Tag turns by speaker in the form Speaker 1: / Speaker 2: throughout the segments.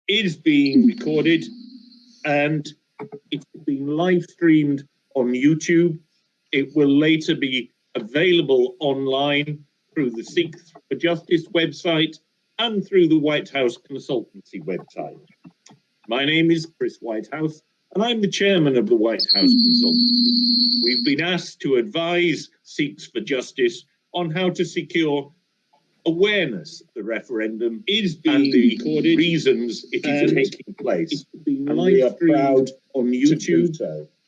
Speaker 1: Is being recorded and it's being live streamed on YouTube. It will later be available online through the Sikhs for Justice website and through the White House Consultancy website. My name is Chris Whitehouse and I'm the chairman of the White House Consultancy. We've been asked to advise Sikhs for Justice on how to secure awareness of the referendum is being recorded, reasons it is taking place. And we are proud on YouTube.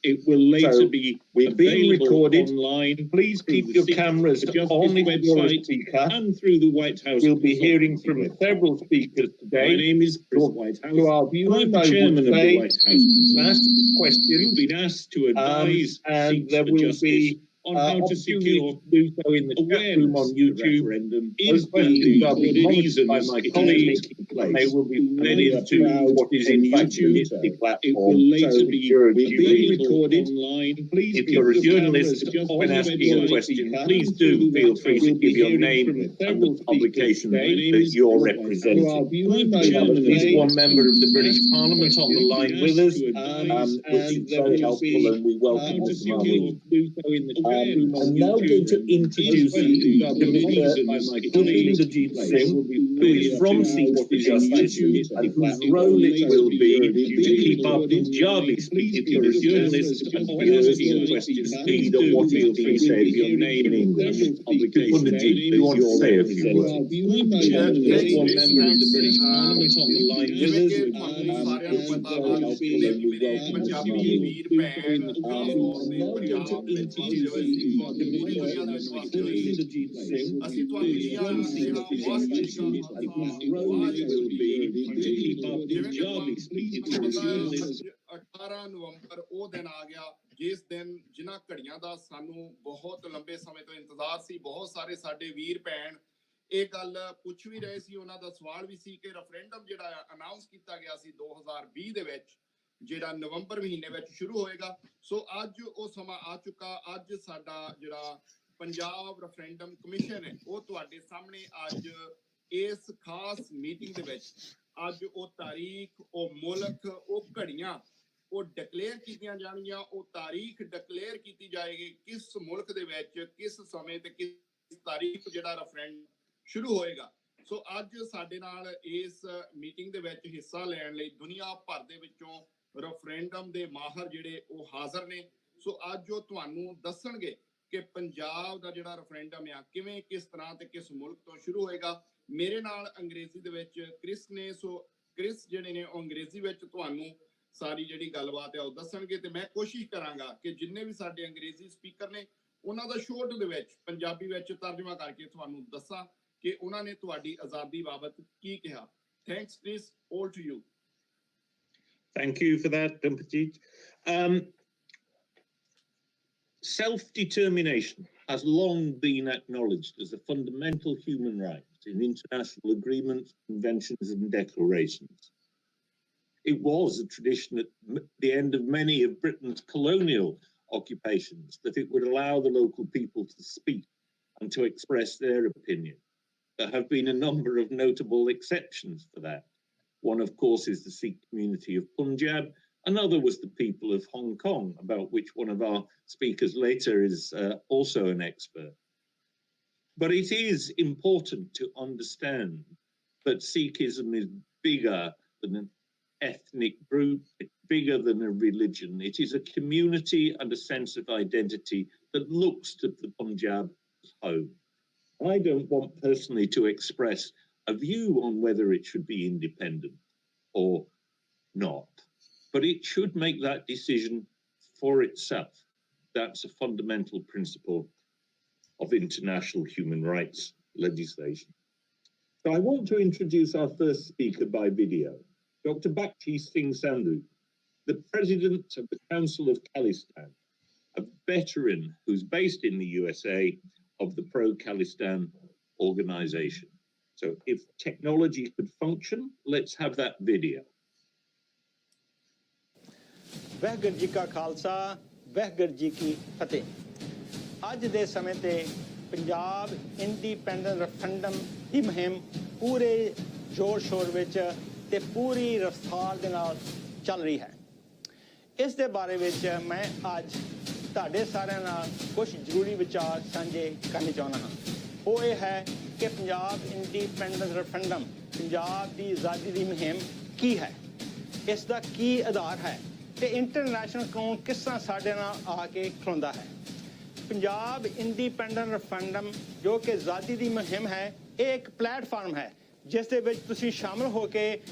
Speaker 1: It will later be recorded online. Please keep your cameras on the website and through the White House. We'll be hearing from several speakers today. My name is Chris Whitehouse. To our viewers, I'm the chairman of the White House. Asked questions, been asked to advise, and there will be on how to secure do so in the chat room on YouTube. Those questions are being monitored by my colleagues. They will be fed into what is in fact the platform. It will later be recorded online. Please, if you're a journalist, when asking a question, please do feel free to give your name and the publication that you're representing. There is one member of the British Parliament on the line with us, which is very helpful, and we welcome him. I'm now going to introduce Mr. Inderjeet Singh, who is from Sikhs for Justice, and whose role it will be to keep our Punjabi speech. If you're a journalist and you're asking a question, read on what is being said, your name in English. Punjabi, you want to say a few words? There's one member of the British Parliament on the line with us, which is very helpful, and we welcome him. I'm now going to introduce
Speaker 2: ਅਸੀਂ ਤੁਹਾਡੀਆਂ 18 ਨਵੰਬਰ ਉਹ ਦਿਨ ਆ ਗਿਆ ਜਿਸ ਦਿਨ ਜਿਨ੍ਹਾਂ ਘੜੀਆਂ ਦਾ ਸਾਨੂੰ ਬਹੁਤ ਲੰਬੇ ਸਮੇਂ ਤੋਂ ਇੰਤਜ਼ਾਰ ਸੀ। ਬਹੁਤ ਸਾਰੇ ਸਾਡੇ ਵੀਰ ਭੈਣ ਇਹ ਗੱਲ ਪੁੱਛ ਵੀ ਰਹੇ ਸੀ, ਉਹਨਾਂ ਦਾ ਸਵਾਲ ਵੀ ਸੀ ਕਿ ਰੈਫਰੈਂਡਮ ਜਿਹੜਾ ਅਨਾਉਂਸ ਕੀਤਾ ਗਿਆ ਸੀ 2020 ਦੇ ਵਿੱਚ, ਜਿਹੜਾ ਨਵੰਬਰ ਮਹੀਨੇ ਵਿੱਚ ਸ਼ੁਰੂ ਹੋਏਗਾ। ਸੋ ਅੱਜ ਉਹ ਸਮਾਂ ਆ ਚੁੱਕਾ। ਅੱਜ ਸਾਡਾ ਜਿਹੜਾ ਪੰਜਾਬ ਰੈਫਰੈਂਡਮ ਕਮਿਸ਼ਨ ਹੈ ਉਹ ਤੁਹਾਡੇ ਸਾਹਮਣੇ ਅੱਜ ਇਸ ਖਾਸ ਮੀਟਿੰਗ ਦੇ ਵਿੱਚ ਅੱਜ ਉਹ ਤਾਰੀਖ, ਉਹ ਮੁਲਕ, ਉਹ ਘੜੀਆਂ ਉਹ ਡਿਕਲੇਅਰ ਕੀਤੀਆਂ ਜਾਣਗੀਆਂ। ਉਹ ਤਾਰੀਖ ਡਿਕਲੇਅਰ ਕੀਤੀ ਜਾਏਗੀ ਕਿਸ ਮੁਲਕ ਦੇ ਵਿੱਚ ਕਿਸ ਸਮੇਂ ਤੇ ਕਿਸ ਤਾਰੀਖ ਜਿਹੜਾ ਰੈਫਰੈਂਡਮ ਸ਼ੁਰੂ ਹੋਏਗਾ। ਸੋ ਅੱਜ ਸਾਡੇ ਨਾਲ ਇਸ ਮੀਟਿੰਗ ਦੇ ਵਿੱਚ ਹਿੱਸਾ ਲੈਣ ਲਈ ਦੁਨੀਆ ਭਰ ਦੇ ਵਿੱਚੋਂ ਰੈਫਰੈਂਡਮ ਦੇ ਮਾਹਰ ਜਿਹੜੇ ਉਹ ਹਾਜ਼ਰ ਨੇ। ਸੋ ਅੱਜ ਉਹ ਤੁਹਾਨੂੰ ਦੱਸਣਗੇ ਕਿ ਪੰਜਾਬ ਦਾ ਜਿਹੜਾ ਰੈਫਰੈਂਡਮ ਆ ਕਿਵੇਂ, ਕਿਸ ਤਰ੍ਹਾਂ ਤੇ ਕਿਸ ਮੁਲਕ ਤੋਂ ਸ਼ੁਰੂ ਹੋਏਗਾ। ਮੇਰੇ ਨਾਲ ਅੰਗਰੇਜ਼ੀ ਦੇ ਵਿੱਚ ਕ੍ਰਿਸ ਨੇ। ਸੋ ਕ੍ਰਿਸ ਜਿਹੜੇ ਨੇ ਉਹ ਅੰਗਰੇਜ਼ੀ ਵਿੱਚ ਤੁਹਾਨੂੰ ਸਾਰੀ ਜਿਹੜੀ ਗੱਲਬਾਤ ਹੈ ਉਹ ਦੱਸਣਗੇ ਤੇ ਮੈਂ ਕੋਸ਼ਿਸ਼ ਕਰਾਂਗਾ ਕਿ ਜਿੰਨੇ ਵੀ ਸਾਡੇ ਅੰਗਰੇਜ਼ੀ ਸਪੀਕਰ ਨੇ ਉਹਨਾਂ ਦਾ ਸ਼ੋਰਟ ਦੇ ਵਿੱਚ ਪੰਜਾਬੀ ਵਿੱਚ ਤਰਜਮਾ ਕਰਕੇ ਤੁਹਾਨੂੰ ਦੱਸਾਂ ਕਿ ਉਹਨਾਂ ਨੇ ਤੁਹਾਡੀ ਆਜ਼ਾਦੀ ਬਾਬਤ ਕੀ ਕਿਹਾ। Thanks Chris, over to you.
Speaker 1: Thank you for that, Dumpajit. Self-determination has long been acknowledged as a fundamental human right in international agreements, conventions and declarations. It was a tradition at the end of many of Britain's colonial occupations that it would allow the local people to speak and to express their opinion. There have been a number of notable exceptions for that. One, of course, is the Sikh community of Punjab. Another was the people of Hong Kong, about which one of our speakers later is also an expert. But it is important to understand that Sikhism is bigger than an ethnic group, it's bigger than a religion. It is a community and a sense of identity that looks to the Punjab as home. I don't want personally to express a view on whether it should be independent or not, but it should make that decision for itself. That's a fundamental principle of international human rights legislation. So I want to introduce our first speaker by video, Dr. Bhakti Singh Sandhu, the president of the Council of Khalistan, a veteran who's based in the USA of the Pro-Khalistan organization. So if technology could function, let's have that video.
Speaker 3: Waheguru ji ਕਾ ਖਾਲਸਾ, ਵਾਹਿਗੁਰੂ ਜੀ ਕੀ ਫਤਿਹ। ਅੱਜ ਦੇ ਸਮੇਂ ਤੇ Punjab independent referendum ਦੀ ਮੁਹਿੰਮ ਪੂਰੇ ਜ਼ੋਰ ਸ਼ੋਰ ਵਿੱਚ ਤੇ ਪੂਰੀ ਰਫ਼ਤਾਰ ਦੇ ਨਾਲ ਚੱਲ ਰਹੀ ਹੈ। ਇਸ ਦੇ ਬਾਰੇ ਵਿੱਚ ਮੈਂ ਅੱਜ ਤੁਹਾਡੇ ਸਾਰਿਆਂ ਨਾਲ ਕੁਝ ਜ਼ਰੂਰੀ ਵਿਚਾਰ ਸਾਂਝੇ ਕਰਨੇ ਚਾਹੁੰਦਾ ਹਾਂ। ਉਹ ਇਹ ਹੈ ਕਿ ਪੰਜਾਬ ਇੰਡੀਪੈਂਡੈਂਸ ਰੈਫਰੈਂਡਮ, ਪੰਜਾਬ ਦੀ ਆਜ਼ਾਦੀ ਦੀ ਮੁਹਿੰਮ ਕੀ ਹੈ, ਇਸ ਦਾ ਕੀ ਆਧਾਰ ਹੈ ਤੇ ਇੰਟਰਨੈਸ਼ਨਲ ਕਾਨੂੰਨ ਕਿਸ ਤਰ੍ਹਾਂ ਸਾਡੇ ਨਾਲ ਆ ਕੇ ਖਲੋਂਦਾ ਹੈ। ਪੰਜਾਬ ਇੰਡੀਪੈਂਡੈਂਟ ਰੈਫਰੈਂਡਮ ਜੋ ਕਿ ਆਜ਼ਾਦੀ ਦੀ ਮੁਹਿੰਮ ਹੈ, ਇਹ ਇੱਕ ਪਲੇਟਫਾਰਮ ਹੈ ਜਿਸ ਦੇ ਵਿੱਚ ਤੁਸੀਂ ਸ਼ਾਮਲ ਹੋ ਕੇ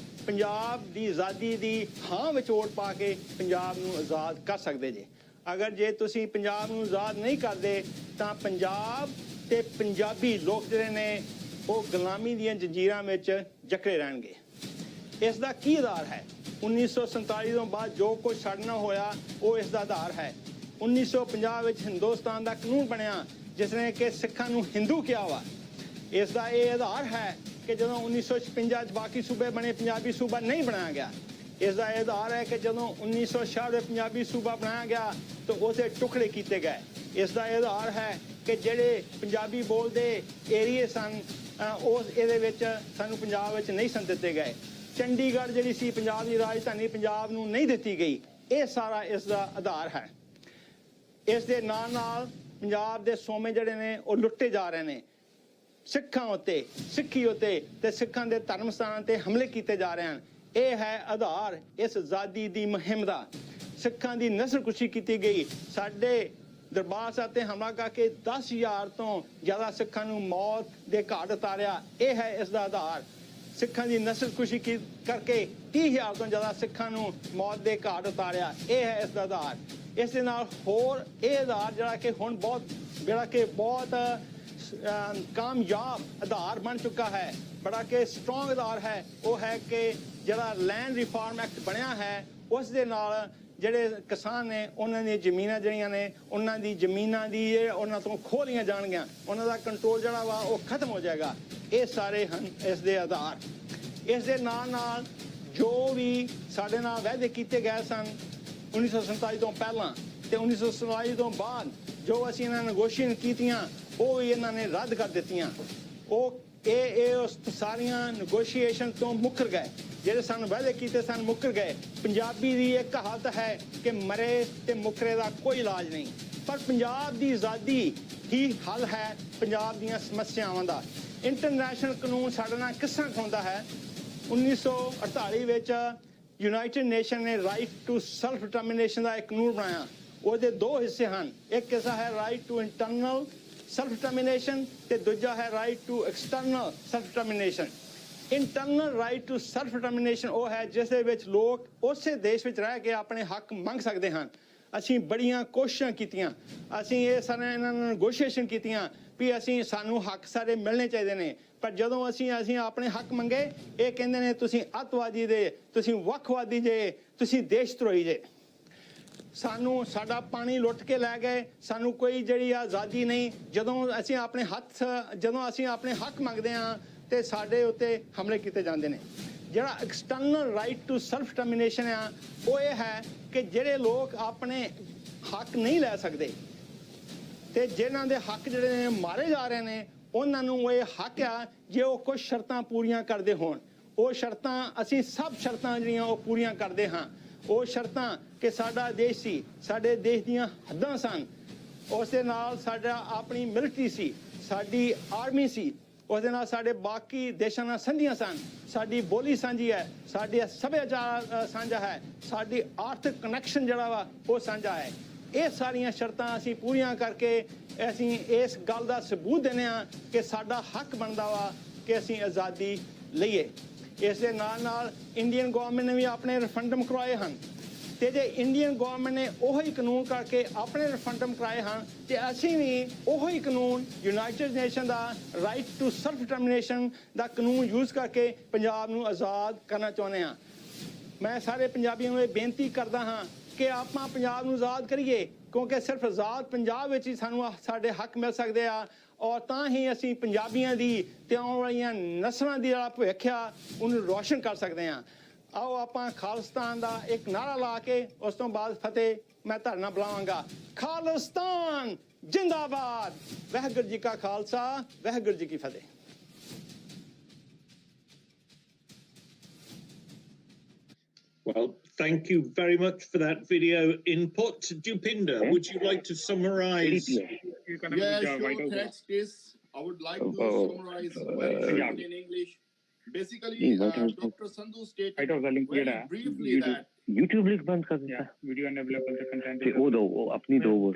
Speaker 3: ਪੰਜਾਬ ਦੀ ਆਜ਼ਾਦੀ ਦੀ ਹਾਂ ਵਿੱਚ ਵੋਟ ਪਾ ਕੇ ਪੰਜਾਬ ਨੂੰ ਆਜ਼ਾਦ ਕਰ ਸਕਦੇ ਜੇ। ਅਗਰ ਜੇ ਤੁਸੀਂ ਪੰਜਾਬ ਨੂੰ ਆਜ਼ਾਦ ਨਹੀਂ ਕਰਦੇ ਤਾਂ ਪੰਜਾਬ ਤੇ ਪੰਜਾਬੀ ਲੋਕ ਜਿਹੜੇ ਨੇ ਉਹ ਗੁਲਾਮੀ ਦੀਆਂ ਜੰਜੀਰਾਂ ਵਿੱਚ ਜਕੜੇ ਰਹਿਣਗੇ। ਇਸ ਦਾ ਕੀ ਆਧਾਰ ਹੈ? 1947 ਤੋਂ ਬਾਅਦ ਜੋ ਕੁਝ ਸਾਡੇ ਨਾਲ ਹੋਇਆ ਉਹ ਇਸ ਦਾ ਆਧਾਰ ਹੈ। 1950 ਵਿੱਚ ਹਿੰਦੁਸਤਾਨ ਦਾ ਕਾਨੂੰਨ ਬਣਿਆ ਜਿਸ ਨੇ ਕਿ ਸਿੱਖਾਂ ਨੂੰ ਹਿੰਦੂ ਕਿਹਾ ਵਾ। ਇਸ ਦਾ ਇਹ ਆਧਾਰ ਹੈ ਕਿ ਜਦੋਂ 1956 'ਚ ਬਾਕੀ ਸੂਬੇ ਬਣੇ, ਪੰਜਾਬੀ ਸੂਬਾ ਨਹੀਂ ਬਣਾਇਆ ਗਿਆ। ਇਸ ਦਾ ਇਹ ਆਧਾਰ ਹੈ ਕਿ ਜਦੋਂ 1966 ਦੇ ਪੰਜਾਬੀ ਸੂਬਾ ਬਣਾਇਆ ਗਿਆ ਤਾਂ ਉਹਦੇ ਟੁਕੜੇ ਕੀਤੇ ਗਏ। ਇਸ ਦਾ ਇਹ ਆਧਾਰ ਹੈ ਕਿ ਜਿਹੜੇ ਪੰਜਾਬੀ ਬੋਲਦੇ ਏਰੀਏ ਸਨ ਉਸ ਇਹਦੇ ਵਿੱਚ ਸਾਨੂੰ ਪੰਜਾਬ ਵਿੱਚ ਨਹੀਂ ਸਨ ਦਿੱਤੇ ਗਏ। ਚੰਡੀਗੜ੍ਹ ਜਿਹੜੀ ਸੀ ਪੰਜਾਬ ਦੀ ਰਾਜਧਾਨੀ, ਪੰਜਾਬ ਨੂੰ ਨਹੀਂ ਦਿੱਤੀ ਗਈ। ਇਹ ਸਾਰਾ ਇਸ ਦਾ ਆਧਾਰ ਹੈ। ਇਸ ਦੇ ਨਾਲ ਨਾਲ ਪੰਜਾਬ ਦੇ ਸੋਮੇ ਜਿਹੜੇ ਨੇ ਉਹ ਲੁੱਟੇ ਜਾ ਰਹੇ ਨੇ। ਸਿੱਖਾਂ ਉੱਤੇ, ਸਿੱਖੀ ਉੱਤੇ ਤੇ ਸਿੱਖਾਂ ਦੇ ਧਰਮ ਸਥਾਨਾਂ ਤੇ ਹਮਲੇ ਕੀਤੇ ਜਾ ਰਹੇ ਹਨ। ਇਹ ਹੈ ਆਧਾਰ ਇਸ ਆਜ਼ਾਦੀ ਦੀ ਮੁਹਿੰਮ ਦਾ। ਸਿੱਖਾਂ ਦੀ ਨਸਲਕੁਸ਼ੀ ਕੀਤੀ ਗਈ। ਸਾਡੇ ਦਰਬਾਰ ਸਾਹਿਬ ਤੇ ਹਮਲਾ ਕਰਕੇ 10,000 ਤੋਂ ਜ਼ਿਆਦਾ ਸਿੱਖਾਂ ਨੂੰ ਮੌਤ ਦੇ ਘਾਟ ਉਤਾਰਿਆ। ਇਹ ਹੈ ਇਸ ਦਾ ਆਧਾਰ। ਸਿੱਖਾਂ ਦੀ ਨਸਲਕੁਸ਼ੀ ਕਰਕੇ 30,000 ਤੋਂ ਜ਼ਿਆਦਾ ਸਿੱਖਾਂ ਨੂੰ ਮੌਤ ਦੇ ਘਾਟ ਉਤਾਰਿਆ। ਇਹ ਹੈ ਇਸ ਦਾ ਆਧਾਰ। ਇਸ ਦੇ ਨਾਲ ਹੋਰ ਇਹ ਆਧਾਰ ਜਿਹੜਾ ਕਿ ਹੁਣ ਬਹੁਤ ਕਾਮਯਾਬ ਆਧਾਰ ਬਣ ਚੁੱਕਾ ਹੈ, ਬੜਾ ਕਿ ਸਟਰੋਂਗ ਆਧਾਰ ਹੈ। ਉਹ ਹੈ ਕਿ ਜਿਹੜਾ ਲੈਂਡ ਰਿਫਾਰਮ ਐਕਟ ਬਣਿਆ ਹੈ ਉਸ ਦੇ ਨਾਲ ਜਿਹੜੇ ਕਿਸਾਨ ਨੇ ਉਹਨਾਂ ਦੀਆਂ ਜ਼ਮੀਨਾਂ ਜਿਹੜੀਆਂ ਨੇ ਉਹਨਾਂ ਦੀ ਜ਼ਮੀਨਾਂ ਦੀ ਉਹਨਾਂ ਤੋਂ ਖੋਹ ਲਈਆਂ ਜਾਣਗੀਆਂ, ਉਹਨਾਂ ਦਾ ਕੰਟਰੋਲ ਜਿਹੜਾ ਵਾ ਉਹ ਖਤਮ ਹੋ ਜਾਏਗਾ। ਇਹ ਸਾਰੇ ਹਨ ਇਸ ਦੇ ਆਧਾਰ। ਇਸ ਦੇ ਨਾਲ ਨਾਲ ਜੋ ਵੀ ਸਾਡੇ ਨਾਲ ਵਾਅਦੇ ਕੀਤੇ ਗਏ ਸਨ 1947 ਤੋਂ ਪਹਿਲਾਂ ਤੇ 1947 ਤੋਂ ਬਾਅਦ ਜੋ ਅਸੀਂ ਇਹਨਾਂ ਨੈਗੋਸ਼ੀਏਸ਼ਨ ਕੀਤੀਆਂ ਉਹ ਵੀ ਇਹਨਾਂ ਨੇ ਰੱਦ ਕਰ ਦਿੱਤੀਆਂ। ਉਹ ਉਸ ਸਾਰੀਆਂ ਨੈਗੋਸ਼ੀਏਸ਼ਨ ਤੋਂ ਮੁੱਕਰ ਗਏ, ਜਿਹੜੇ ਸਾਨੂੰ ਵਾਅਦੇ ਕੀਤੇ ਸਨ ਮੁੱਕਰ ਗਏ। ਪੰਜਾਬੀ ਦੀ ਇੱਕ ਕਹਾਵਤ ਹੈ ਕਿ ਮਰੇ ਤੇ ਮੁੱਕਰੇ ਦਾ ਕੋਈ ਇਲਾਜ ਨਹੀਂ, ਪਰ ਪੰਜਾਬ ਦੀ ਆਜ਼ਾਦੀ ਹੀ ਹੱਲ ਹੈ ਪੰਜਾਬ ਦੀਆਂ ਸਮੱਸਿਆਵਾਂ ਦਾ। ਇੰਟਰਨੈਸ਼ਨਲ ਕਾਨੂੰਨ ਸਾਡੇ ਨਾਲ ਕਿਸ ਤਰ੍ਹਾਂ ਹੁੰਦਾ ਹੈ? 1948 ਵਿੱਚ ਯੂਨਾਈਟਿਡ ਨੇਸ਼ਨ ਨੇ ਰਾਈਟ ਟੂ ਸੈਲਫ ਡਿਟਰਮੀਨੇਸ਼ਨ ਦਾ ਇੱਕ ਕਾਨੂੰਨ ਬਣਾਇਆ। ਉਹਦੇ ਦੋ ਹਿੱਸੇ ਹਨ, ਇੱਕ ਹਿੱਸਾ ਹੈ right to internal self determination ਤੇ ਦੂਜਾ ਹੈ right to external self determination. Internal right to self determination ਉਹ ਹੈ ਜਿਸ ਦੇ ਵਿੱਚ ਲੋਕ ਉਸੇ ਦੇਸ਼ ਵਿੱਚ ਰਹਿ ਕੇ ਆਪਣੇ ਹੱਕ ਮੰਗ ਸਕਦੇ ਹਨ। ਅਸੀਂ ਬੜੀਆਂ ਕੋਸ਼ਿਸ਼ਾਂ ਕੀਤੀਆਂ, ਅਸੀਂ ਇਹ ਸਾਰੇ ਇਹਨਾਂ ਨਾਲ ਨੈਗੋਸ਼ੀਏਸ਼ਨ ਕੀਤੀਆਂ ਵੀ ਸਾਨੂੰ ਹੱਕ ਸਾਰੇ ਮਿਲਣੇ ਚਾਹੀਦੇ ਨੇ, ਪਰ ਜਦੋਂ ਅਸੀਂ ਆਪਣੇ ਹੱਕ ਮੰਗੇ ਇਹ ਕਹਿੰਦੇ ਨੇ ਤੁਸੀਂ ਅੱਤਵਾਦੀ ਜੇ, ਤੁਸੀਂ ਵੱਖਵਾਦੀ ਜੇ, ਤੁਸੀਂ ਦੇਸ਼ ਧਰੋਹੀ ਜੇ। ਸਾਨੂੰ ਸਾਡਾ ਪਾਣੀ ਲੁੱਟ ਕੇ ਲੈ ਗਏ, ਸਾਨੂੰ ਕੋਈ ਜਿਹੜੀ ਆਜ਼ਾਦੀ ਨਹੀਂ। ਜਦੋਂ ਅਸੀਂ ਆਪਣੇ ਹੱਕ ਮੰਗਦੇ ਹਾਂ ਤੇ ਸਾਡੇ ਉੱਤੇ ਹਮਲੇ ਕੀਤੇ ਜਾਂਦੇ ਨੇ। ਜਿਹੜਾ external right to self determination ਆ ਉਹ ਇਹ ਹੈ ਕਿ ਜਿਹੜੇ ਲੋਕ ਆਪਣੇ ਹੱਕ ਨਹੀਂ ਲੈ ਸਕਦੇ ਤੇ ਜਿਨ੍ਹਾਂ ਦੇ ਹੱਕ ਜਿਹੜੇ ਨੇ ਮਾਰੇ ਜਾ ਰਹੇ ਨੇ ਉਹਨਾਂ ਨੂੰ ਇਹ ਹੱਕ ਆ ਜੇ ਉਹ ਕੁਝ ਸ਼ਰਤਾਂ ਪੂਰੀਆਂ ਕਰਦੇ ਹੋਣ। ਉਹ ਸ਼ਰਤਾਂ ਅਸੀਂ ਸਭ ਸ਼ਰਤਾਂ ਜਿਹੜੀਆਂ ਉਹ ਪੂਰੀਆਂ ਕਰਦੇ ਹਾਂ। ਉਹ ਸ਼ਰਤਾਂ ਕਿ ਸਾਡਾ ਦੇਸ਼ ਸੀ, ਸਾਡੇ ਦੇਸ਼ ਦੀਆਂ ਹੱਦਾਂ ਸਨ, ਉਸ ਦੇ ਨਾਲ ਸਾਡਾ ਆਪਣੀ ਮਿਲਟਰੀ ਸੀ, ਸਾਡੀ ਆਰਮੀ ਸੀ, ਉਸ ਦੇ ਨਾਲ ਸਾਡੇ ਬਾਕੀ ਦੇਸ਼ਾਂ ਨਾਲ ਸੰਧੀਆਂ ਸਨ, ਸਾਡੀ ਬੋਲੀ ਸਾਂਝੀ ਹੈ, ਸਾਡੇ ਸੱਭਿਆਚਾਰ ਸਾਂਝਾ ਹੈ, ਸਾਡੀ ਆਰਥਿਕ ਕਨੈਕਸ਼ਨ ਜਿਹੜਾ ਵਾ ਉਹ ਸਾਂਝਾ ਹੈ। ਇਹ ਸਾਰੀਆਂ ਸ਼ਰਤਾਂ ਅਸੀਂ ਪੂਰੀਆਂ ਕਰਕੇ ਅਸੀਂ ਇਸ ਗੱਲ ਦਾ ਸਬੂਤ ਦਿੰਦੇ ਹਾਂ ਕਿ ਸਾਡਾ ਹੱਕ ਬਣਦਾ ਵਾ ਕਿ ਅਸੀਂ ਆਜ਼ਾਦੀ ਲਈਏ। ਇਸ ਦੇ ਨਾਲ ਨਾਲ ਇੰਡੀਅਨ ਗਵਰਨਮੈਂਟ ਨੇ ਵੀ ਆਪਣੇ ਰੈਫਰੈਂਡਮ ਕਰਵਾਏ ਹਨ ਤੇ ਜੇ ਇੰਡੀਅਨ ਗਵਰਨਮੈਂਟ ਨੇ ਉਹੀ ਕਾਨੂੰਨ ਕਰਕੇ ਆਪਣੇ ਰੈਫਰੈਂਡਮ ਕਰਾਏ ਹਨ ਤੇ ਅਸੀਂ ਵੀ ਉਹੀ ਕਾਨੂੰਨ ਯੂਨਾਈਟਿਡ ਨੇਸ਼ਨ ਦਾ ਰਾਈਟ ਟੂ ਸੈਲਫ ਡਿਟਰਮੀਨੇਸ਼ਨ ਦਾ ਕਾਨੂੰਨ ਯੂਜ਼ ਕਰਕੇ ਪੰਜਾਬ ਨੂੰ ਆਜ਼ਾਦ ਕਰਨਾ ਚਾਹੁੰਦੇ ਹਾਂ। ਮੈਂ ਸਾਰੇ ਪੰਜਾਬੀਆਂ ਨੂੰ ਇਹ ਬੇਨਤੀ ਕਰਦਾ ਹਾਂ ਕਿ ਆਪਾਂ ਪੰਜਾਬ ਨੂੰ ਆਜ਼ਾਦ ਕਰੀਏ, ਕਿਉਂਕਿ ਸਿਰਫ ਆਜ਼ਾਦ ਪੰਜਾਬ ਵਿੱਚ ਹੀ ਸਾਨੂੰ ਸਾਡੇ ਹੱਕ ਮਿਲ ਸਕਦੇ ਆ ਔਰ ਤਾਂ ਹੀ ਅਸੀਂ ਪੰਜਾਬੀਆਂ ਦੀ ਤੇ ਆਉਣ ਵਾਲੀਆਂ ਨਸਲਾਂ ਦੀ ਜਿਹੜਾ ਭਵਿੱਖ ਆ ਉਹਨੂੰ ਰੋਸ਼ਨ ਕਰ ਸਕਦੇ ਹਾਂ। ਆਓ ਆਪਾਂ ਖਾਲਿਸਤਾਨ ਦਾ ਇੱਕ ਨਾਰਾ ਲਾ ਕੇ ਉਸ ਤੋਂ ਬਾਅਦ ਫਤਿਹ ਮੈਂ ਧਰਨਾ ਬੁਲਾਵਾਂਗਾ। ਖਾਲਿਸਤਾਨ ਜਿੰਦਾਬਾਦ। ਵਾਹਿਗੁਰੂ ਜੀ ਕਾ ਖਾਲਸਾ, ਵਾਹਿਗੁਰੂ ਜੀ ਕੀ ਫਤਿਹ।
Speaker 1: Well, thank you very much for that video input. Jupinder, would you like to summarize?
Speaker 2: Yeah, sure. Thanks, Chris. I would like to summarize very shortly in English. Basically, Dr. Sandhu stated very briefly that
Speaker 4: YouTube link बंद कर देता है।
Speaker 5: Video unavailable का content
Speaker 4: वो दो, वो अपनी दो वो।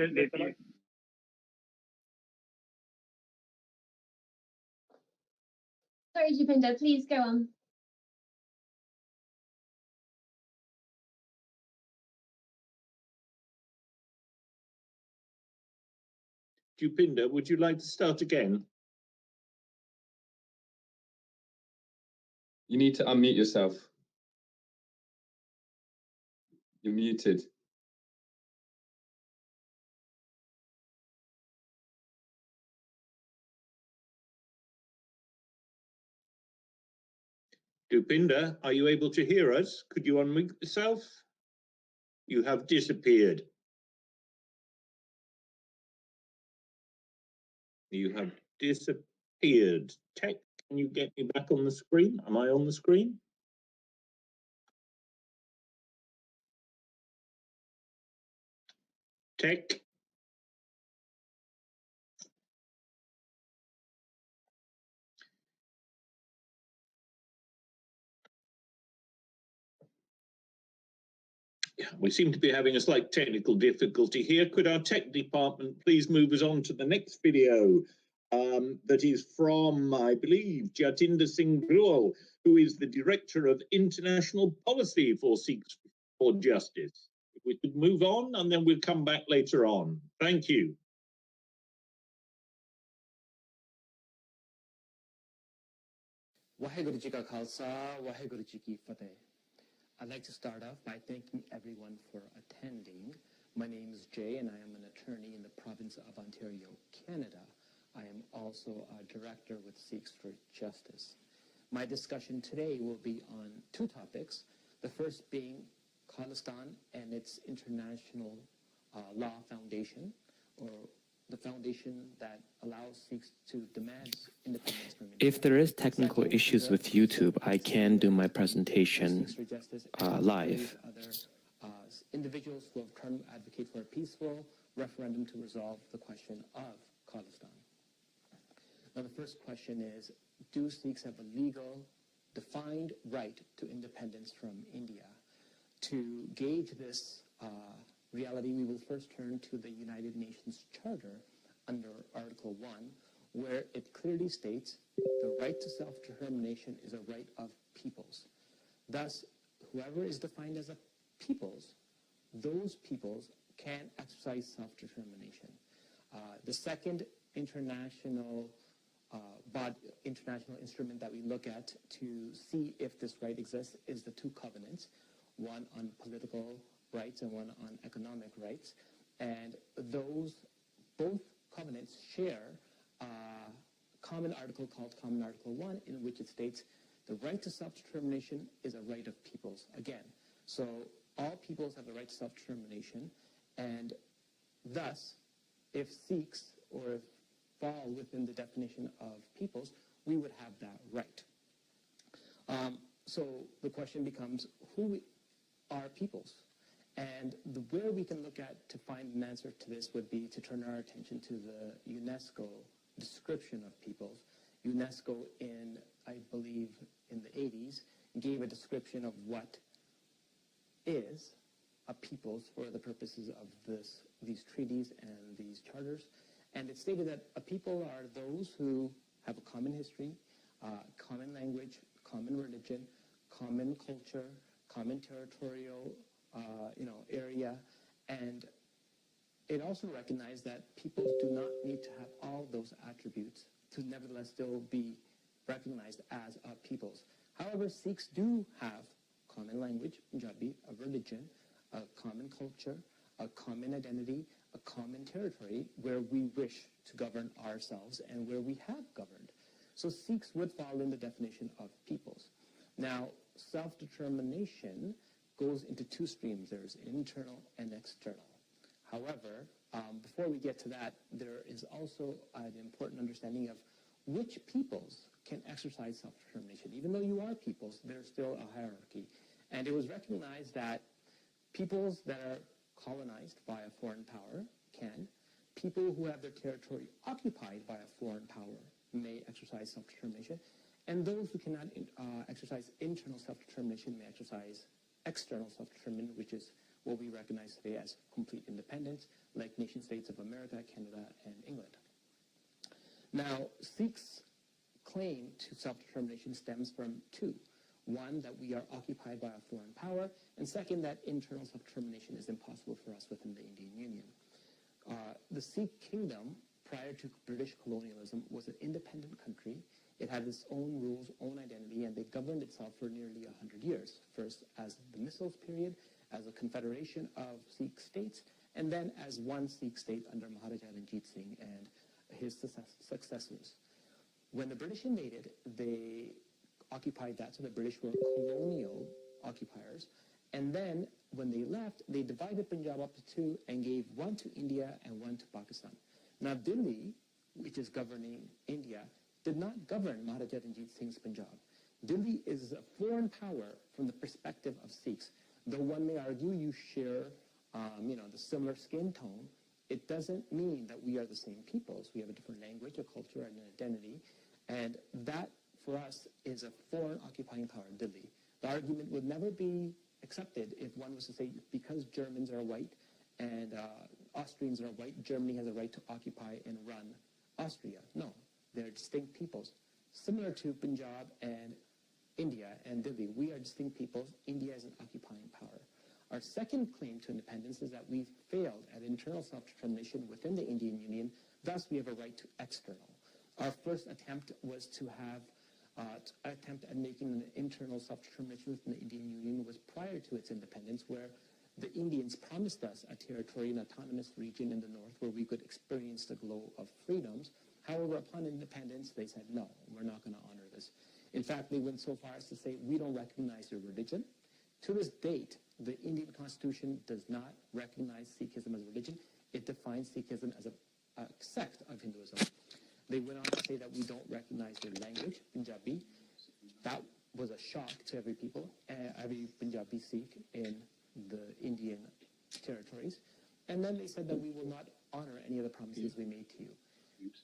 Speaker 6: Sorry, Jupinder, please go on.
Speaker 1: Jupinder, would you like to start again?
Speaker 7: You need to unmute yourself. You're muted.
Speaker 1: Jupinder, are you able to hear us? Could you unmute yourself? You have disappeared. You have disappeared. Tech, can you get me back on the screen? Am I on the screen? Tech. Yeah, we seem to be having a slight technical difficulty here. Could our tech department please move us on to the next video? That is from, I believe, Jatinder Singh Gruel, who is the Director of International Policy for Sikhs for Justice. If we could move on and then we'll come back later on. Thank you.
Speaker 8: Waheguru ji ਕਾ ਖਾਲਸਾ ਵਾਹਿਗੁਰੂ ਜੀ ਕੀ ਫਤਿਹ।
Speaker 5: I'd like to start off by thanking everyone for attending. My name is Jay, and I am an attorney in the province of Ontario, Canada. I am also a director with Sikhs for Justice. My discussion today will be on two topics. The first being Khalistan and its international law foundation, or the foundation that allows Sikhs to demand independence from India.
Speaker 8: If there is technical issues with YouTube, I can do my presentation live.
Speaker 5: Individuals who have come to advocate for a peaceful referendum to resolve the question of Khalistan. Now, the first question is, do Sikhs have a legal, defined right to independence from India? To gauge this reality, we will first turn to the United Nations Charter under Article 1, where it clearly states the right to self-determination is a right of peoples. Thus, whoever is defined as a peoples, those peoples can exercise self-determination. The second international instrument that we look at to see if this right exists is the two covenants, one on political rights and one on economic rights. And those both covenants share a common article called Common Article 1, in which it states the right to self-determination is a right of peoples. Again, so all peoples have the right to self-determination, and thus, if Sikhs or fall within the definition of peoples, we would have that right. So the question becomes, who are peoples? And where we can look at to find an answer to this would be to turn our attention to the UNESCO description of peoples. UNESCO I believe, in the 80s, gave a description of what is a peoples for the purposes of these treaties and these charters. And it stated that a people are those who have a common history, common language, common religion, common culture, common territorial area, and it also recognized that peoples do not need to have all those attributes to nevertheless still be recognized as peoples. However, Sikhs do have common language, Punjabi, a religion, a common culture, a common identity, a common territory where we wish to govern ourselves and where we have governed. So Sikhs would fall in the definition of peoples. Now, self-determination goes into two streams. There's internal and external. However, before we get to that, there is also an important understanding of which peoples can exercise self-determination. Even though you are peoples, there's still a hierarchy. And it was recognized that peoples that are colonized by a foreign power can. People who have their territory occupied by a foreign power may exercise self-determination. And those who cannot exercise internal self-determination may exercise external self-determination, which is what we recognize today as complete independence, like nation-states of America, Canada, and England. Now, Sikhs' claim to self-determination stems from two. One, that we are occupied by a foreign power, and second, that internal self-determination is impossible for us within the Indian Union. The Sikh kingdom, prior to British colonialism, was an independent country. It had its own rules, own identity, and they governed itself for nearly 100 years. First as the Misls period, as a confederation of Sikh states, and then as one Sikh state under Maharaja Ranjit Singh and his successors. When the British invaded, they occupied that, so the British were colonial occupiers. And then, when they left, they divided Punjab up to two and gave one to India and one to Pakistan. Now, Delhi, which is governing India, did not govern Maharaja Ranjit Singh's Punjab. Delhi is a foreign power from the perspective of Sikhs. Though one may argue you share, the similar skin tone, it doesn't mean that we are the same peoples. We have a different language, a culture, and an identity. And that, for us, is a foreign occupying power, Delhi. The argument would never be accepted if one was to say, because Germans are white and Austrians are white, Germany has a right to occupy and run Austria. No, they're distinct peoples. Similar to Punjab and India and Delhi, we are distinct peoples. India is an occupying power. Our second claim to independence is that we've failed at internal self-determination within the Indian Union. Thus, we have a right to external. Our first attempt was to have attempt at making an internal self-determination within the Indian Union was prior to its independence, where the Indians promised us a territory, an autonomous region in the north where we could experience the glow of freedoms. However, upon independence, they said, no, we're not going to honor this. In fact, they went so far as to say, we don't recognize your religion. To this date, the Indian Constitution does not recognize Sikhism as a religion. It defines Sikhism as a sect of Hinduism. They went on to say that we don't recognize their language, Punjabi. That was a shock to every Punjabi Sikh in the Indian territories. And then they said that we will not honor any of the promises we made to you.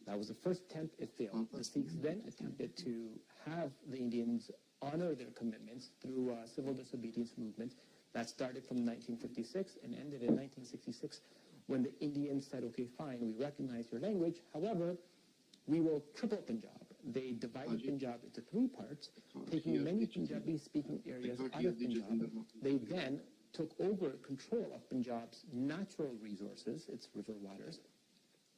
Speaker 5: That was the first attempt. It failed. The Sikhs then attempted to have the Indians honor their commitments through a civil disobedience movement that started from 1956 and ended in 1966, when the Indians said, okay, fine, we recognize your language. However, we will triple Punjab. They divided Punjab into 3 parts, taking many Punjabi-speaking areas out of Punjab. They then took over control of Punjab's natural resources, its river waters.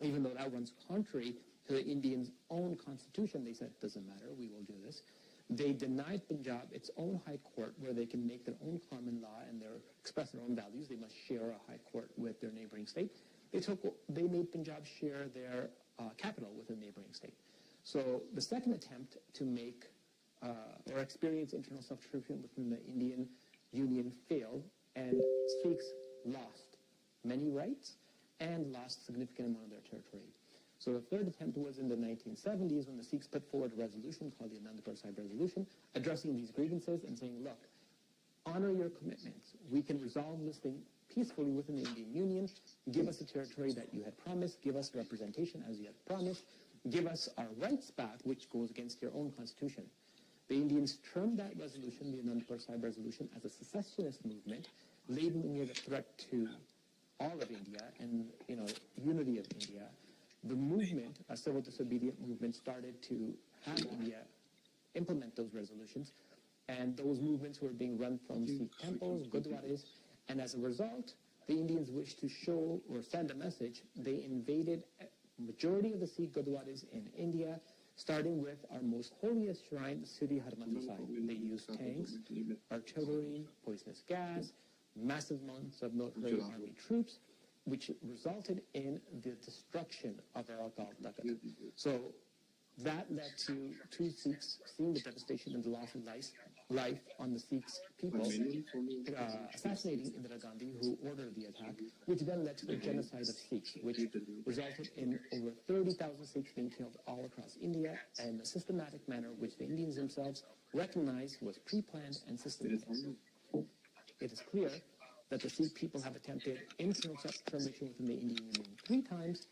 Speaker 5: Even though that runs contrary to the Indians' own constitution, they said, it doesn't matter, we will do this. They denied Punjab its own high court, where they can make their own common law and express their own values. They must share a high court with their neighboring state. They made Punjab share their capital with a neighboring state. So the second attempt to make or experience internal self-determination within the Indian Union failed, and Sikhs lost many rights and lost a significant amount of their territory. So the third attempt was in the 1970s, when the Sikhs put forward a resolution called the Anandpur Sahib Resolution, addressing these grievances and saying, look, honor your commitments. We can resolve this thing peacefully within the Indian Union. Give us a territory that you had promised. Give us representation as you had promised. Give us our rights back, which goes against your own constitution. The Indians termed that resolution, the Anandpur Sahib Resolution, as a secessionist movement, labeling it a threat to all of India and, unity of India. The movement, a civil disobedient movement, started to have India implement those resolutions, and those movements were being run from Sikh temples, gurdwaras, and as a result, the Indians wished to show or send a message. They invaded a majority of the Sikh gurdwaras in India, starting with our most holiest shrine, Sri Harmandir Sahib. They used tanks, artillery, poisonous gas, massive amounts of military army troops, which resulted in the destruction of our Akal Takht. So that led to 2 Sikhs seeing the devastation and the loss of life on the Sikhs people, assassinating Indira Gandhi, who ordered the attack, which then led to the genocide of Sikhs, which resulted in over 30,000 Sikhs being killed all across India in a systematic manner, which the Indians themselves recognized was pre-planned and systematic. It is clear that the Sikh people have attempted internal self-determination within the Indian Union 3 times,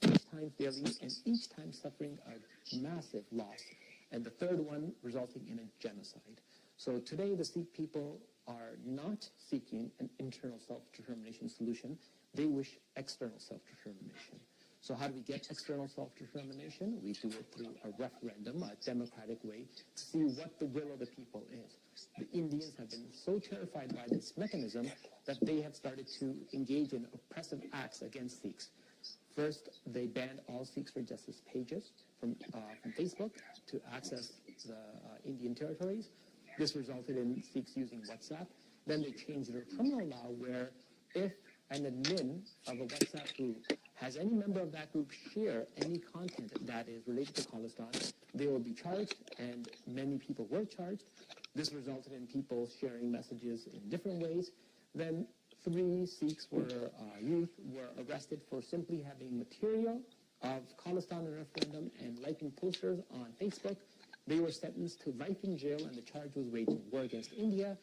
Speaker 5: each time failing, and each time suffering a massive loss, and the third one resulting in a genocide. So today the Sikh people are not seeking an internal self-determination solution. They wish external self-determination. So how do we get external self-determination? We do it through a referendum, a democratic way, to see what the will of the people is. The Indians have been so terrified by this mechanism that they have started to engage in oppressive acts against Sikhs. First, they banned all Sikhs for Justice pages from Facebook to access the Indian territories. This resulted in Sikhs using WhatsApp. Then they changed their criminal law, where if an admin of a WhatsApp group has any member of that group share any content that is related to Khalistan, they will be charged, and many people were charged. This resulted in people sharing messages in different ways. Then 3 Sikhs youth were arrested for simply having material of Khalistan and referendum and liking posters on Facebook. They were sentenced to life in jail, and the charge was waging war against India.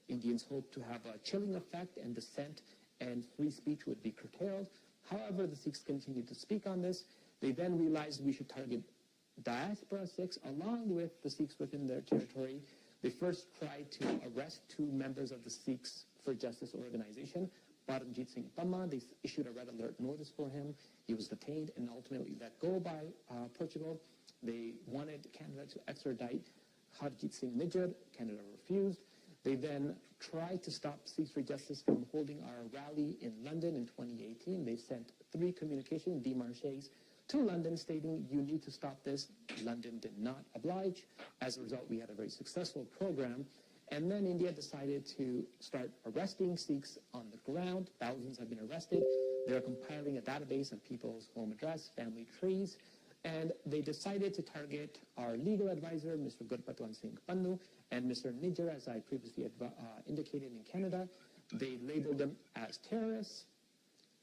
Speaker 5: Indians hoped to have a chilling effect, and dissent and free speech would be curtailed. However, the Sikhs continued to speak on this. They then realized we should target diaspora Sikhs along with the Sikhs within their territory. They first tried to arrest 2 members of the Sikhs for Justice organization, Paramjit Singh Pamma. They issued a red alert notice for him. He was detained and ultimately let go by Portugal. They wanted Canada to extradite Harjit Singh Nijjar. Canada refused. They then tried to stop Sikhs for Justice from holding our rally in London in 2018. 2018, they sent 3 communication démarches to London stating, you need to stop this. London did not oblige. As a result, we had a very successful program. And then India decided to start arresting Sikhs on the ground. Thousands have been arrested. They're compiling a database of people's home address, family trees, and they decided to target our legal advisor, Mr. Gurpatwan Singh Pannu, and Mr. Nijjar, as I previously indicated in Canada. They labeled them as terrorists.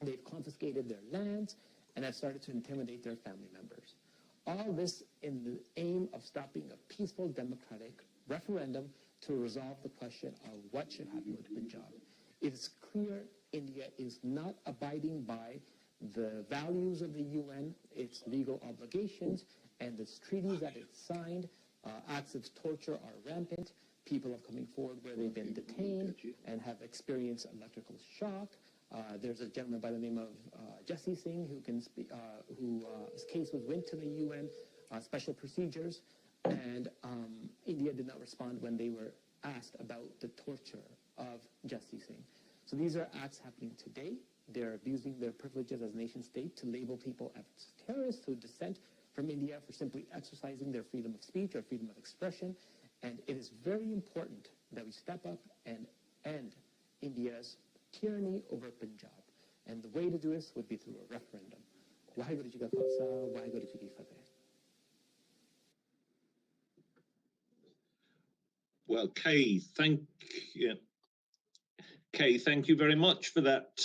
Speaker 5: They've confiscated their lands and have started to intimidate their family members. All this in the aim of stopping a peaceful democratic referendum to resolve the question of what should happen with Punjab. It is clear India is not abiding by the values of the UN, its legal obligations, and the treaties that it signed. Acts of torture are rampant. People are coming forward where they've been detained and have experienced electrical shock. There's a gentleman by the name of Jesse Singh whose case was went to the UN special procedures, and India did not respond when they were asked about the torture of Jesse Singh. So these are acts happening today. They're abusing their privileges as nation state to label people as terrorists who dissent from India for simply exercising their freedom of speech or freedom of expression. And it is very important that we step up and end India's tyranny over Punjab. And the way to do this would be through a referendum. Waheguru Ji Ka Khalsa, Waheguru Ji Ki Fateh.
Speaker 1: Well, Kay, thank you very much for that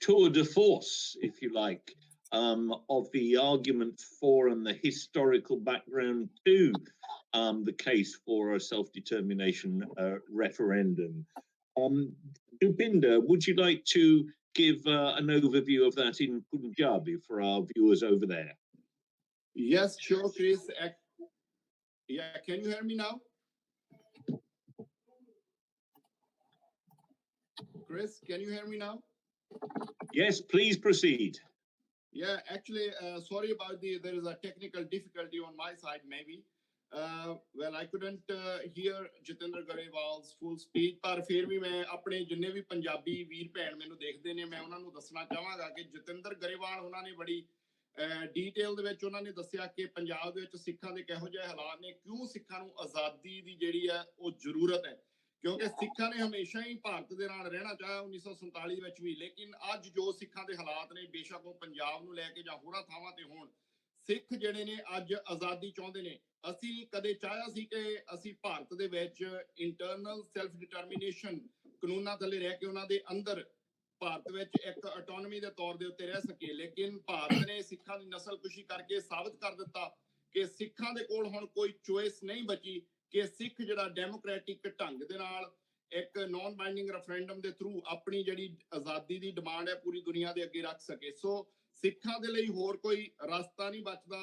Speaker 1: tour de force, if you like, of the argument for and the historical background to the case for a self-determination referendum. Dupinder, would you like to give an overview of that in Punjabi for our viewers over there?
Speaker 2: Yes, sure, Chris. Yeah, can you hear me now? Chris, can you hear me now?
Speaker 1: Yes, please proceed.
Speaker 2: Yeah, actually, sorry about there is a technical difficulty on my side, maybe. Well, I couldn't hear Jatinder Garewal's full speech, ਪਰ ਫਿਰ ਵੀ ਮੈਂ ਆਪਣੇ ਜਿੰਨੇ ਵੀ ਪੰਜਾਬੀ ਵੀਰ ਭੈਣ ਮੈਨੂੰ ਦੇਖਦੇ ਨੇ ਮੈਂ ਉਹਨਾਂ ਨੂੰ ਦੱਸਣਾ ਚਾਹਾਂਗਾ ਕਿ ਜਤਿੰਦਰ ਗਰੇਵਾਲ ਉਹਨਾਂ ਨੇ ਬੜੀ ਡੀਟੇਲ ਦੇ ਵਿੱਚ ਉਹਨਾਂ ਨੇ ਦੱਸਿਆ ਕਿ ਪੰਜਾਬ ਦੇ ਵਿੱਚ ਸਿੱਖਾਂ ਦੇ ਕਿਹੋ ਜਿਹੇ ਹਾਲਾਤ ਨੇ, ਕਿਉਂ ਸਿੱਖਾਂ ਨੂੰ ਆਜ਼ਾਦੀ ਦੀ ਜਿਹੜੀ ਹੈ ਉਹ ਜ਼ਰੂਰਤ ਹੈ, ਕਿਉਂਕਿ ਸਿੱਖਾਂ ਨੇ ਹਮੇਸ਼ਾ ਹੀ ਭਾਰਤ ਦੇ ਨਾਲ ਰਹਿਣਾ ਚਾਹਿਆ 1947 ਵਿੱਚ ਵੀ, ਲੇਕਿਨ ਅੱਜ ਜੋ ਸਿੱਖਾਂ ਦੇ ਹਾਲਾਤ ਨੇ, ਬੇਸ਼ੱਕ ਉਹ ਪੰਜਾਬ ਨੂੰ ਲੈ ਕੇ ਜਾਂ ਹੋਰਾਂ ਥਾਵਾਂ ਤੇ ਹੋਣ, ਸਿੱਖ ਜਿਹੜੇ ਨੇ ਅੱਜ ਆਜ਼ਾਦੀ ਚਾਹੁੰਦੇ ਨੇ। ਅਸੀਂ ਕਦੇ ਚਾਹਿਆ ਸੀ ਕਿ ਅਸੀਂ ਭਾਰਤ ਦੇ ਵਿੱਚ ਇੰਟਰਨਲ ਸੈਲਫ ਡਿਟਰਮੀਨੇਸ਼ਨ ਕਾਨੂੰਨਾਂ ਥੱਲੇ ਰਹਿ ਕੇ ਉਹਨਾਂ ਦੇ ਅੰਦਰ ਭਾਰਤ ਵਿੱਚ ਇੱਕ ਆਟੋਨਮੀ ਦੇ ਤੌਰ ਦੇ ਉੱਤੇ ਰਹਿ ਸਕੀਏ, ਲੇਕਿਨ ਭਾਰਤ ਨੇ ਸਿੱਖਾਂ ਦੀ ਨਸਲਕੁਸ਼ੀ ਕਰਕੇ ਸਾਬਤ ਕਰ ਦਿੱਤਾ ਕਿ ਸਿੱਖਾਂ ਦੇ ਕੋਲ ਹੁਣ ਕੋਈ ਚੋਇਸ ਨਹੀਂ ਬਚੀ ਕਿ ਸਿੱਖ ਜਿਹੜਾ ਡੈਮੋਕ੍ਰੈਟਿਕ ਢੰਗ ਦੇ ਨਾਲ ਇੱਕ ਨੌਨ ਬਾਈਂਡਿੰਗ ਰੈਫਰੈਂਡਮ ਦੇ ਥਰੂ ਆਪਣੀ ਜਿਹੜੀ ਆਜ਼ਾਦੀ ਦੀ ਡਿਮਾਂਡ ਹੈ ਪੂਰੀ ਦੁਨੀਆ ਦੇ ਅੱਗੇ ਰੱਖ ਸਕੇ। ਸੋ ਸਿੱਖਾਂ ਦੇ ਲਈ ਹੋਰ ਕੋਈ ਰਸਤਾ ਨਹੀਂ ਬਚਦਾ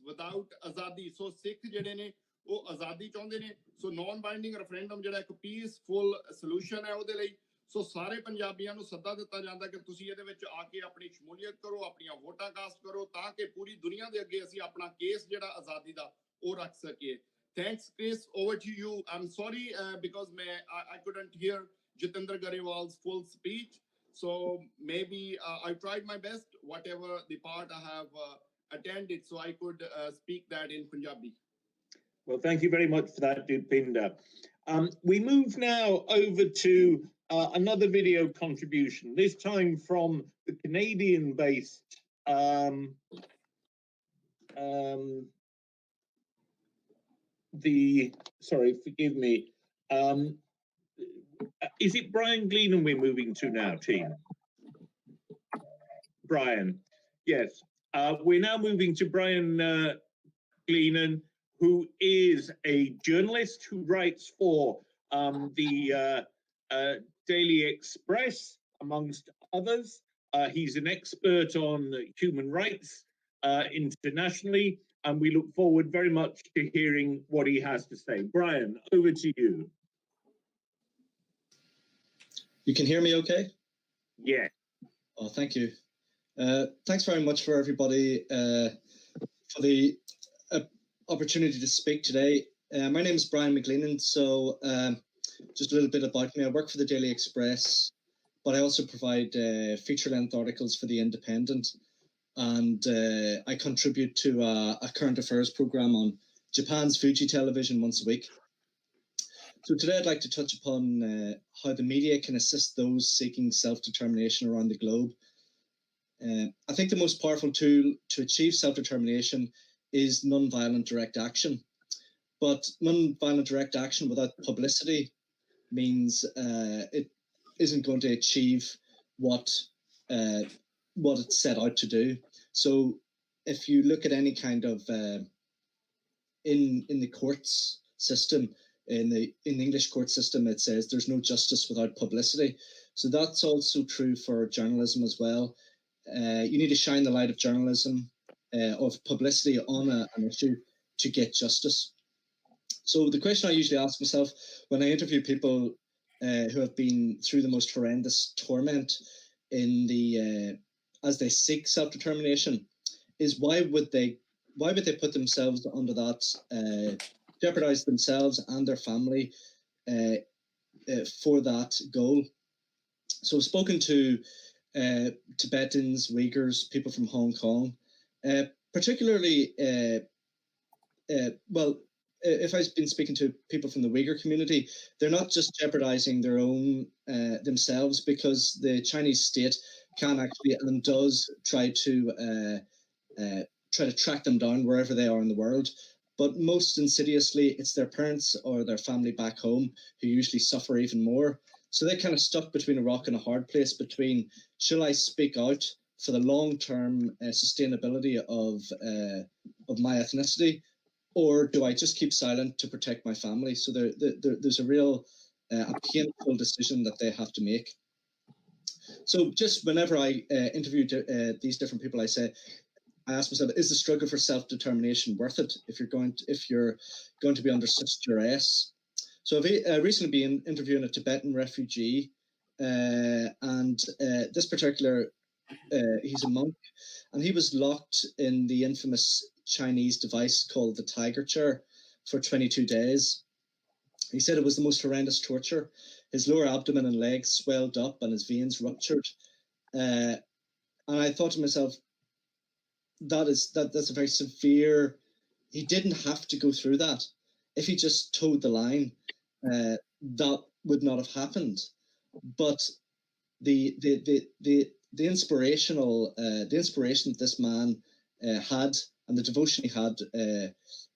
Speaker 2: ਵਿਦਆਊਟ ਆਜ਼ਾਦੀ। ਸੋ ਸਿੱਖ ਜਿਹੜੇ ਨੇ ਉਹ ਆਜ਼ਾਦੀ ਚਾਹੁੰਦੇ ਨੇ। ਸੋ ਨੌਨ ਬਾਈਂਡਿੰਗ ਰੈਫਰੈਂਡਮ ਜਿਹੜਾ ਇੱਕ ਪੀਸਫੁਲ ਸੋਲੂਸ਼ਨ ਹੈ ਉਹਦੇ ਲਈ। ਸੋ ਸਾਰੇ ਪੰਜਾਬੀਆਂ ਨੂੰ ਸੱਦਾ ਦਿੱਤਾ ਜਾਂਦਾ ਕਿ ਤੁਸੀਂ ਇਹਦੇ ਵਿੱਚ ਆ ਕੇ ਆਪਣੀ ਸ਼ਮੂਲੀਅਤ ਕਰੋ, ਆਪਣੀਆਂ ਵੋਟਾਂ ਕਾਸਟ ਕਰੋ, ਤਾਂ ਕਿ ਪੂਰੀ ਦੁਨੀਆ ਦੇ ਅੱਗੇ ਅਸੀਂ ਆਪਣਾ ਕੇਸ ਜਿਹੜਾ ਆਜ਼ਾਦੀ ਦਾ ਉਹ ਰੱਖ ਸਕੀਏ। Thanks, Chris. Over to you. I'm sorry because I couldn't hear Jatinder Garewal's full speech. So maybe I tried my best, whatever the part I have attended, so I could speak that in Punjabi.
Speaker 1: Well, thank you very much for that, Dupinder. We move now over to another video contribution, this time from the Canadian-based sorry, forgive me. Is it Brian Gleanan we're moving to now, team? Brian, yes. We're now moving to Brian Gleanan, who is a journalist who writes for the Daily Express, amongst others. He's an expert on human rights internationally, and we look forward very much to hearing what he has to say. Brian, over to you.
Speaker 9: You can hear me okay?
Speaker 1: Yeah.
Speaker 9: Oh, thank you. Thanks very much for everybody for the opportunity to speak today. My name is Brian McGleenan. So just a little bit about me. I work for the Daily Express. but I also provide feature-length articles for The Independent, and I contribute to a current affairs program on Japan's Fuji television once a week. So today I'd like to touch upon how the media can assist those seeking self-determination around the globe. I think the most powerful tool to achieve self-determination is non-violent direct action. But non-violent direct action without publicity means it isn't going to achieve what it's set out to do. So if you look at any kind of in the courts system, in the English court system, it says there's no justice without publicity. So that's also true for journalism as well. You need to shine the light of journalism, of publicity on an issue to get justice. So the question I usually ask myself when I interview people who have been through the most horrendous torment in the as they seek self-determination is why would they put themselves under that, jeopardize themselves and their family for that goal. So I've spoken to Tibetans, Uyghurs, people from Hong Kong, particularly, if I've been speaking to people from the Uyghur community, they're not just jeopardizing their own themselves, because the Chinese state can actually and does try to track them down wherever they are in the world. But most insidiously, it's their parents or their family back home who usually suffer even more. So they're kind of stuck between a rock and a hard place between, shall I speak out for the long-term sustainability of my ethnicity, or do I just keep silent to protect my family? So there's a real a painful decision that they have to make. So just whenever I interview these different people, I ask myself, is the struggle for self-determination worth it if you're going to be under such duress? So I've recently been interviewing a Tibetan refugee, and this particular, he's a monk, and he was locked in the infamous Chinese device called the tiger chair for 22 days. He said it was the most horrendous torture. His lower abdomen and legs swelled up and his veins ruptured. And I thought to myself, that's a very severe. He didn't have to go through that. If he just towed the line, that would not have happened. But the inspiration that this man had, and the devotion he had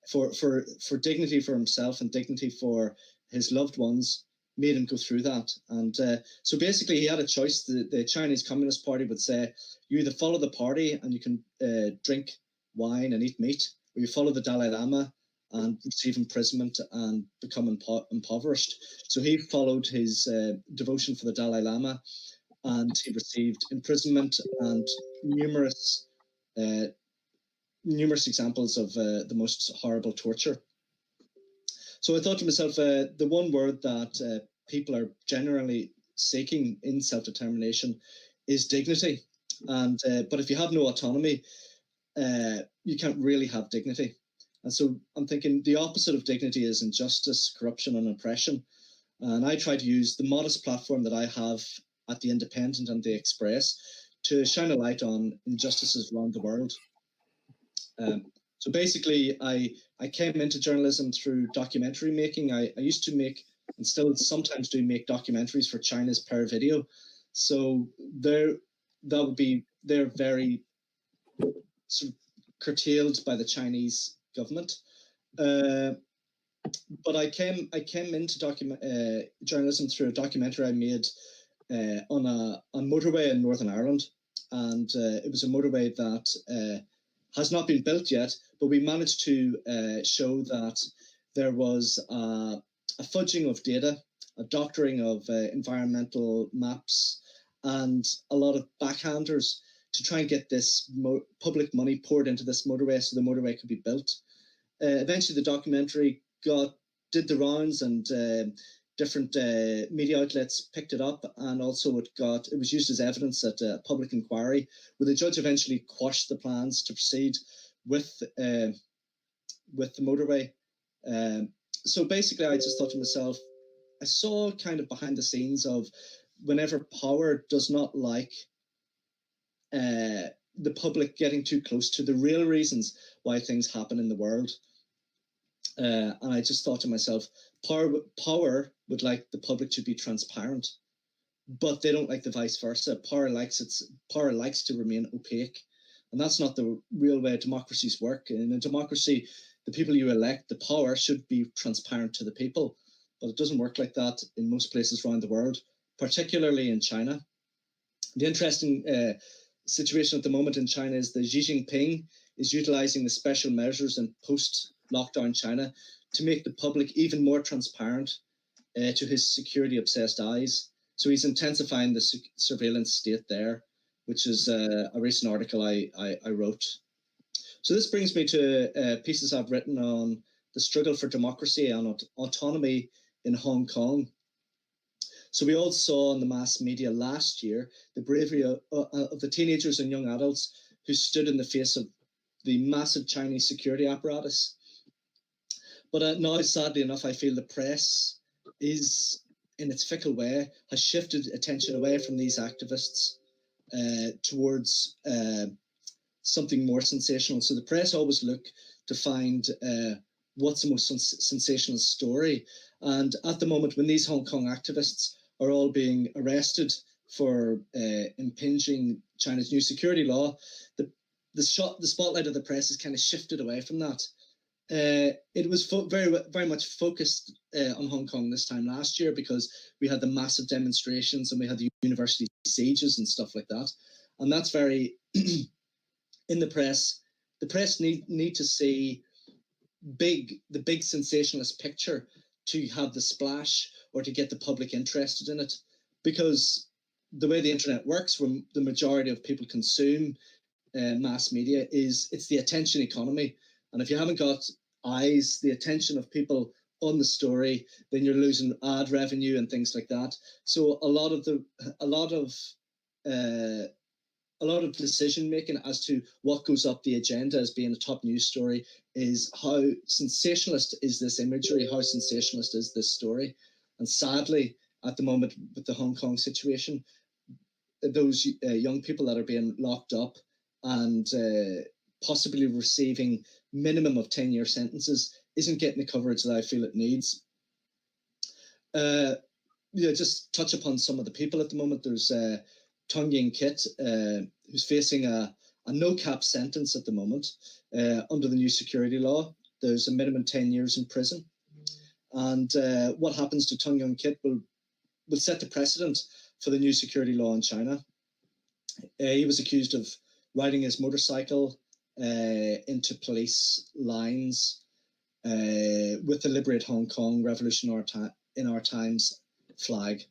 Speaker 9: for dignity for himself and dignity for his loved ones, made him go through that. And so basically he had a choice. The Chinese Communist Party would say, you either follow the party and you can drink wine and eat meat, or you follow the Dalai Lama and receive imprisonment and become impoverished. So he followed his devotion for the Dalai Lama, and he received imprisonment and numerous examples of the most horrible torture. So I thought to myself, the one word that people are generally seeking in self-determination is dignity. And but if you have no autonomy, you can't really have dignity. And so I'm thinking the opposite of dignity is injustice, corruption, and oppression. And I try to use the modest platform that I have at The Independent and The Express to shine a light on injustices around the world. So basically, I came into journalism through documentary making. I used to make, and still sometimes do, make documentaries for China's Per Video. So they're very sort of curtailed by the Chinese government. But I came into journalism through a documentary I made on motorway in Northern Ireland, and it was a motorway that has not been built yet, but we managed to show that there was a fudging of data, a doctoring of environmental maps, and a lot of backhanders to try and get this public money poured into this motorway so the motorway could be built. Eventually, the documentary did the rounds, and different media outlets picked it up, and also it was used as evidence at a public inquiry, where the judge eventually quashed the plans to proceed with the motorway. So basically, I just thought to myself, I saw kind of behind the scenes of whenever power does not like the public getting too close to the real reasons why things happen in the world. And I just thought to myself, power would like the public to be transparent, but they don't like the vice versa. Power likes to remain opaque, and that's not the real way democracies work. In a democracy, the people you elect, the power, should be transparent to the people, but it doesn't work like that in most places around the world, particularly in China. The interesting situation at the moment in China is that Xi Jinping is utilizing the special measures in post-lockdown China to make the public even more transparent to his security-obsessed eyes. So he's intensifying the surveillance state there, which is a recent article I wrote. So this brings me to pieces I've written on the struggle for democracy and autonomy in Hong Kong. So we all saw in the mass media last year the bravery of the teenagers and young adults who stood in the face of the massive Chinese security apparatus. But now, sadly enough, I feel the press is, in its fickle way, has shifted attention away from these activists towards something more sensational. So the press always look to find what's the most sensational story. And at the moment, when these Hong Kong activists are all being arrested for impinging China's new security law, the spotlight of the press is kind of shifted away from that. It was very much focused on Hong Kong this time last year because we had the massive demonstrations and we had the university sieges and stuff like that. And that's very in the press. The press need to see the big sensationalist picture to have the splash or to get the public interested in it, because the way the internet works, when the majority of people consume mass media, it's the attention economy. And if you haven't got eyes, the attention of people on the story, then you're losing ad revenue and things like that. So a lot of decision making as to what goes up the agenda as being a top news story is how sensationalist is this imagery, how sensationalist is this story. And sadly, at the moment with the Hong Kong situation, those young people that are being locked up and possibly receiving minimum of 10-year sentences isn't getting the coverage that I feel it needs. Just touch upon some of the people at the moment. There's Tung Ying Kit, who's facing a no-cap sentence at the moment under the new security law. There's a minimum 10 years in prison. And what happens to Tung Ying Kit will set the precedent for the new security law in China. He was accused of riding his motorcycle into police lines with the Liberate Hong Kong Revolution in Our Times flag.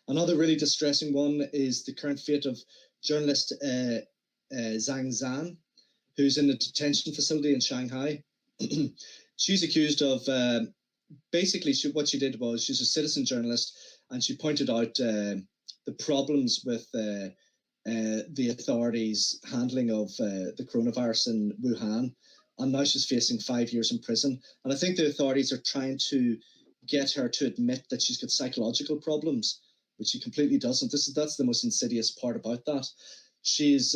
Speaker 9: Another really distressing one is the current fate of journalist Zhang Zhan, who's in a detention facility in Shanghai. She's accused of, basically what she did was, she's a citizen journalist, and she pointed out the problems with the authorities' handling of the coronavirus in Wuhan, and now she's facing 5 years in prison. And I think the authorities are trying to get her to admit that she's got psychological problems, which she completely doesn't. That's the most insidious part about that. She's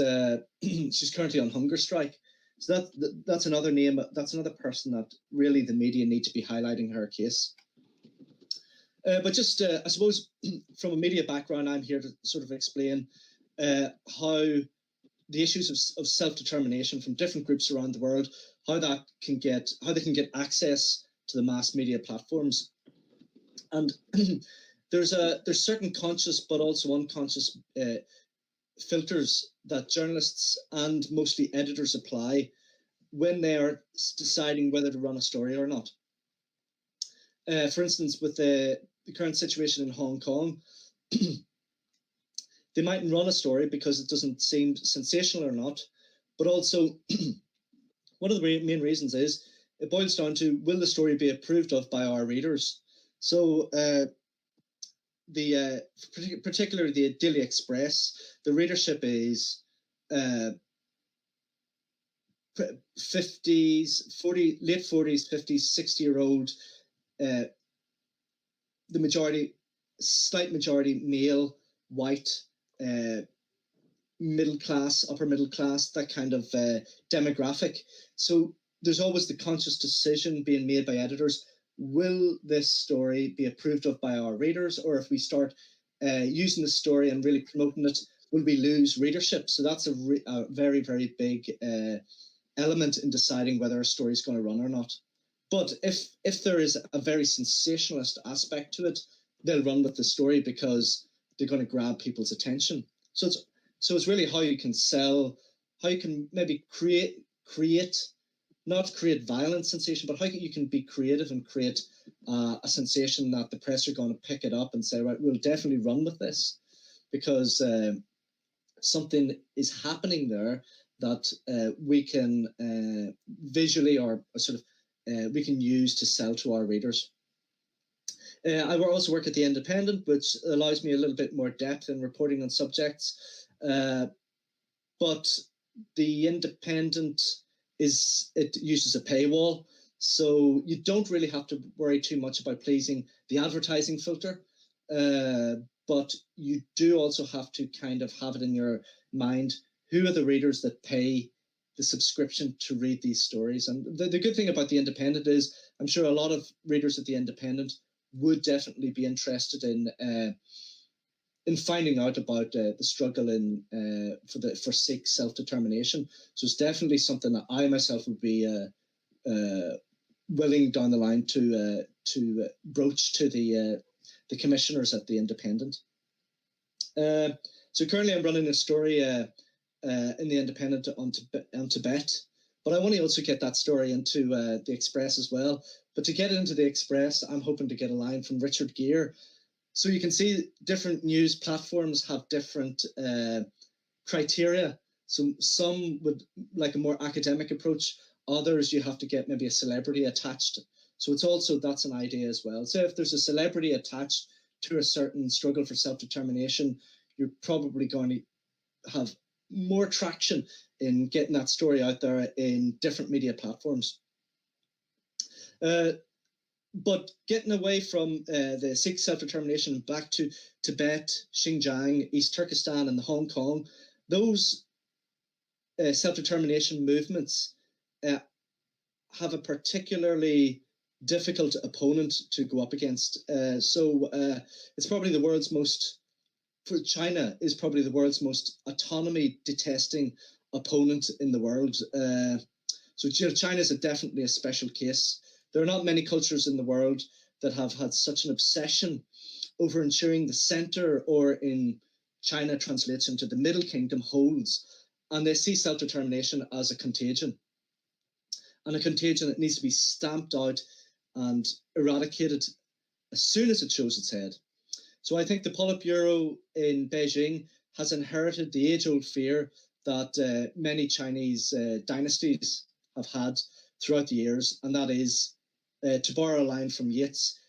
Speaker 9: currently on hunger strike. So that's another name. That's another person that really the media need to be highlighting her case. But just I suppose from a media background, I'm here to sort of explain how the issues of self-determination from different groups around the world, how they can get access to the mass media platforms. And there's certain conscious but also unconscious filters that journalists and mostly editors apply when they are deciding whether to run a story or not. For instance, with the current situation in Hong Kong, they mightn't run a story because it doesn't seem sensational or not, but also one of the main reasons is it boils down to, will the story be approved of by our readers? So particularly the Daily Express, the readership is late 40s, 50s, 60-year-old, the slight majority male, white, middle class, upper middle class, that kind of demographic. So there's always the conscious decision being made by editors. Will this story be approved of by our readers? Or if we start using the story and really promoting it, will we lose readership? So that's a very, very big element in deciding whether a story is going to run or not. But if there is a very sensationalist aspect to it, they'll run with the story because they're going to grab people's attention. So it's really how you can sell, how you can maybe create, not create violent sensation, but how you can be creative and create a sensation that the press are going to pick it up and say, right, we'll definitely run with this because something is happening there that we can visually or sort of we can use to sell to our readers. I also work at The Independent, which allows me a little bit more depth in reporting on subjects. But The Independent it uses a paywall, so you don't really have to worry too much about pleasing the advertising filter. But you do also have to kind of have it in your mind, who are the readers that pay the subscription to read these stories? And the good thing about The Independent is I'm sure a lot of readers at The Independent would definitely be interested in finding out about the struggle for Sikh self-determination. So it's definitely something that I myself would be willing down the line to broach to the commissioners at The Independent. So currently I'm running a story in The Independent on Tibet, but I want to also get that story into the Express as well. But to get it into the Express, I'm hoping to get a line from Richard Gere. So you can see different news platforms have different criteria. So some would like a more academic approach. Others, you have to get maybe a celebrity attached. So that's an idea as well. So if there's a celebrity attached to a certain struggle for self-determination, you're probably going to have more traction in getting that story out there in different media platforms. But getting away from the Sikh self-determination back to Tibet, Xinjiang, East Turkestan, and Hong Kong, those self-determination movements have a particularly difficult opponent to go up against. So it's probably the world's most, for China, is probably the world's most autonomy-detesting opponent in the world. So China is definitely a special case. There are not many cultures in the world that have had such an obsession over ensuring the center, or in China translates into the Middle Kingdom, holds. And they see self-determination as a contagion. And a contagion that needs to be stamped out and eradicated as soon as it shows its head. So I think the Politburo in Beijing has inherited the age-old fear that many Chinese dynasties have had throughout the years, and that is, to borrow a line from Yeats,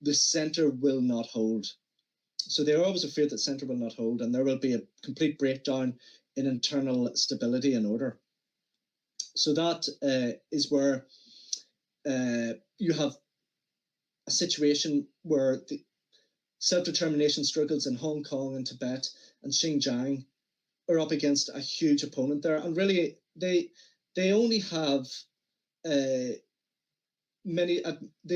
Speaker 9: the center will not hold. So they're always afraid that center will not hold, and there will be a complete breakdown in internal stability and order. So that is where you have a situation where the self-determination struggles in Hong Kong and Tibet and Xinjiang are up against a huge opponent there, and really they only have they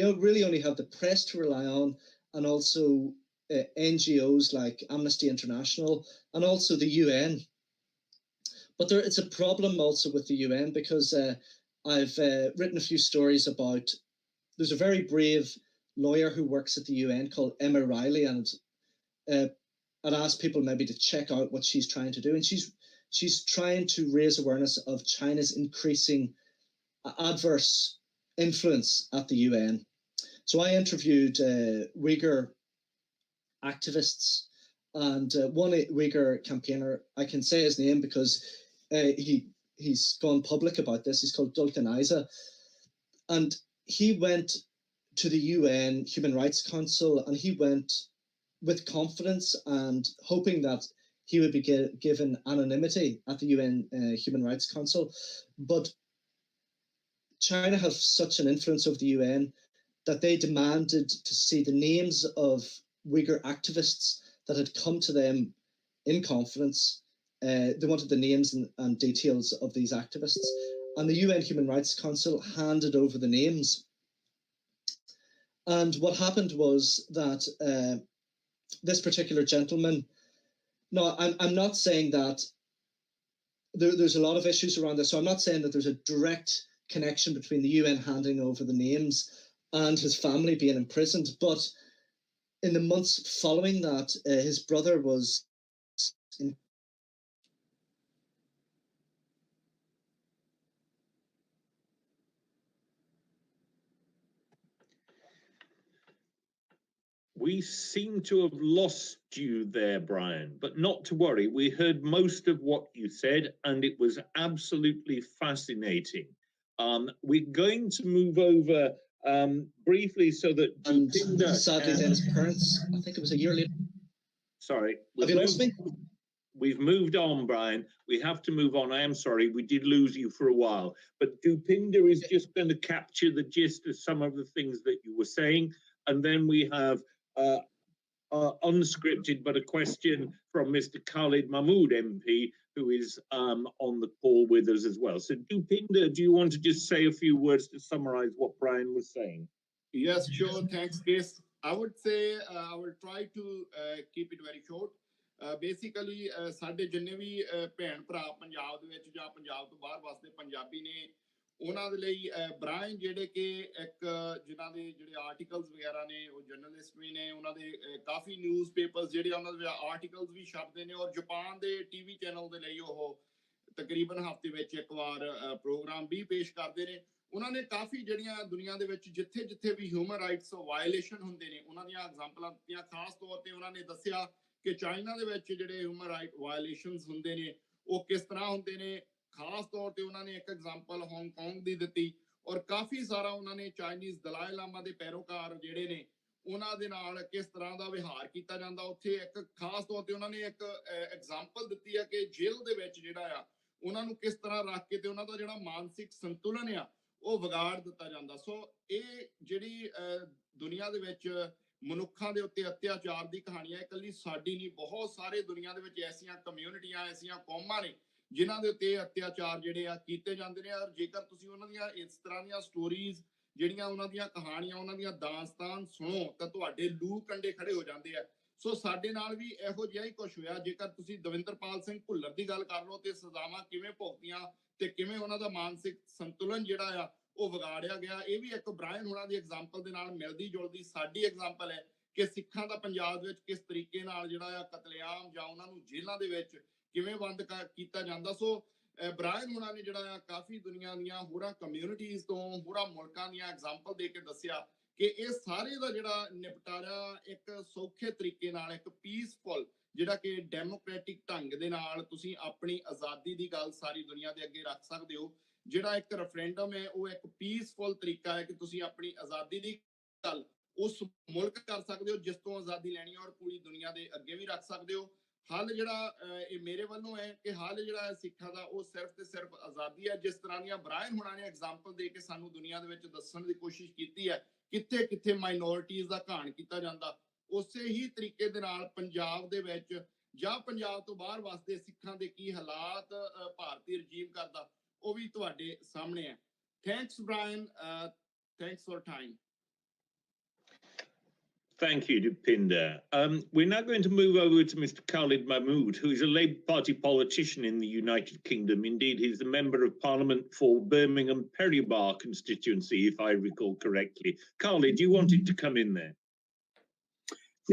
Speaker 9: really only have the press to rely on, and also NGOs like Amnesty International and also the UN. But it's a problem also with the UN, because I've written a few stories about, there's a very brave lawyer who works at the UN called Emma Riley, and I'd asked people maybe to check out what she's trying to do. And she's trying to raise awareness of China's increasing adverse influence at the UN. So I interviewed Uyghur activists, and one Uyghur campaigner, I can say his name because he's gone public about this. He's called Dulkan Isa, and he went to the UN Human Rights Council, and he went with confidence and hoping that he would be given anonymity at the UN Human Rights Council. But China has such an influence over the UN that they demanded to see the names of Uyghur activists that had come to them in confidence. They wanted the names and details of these activists, and the UN Human Rights Council handed over the names. And what happened was that this particular gentleman, no, I'm not saying that there's a lot of issues around this, so I'm not saying that there's a direct connection between the UN handing over the names and his family being imprisoned, but in the months following that, his brother was in
Speaker 1: We seem to have lost you there, Brian, but not to worry. We heard most of what you said, and it was absolutely fascinating. We're going to move over briefly so that...
Speaker 9: And sadly, then his parents, I think it was a year later.
Speaker 1: Sorry.
Speaker 9: Have you lost me?
Speaker 1: We've moved on, Brian. We have to move on. I am sorry. We did lose you for a while. But Dupinder is just going to capture the gist of some of the things that you were saying. And then we have unscripted, but a question from Mr. Khalid Mahmood MP, who is on the call with us as well. So Dupinder, do you want to just say a few words to summarize what Brian was saying?
Speaker 2: Yes, sure. Thanks, Chris. I would say I will try to keep it very short. Basically, ਸਾਡੇ ਜਿੰਨੇ ਵੀ ਭੈਣ ਭਰਾ ਪੰਜਾਬ ਦੇ ਵਿੱਚ ਜਾਂ ਪੰਜਾਬ ਤੋਂ ਬਾਹਰ ਵਸਦੇ ਪੰਜਾਬੀ ਨੇ, ਉਹਨਾਂ ਦੇ ਲਈ ਬ੍ਰਾਇਨ ਜਿਹੜੇ ਕਿ ਇੱਕ ਜਿਨ੍ਹਾਂ ਦੇ ਜਿਹੜੇ ਆਰਟੀਕਲਸ ਵਗੈਰਾ ਨੇ, ਉਹ ਜਰਨਲਿਸਟ ਵੀ ਨੇ, ਉਹਨਾਂ ਦੇ ਕਾਫੀ ਨਿਊਜ਼ਪੇਪਰਸ ਜਿਹੜੇ ਉਹਨਾਂ ਦੇ ਆਰਟੀਕਲਸ ਵੀ ਛਪਦੇ ਨੇ, ਔਰ ਜਾਪਾਨ ਦੇ ਟੀਵੀ ਚੈਨਲ ਦੇ ਲਈ ਉਹ ਤਕਰੀਬਨ ਹਫ਼ਤੇ ਵਿੱਚ ਇੱਕ ਵਾਰ ਪ੍ਰੋਗਰਾਮ ਵੀ ਪੇਸ਼ ਕਰਦੇ ਨੇ। ਉਹਨਾਂ ਨੇ ਕਾਫੀ ਜਿਹੜੀਆਂ ਦੁਨੀਆ ਦੇ ਵਿੱਚ ਜਿੱਥੇ ਜਿੱਥੇ ਵੀ ਹਿਊਮਨ ਰਾਈਟਸ ਵਾਇਲੇਸ਼ਨ ਹੁੰਦੇ ਨੇ, ਉਹਨਾਂ ਦੀਆਂ ਐਗਜ਼ਾਮਪਲਾਂ ਦਿੱਤੀਆਂ। ਖਾਸ ਤੌਰ ਤੇ ਉਹਨਾਂ ਨੇ ਦੱਸਿਆ ਕਿ ਚਾਈਨਾ ਦੇ ਵਿੱਚ ਜਿਹੜੇ ਹਿਊਮਨ ਰਾਈਟ ਵਾਇਲੇਸ਼ਨਸ ਹੁੰਦੇ ਨੇ ਉਹ ਕਿਸ ਤਰ੍ਹਾਂ ਹੁੰਦੇ ਨੇ। ਖਾਸ ਤੌਰ ਤੇ ਉਹਨਾਂ ਨੇ ਇੱਕ ਐਗਜ਼ਾਮਪਲ ਹਾਂਗਕਾਂਗ ਦੀ ਦਿੱਤੀ, ਔਰ ਕਾਫੀ ਸਾਰਾ ਉਹਨਾਂ ਨੇ ਚਾਈਨੀਜ਼ ਦਲਾਈ ਲਾਮਾ ਦੇ ਪੈਰੋਕਾਰ ਜਿਹੜੇ ਨੇ ਉਹਨਾਂ ਦੇ ਨਾਲ ਕਿਸ ਤਰ੍ਹਾਂ ਦਾ ਵਿਹਾਰ ਕੀਤਾ ਜਾਂਦਾ ਉੱਥੇ। ਇੱਕ ਖਾਸ ਤੌਰ ਤੇ ਉਹਨਾਂ ਨੇ ਇੱਕ ਐਗਜ਼ਾਮਪਲ ਦਿੱਤੀ ਹੈ ਕਿ ਜੇਲ੍ਹ ਦੇ ਵਿੱਚ ਜਿਹੜਾ ਆ ਉਹਨਾਂ ਨੂੰ ਕਿਸ ਤਰ੍ਹਾਂ ਰੱਖ ਕੇ ਤੇ ਉਹਨਾਂ ਦਾ ਜਿਹੜਾ ਮਾਨਸਿਕ ਸੰਤੁਲਨ ਆ ਉਹ ਵਿਗਾੜ ਦਿੱਤਾ ਜਾਂਦਾ। ਸੋ ਇਹ ਜਿਹੜੀ ਦੁਨੀਆ ਦੇ ਵਿੱਚ ਮਨੁੱਖਾਂ ਦੇ ਉੱਤੇ ਅਤਿਆਚਾਰ ਦੀ ਕਹਾਣੀ ਹੈ, ਇਕੱਲੀ ਸਾਡੀ ਨਹੀਂ, ਬਹੁਤ ਸਾਰੇ ਦੁਨੀਆ ਦੇ ਵਿੱਚ ਐਸੀਆਂ ਕਮਿਊਨਿਟੀਆਂ, ਐਸੀਆਂ ਕੌਮਾਂ ਨੇ ਜਿਨ੍ਹਾਂ ਦੇ ਉੱਤੇ ਅਤਿਆਚਾਰ ਜਿਹੜੇ ਆ ਕੀਤੇ ਜਾਂਦੇ ਨੇ। ਔਰ ਜੇਕਰ ਤੁਸੀਂ ਉਹਨਾਂ ਦੀਆਂ ਇਸ ਤਰ੍ਹਾਂ ਦੀਆਂ ਸਟੋਰੀਜ਼ ਜਿਹੜੀਆਂ ਉਹਨਾਂ ਦੀਆਂ ਕਹਾਣੀਆਂ, ਉਹਨਾਂ ਦੀਆਂ ਦਾਸਤਾਨ ਸੁਣੋ ਤਾਂ ਤੁਹਾਡੇ ਲੂ ਕੰਡੇ ਖੜੇ ਹੋ ਜਾਂਦੇ ਆ। ਸੋ ਸਾਡੇ ਨਾਲ ਵੀ ਇਹੋ ਜਿਹਾ ਹੀ ਕੁਝ ਹੋਇਆ। ਜੇਕਰ ਤੁਸੀਂ ਦਵਿੰਦਰਪਾਲ ਸਿੰਘ ਭੁੱਲਰ ਦੀ ਗੱਲ ਕਰ ਲਓ ਤੇ ਸਜ਼ਾਵਾਂ ਕਿਵੇਂ ਭੁਗਤੀਆਂ ਤੇ ਕਿਵੇਂ ਉਹਨਾਂ ਦਾ ਮਾਨਸਿਕ ਸੰਤੁਲਨ ਜਿਹੜਾ ਆ ਉਹ ਵਿਗਾੜਿਆ ਗਿਆ, ਇਹ ਵੀ ਇੱਕ ਬ੍ਰਾਇਨ ਹੋਣਾ ਦੀ ਐਗਜ਼ਾਮਪਲ ਦੇ ਨਾਲ ਮਿਲਦੀ ਜੁਲਦੀ ਸਾਡੀ ਐਗਜ਼ਾਮਪਲ ਹੈ ਕਿ ਸਿੱਖਾਂ ਦਾ ਪੰਜਾਬ ਵਿੱਚ ਕਿਸ ਤਰੀਕੇ ਨਾਲ ਜਿਹੜਾ ਆ ਕਤਲੇਆਮ ਜਾਂ ਉਹਨਾਂ ਨੂੰ ਜੇਲ੍ਹਾਂ ਦੇ ਵਿੱਚ ਕਿਵੇਂ ਬੰਦ ਕੀਤਾ ਜਾਂਦਾ। ਸੋ ਬ੍ਰਾਇਨ ਹੋਣਾ ਨੇ ਜਿਹੜਾ ਆ ਕਾਫੀ ਦੁਨੀਆ ਦੀਆਂ ਹੋਰਾਂ ਕਮਿਊਨਿਟੀਜ਼ ਤੋਂ, ਹੋਰਾਂ ਮੁਲਕਾਂ ਦੀਆਂ ਐਗਜ਼ਾਮਪਲ ਦੇ ਕੇ ਦੱਸਿਆ ਕਿ ਇਹ ਸਾਰੇ ਦਾ ਜਿਹੜਾ ਨਿਪਟਾਰਾ ਇੱਕ ਸੌਖੇ ਤਰੀਕੇ ਨਾਲ, ਇੱਕ ਪੀਸਫੁਲ ਜਿਹੜਾ ਕਿ ਡੈਮੋਕ੍ਰੈਟਿਕ ਢੰਗ ਦੇ ਨਾਲ ਤੁਸੀਂ ਆਪਣੀ ਆਜ਼ਾਦੀ ਦੀ ਗੱਲ ਸਾਰੀ ਦੁਨੀਆ ਦੇ ਅੱਗੇ ਰੱਖ ਸਕਦੇ ਹੋ। ਜਿਹੜਾ ਇੱਕ ਰੈਫਰੈਂਡਮ ਹੈ ਉਹ ਇੱਕ ਪੀਸਫੁਲ ਤਰੀਕਾ ਹੈ ਕਿ ਤੁਸੀਂ ਆਪਣੀ ਆਜ਼ਾਦੀ ਦੀ ਗੱਲ ਉਸ ਮੁਲਕ ਕਰ ਸਕਦੇ ਹੋ ਜਿਸ ਤੋਂ ਆਜ਼ਾਦੀ ਲੈਣੀ ਹੈ, ਔਰ ਪੂਰੀ ਦੁਨੀਆ ਦੇ ਅੱਗੇ ਵੀ ਰੱਖ ਸਕਦੇ ਹੋ। ਹੱਲ ਜਿਹੜਾ ਇਹ ਮੇਰੇ ਵੱਲੋਂ ਹੈ ਕਿ ਹੱਲ ਜਿਹੜਾ ਹੈ ਸਿੱਖਾਂ ਦਾ ਉਹ ਸਿਰਫ ਤੇ ਸਿਰਫ ਆਜ਼ਾਦੀ ਹੈ। ਜਿਸ ਤਰ੍ਹਾਂ ਦੀਆਂ ਬ੍ਰਾਇਨ ਹੋਣਾ ਨੇ ਐਗਜ਼ਾਮਪਲ ਦੇ ਕੇ ਸਾਨੂੰ ਦੁਨੀਆ ਦੇ ਵਿੱਚ ਦੱਸਣ ਦੀ ਕੋਸ਼ਿਸ਼ ਕੀਤੀ ਹੈ ਕਿੱਥੇ ਕਿੱਥੇ ਮਾਈਨੋਰਿਟੀਜ਼ ਦਾ ਘਾਣ ਕੀਤਾ ਜਾਂਦਾ, ਉਸੇ ਹੀ ਤਰੀਕੇ ਦੇ ਨਾਲ ਪੰਜਾਬ ਦੇ ਵਿੱਚ ਜਾਂ ਪੰਜਾਬ ਤੋਂ ਬਾਹਰ ਵਸਦੇ ਸਿੱਖਾਂ ਦੇ ਕੀ ਹਾਲਾਤ ਭਾਰਤੀ ਰਜੀਮ ਕਰਦਾ ਉਹ ਵੀ ਤੁਹਾਡੇ ਸਾਹਮਣੇ ਹੈ। Thanks Brian, thanks for time.
Speaker 1: Thank you, Dupinder. We're now going to move over to Mr. Khalid Mahmood, who is a Labour Party politician in the United Kingdom. Indeed, he's the Member of Parliament for Birmingham Perrybar constituency, if I recall correctly. Khalid, you wanted to come in there.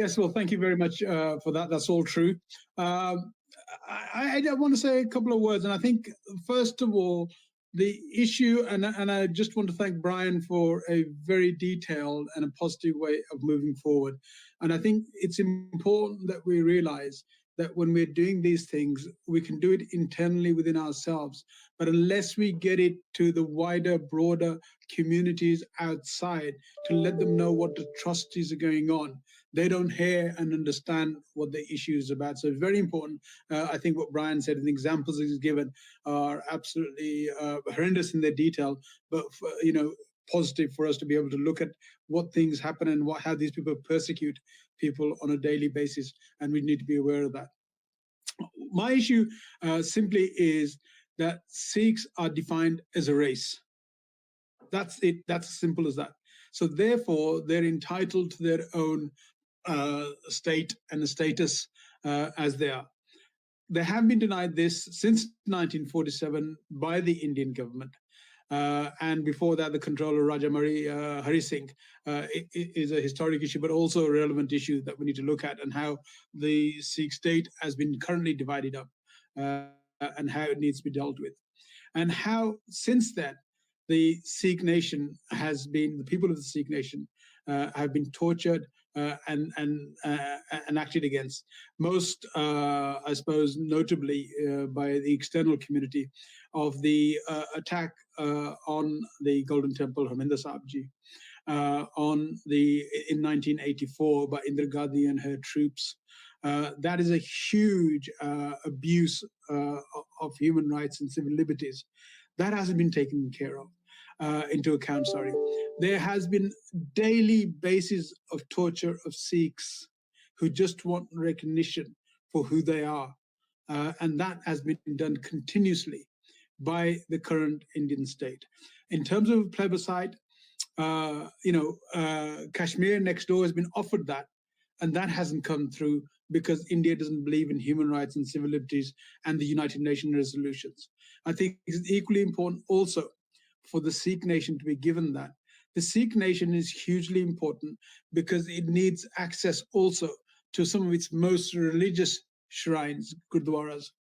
Speaker 10: Yes, well, thank you very much for that. That's all true. I want to say a couple of words, and I think, first of all, the issue, and I just want to thank Brian for a very detailed and a positive way of moving forward. And I think it's important that we realize that when we're doing these things, we can do it internally within ourselves. But unless we get it to the wider, broader communities outside to let them know what the atrocities are going on, they don't hear and understand what the issue is about. So it's very important. I think what Brian said and the examples he's given are absolutely horrendous in their detail, but positive for us to be able to look at what things happen and how these people persecute people on a daily basis, and we need to be aware of that. My issue simply is that Sikhs are defined as a race. That's it. That's as simple as that. So therefore, they're entitled to their own state and a status as they are. They have been denied this since 1947 by the Indian government. And before that, the controller Raja Hari Singh is a historic issue, but also a relevant issue that we need to look at, and how the Sikh state has been currently divided up and how it needs to be dealt with. And how, since then, the Sikh nation has been, the people of the Sikh nation have been tortured and acted against. Most, I suppose, notably by the external community of the attack on the Golden Temple, Harminder Sahib Ji, in 1984 by Indira Gandhi and her troops. That is a huge abuse of human rights and civil liberties. That hasn't been taken care of. Into account, sorry. There has been daily basis of torture of Sikhs who just want recognition for who they are. And that has been done continuously by the current Indian state. In terms of plebiscite, Kashmir next door has been offered that, and that hasn't come through because India doesn't believe in human rights and civil liberties and the United Nations resolutions. I think it's equally important also for the Sikh nation to be given that. The Sikh nation is hugely important because it needs access also to some of its most religious shrines, gurdwaras,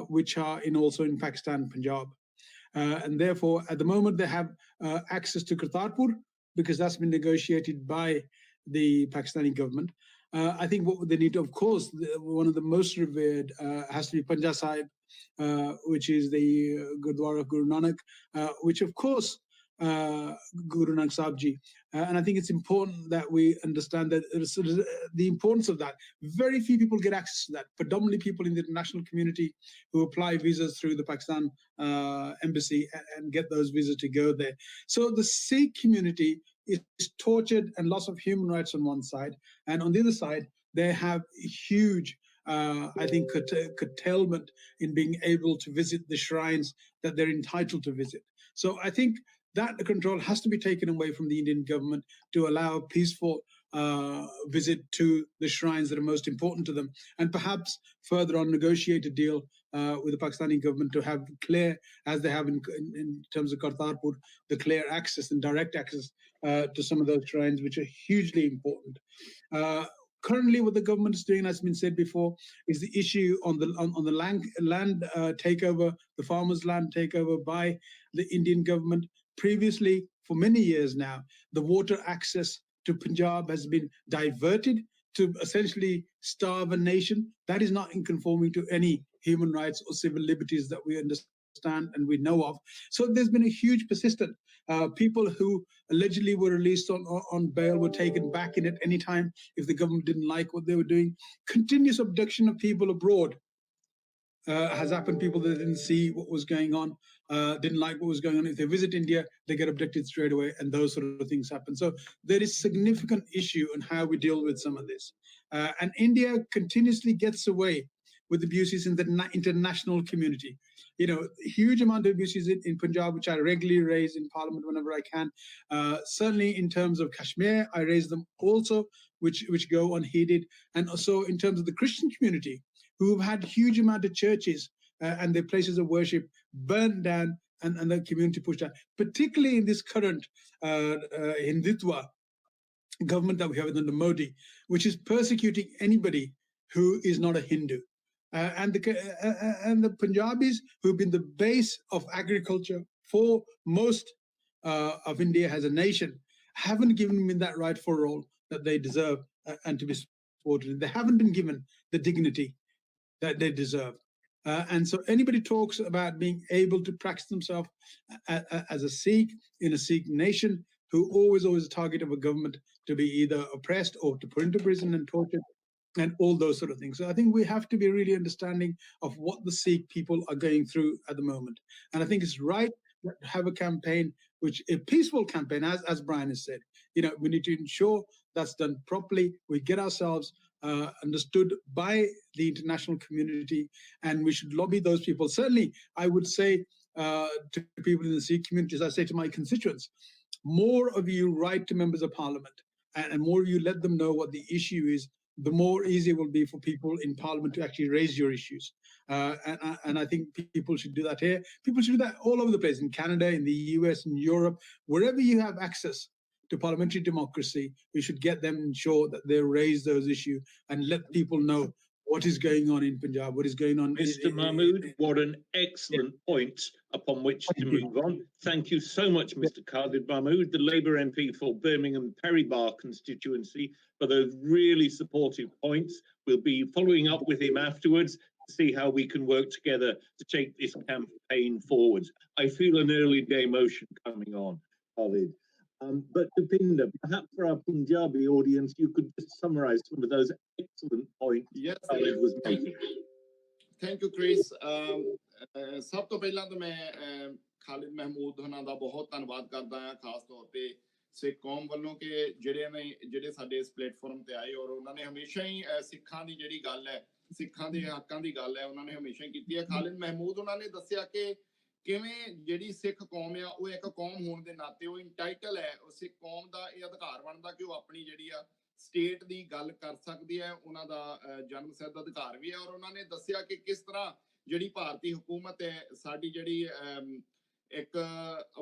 Speaker 10: which are also in Pakistan, Punjab. And therefore, at the moment, they have access to Kartarpur because that's been negotiated by the Pakistani government. I think what they need to, of course, one of the most revered has to be Panja Sahib, which is the Gurdwara of Guru Nanak, which of course Guru Nanak Sahib Ji. And I think it's important that we understand that the importance of that. Very few people get access to that, predominantly people in the international community who apply visas through the Pakistan embassy and get those visas to go there. So the Sikh community is tortured and loss of human rights on one side, and on the other side, they have huge I think curtailment in being able to visit the shrines that they're entitled to visit. So I think that the control has to be taken away from the Indian government to allow a peaceful visit to the shrines that are most important to them, and perhaps further on negotiate a deal with the Pakistani government to have clear, as they have in terms of Kartarpur, the clear access and direct access to some of those shrines, which are hugely important. Currently, what the government is doing, as has been said before, is the issue on the land takeover, the farmers' land takeover by the Indian government. Previously, for many years now, the water access to Punjab has been diverted to essentially starve a nation. That is not in conforming to any human rights or civil liberties that we understand and we know of. So there's been a huge persistent. People who allegedly were released on bail were taken back in at any time if the government didn't like what they were doing. Continuous abduction of people abroad has happened. People that didn't see what was going on, didn't like what was going on. If they visit India, they get abducted straight away, and those sort of things happen. So there is significant issue on how we deal with some of this. And India continuously gets away with abuses in the international community. Huge amount of abuses in Punjab, which I regularly raise in Parliament whenever I can. Certainly in terms of Kashmir, I raise them also, which go unheeded. And also in terms of the Christian community, who have had huge amount of churches and their places of worship burned down and the community pushed out, particularly in this current Hindutva government that we have under Modi, which is persecuting anybody who is not a Hindu. And the Punjabis, who've been the base of agriculture for most of India as a nation, haven't given them that rightful role that they deserve and to be supported. They haven't been given the dignity that they deserve. And so anybody talks about being able to practice themselves as a Sikh in a Sikh nation, who always a target of a government to be either oppressed or to put into prison and tortured and all those sort of things. So I think we have to be really understanding of what the Sikh people are going through at the moment. And I think it's right have a campaign, which a peaceful campaign, as Brian has said. You know, we need to ensure that's done properly. We get ourselves understood by the international community, and we should lobby those people. Certainly, I would say to people in the Sikh communities, I say to my constituents, more of you write to members of parliament, and more of you let them know what the issue is, the more easy it will be for people in parliament to actually raise your issues. And I think people should do that here. People should do that all over the place, in Canada, in the US, in Europe, wherever you have access to parliamentary democracy. We should get them and ensure that they raise those issues and let people know what is going on in Punjab, what is going on.
Speaker 1: Mr. Mahmood, what an excellent point upon which to move on. Thank you so much, Mr. Khalid Mahmood, the Labour MP for Birmingham Perry-Barr constituency, for those really supportive points. We'll be following up with him afterwards to see how we can work together to take this campaign forward. I feel an early day motion coming on, Khalid. But Dupinder, perhaps for our Punjabi audience, you could just summarize some of those excellent points Khalid was making.
Speaker 2: Thank you, Chris. ਸਭ ਤੋਂ ਪਹਿਲਾਂ ਤਾਂ ਮੈਂ ਖਾਲਿਦ ਮਹਿਮੂਦ ਹੋਣਾ ਦਾ ਬਹੁਤ ਧੰਨਵਾਦ ਕਰਦਾ ਹਾਂ, ਖਾਸ ਤੌਰ ਤੇ ਸਿੱਖ ਕੌਮ ਵੱਲੋਂ, ਕਿ ਜਿਹੜੇ ਸਾਡੇ ਇਸ ਪਲੇਟਫਾਰਮ ਤੇ ਆਏ, ਔਰ ਉਹਨਾਂ ਨੇ ਹਮੇਸ਼ਾ ਹੀ ਸਿੱਖਾਂ ਦੀ ਜਿਹੜੀ ਗੱਲ ਹੈ, ਸਿੱਖਾਂ ਦੇ ਹੱਕਾਂ ਦੀ ਗੱਲ ਹੈ, ਉਹਨਾਂ ਨੇ ਹਮੇਸ਼ਾ ਹੀ ਕੀਤੀ ਹੈ। ਖਾਲਿਦ ਮਹਿਮੂਦ ਉਹਨਾਂ ਨੇ ਦੱਸਿਆ ਕਿ ਕਿਵੇਂ ਜਿਹੜੀ ਸਿੱਖ ਕੌਮ ਆ, ਉਹ ਇੱਕ ਕੌਮ ਹੋਣ ਦੇ ਨਾਤੇ ਉਹ ਇੰਟਾਈਟਲ ਹੈ, ਉਹ ਸਿੱਖ ਕੌਮ ਦਾ ਇਹ ਅਧਿਕਾਰ ਬਣਦਾ ਕਿ ਉਹ ਆਪਣੀ ਜਿਹੜੀ ਆ ਸਟੇਟ ਦੀ ਗੱਲ ਕਰ ਸਕਦੀ ਹੈ, ਉਹਨਾਂ ਦਾ ਜਨਮ ਸਿੱਧ ਅਧਿਕਾਰ ਵੀ ਹੈ। ਔਰ ਉਹਨਾਂ ਨੇ ਦੱਸਿਆ ਕਿ ਕਿਸ ਤਰ੍ਹਾਂ ਜਿਹੜੀ ਭਾਰਤੀ ਹਕੂਮਤ ਹੈ, ਸਾਡੀ ਜਿਹੜੀ ਇੱਕ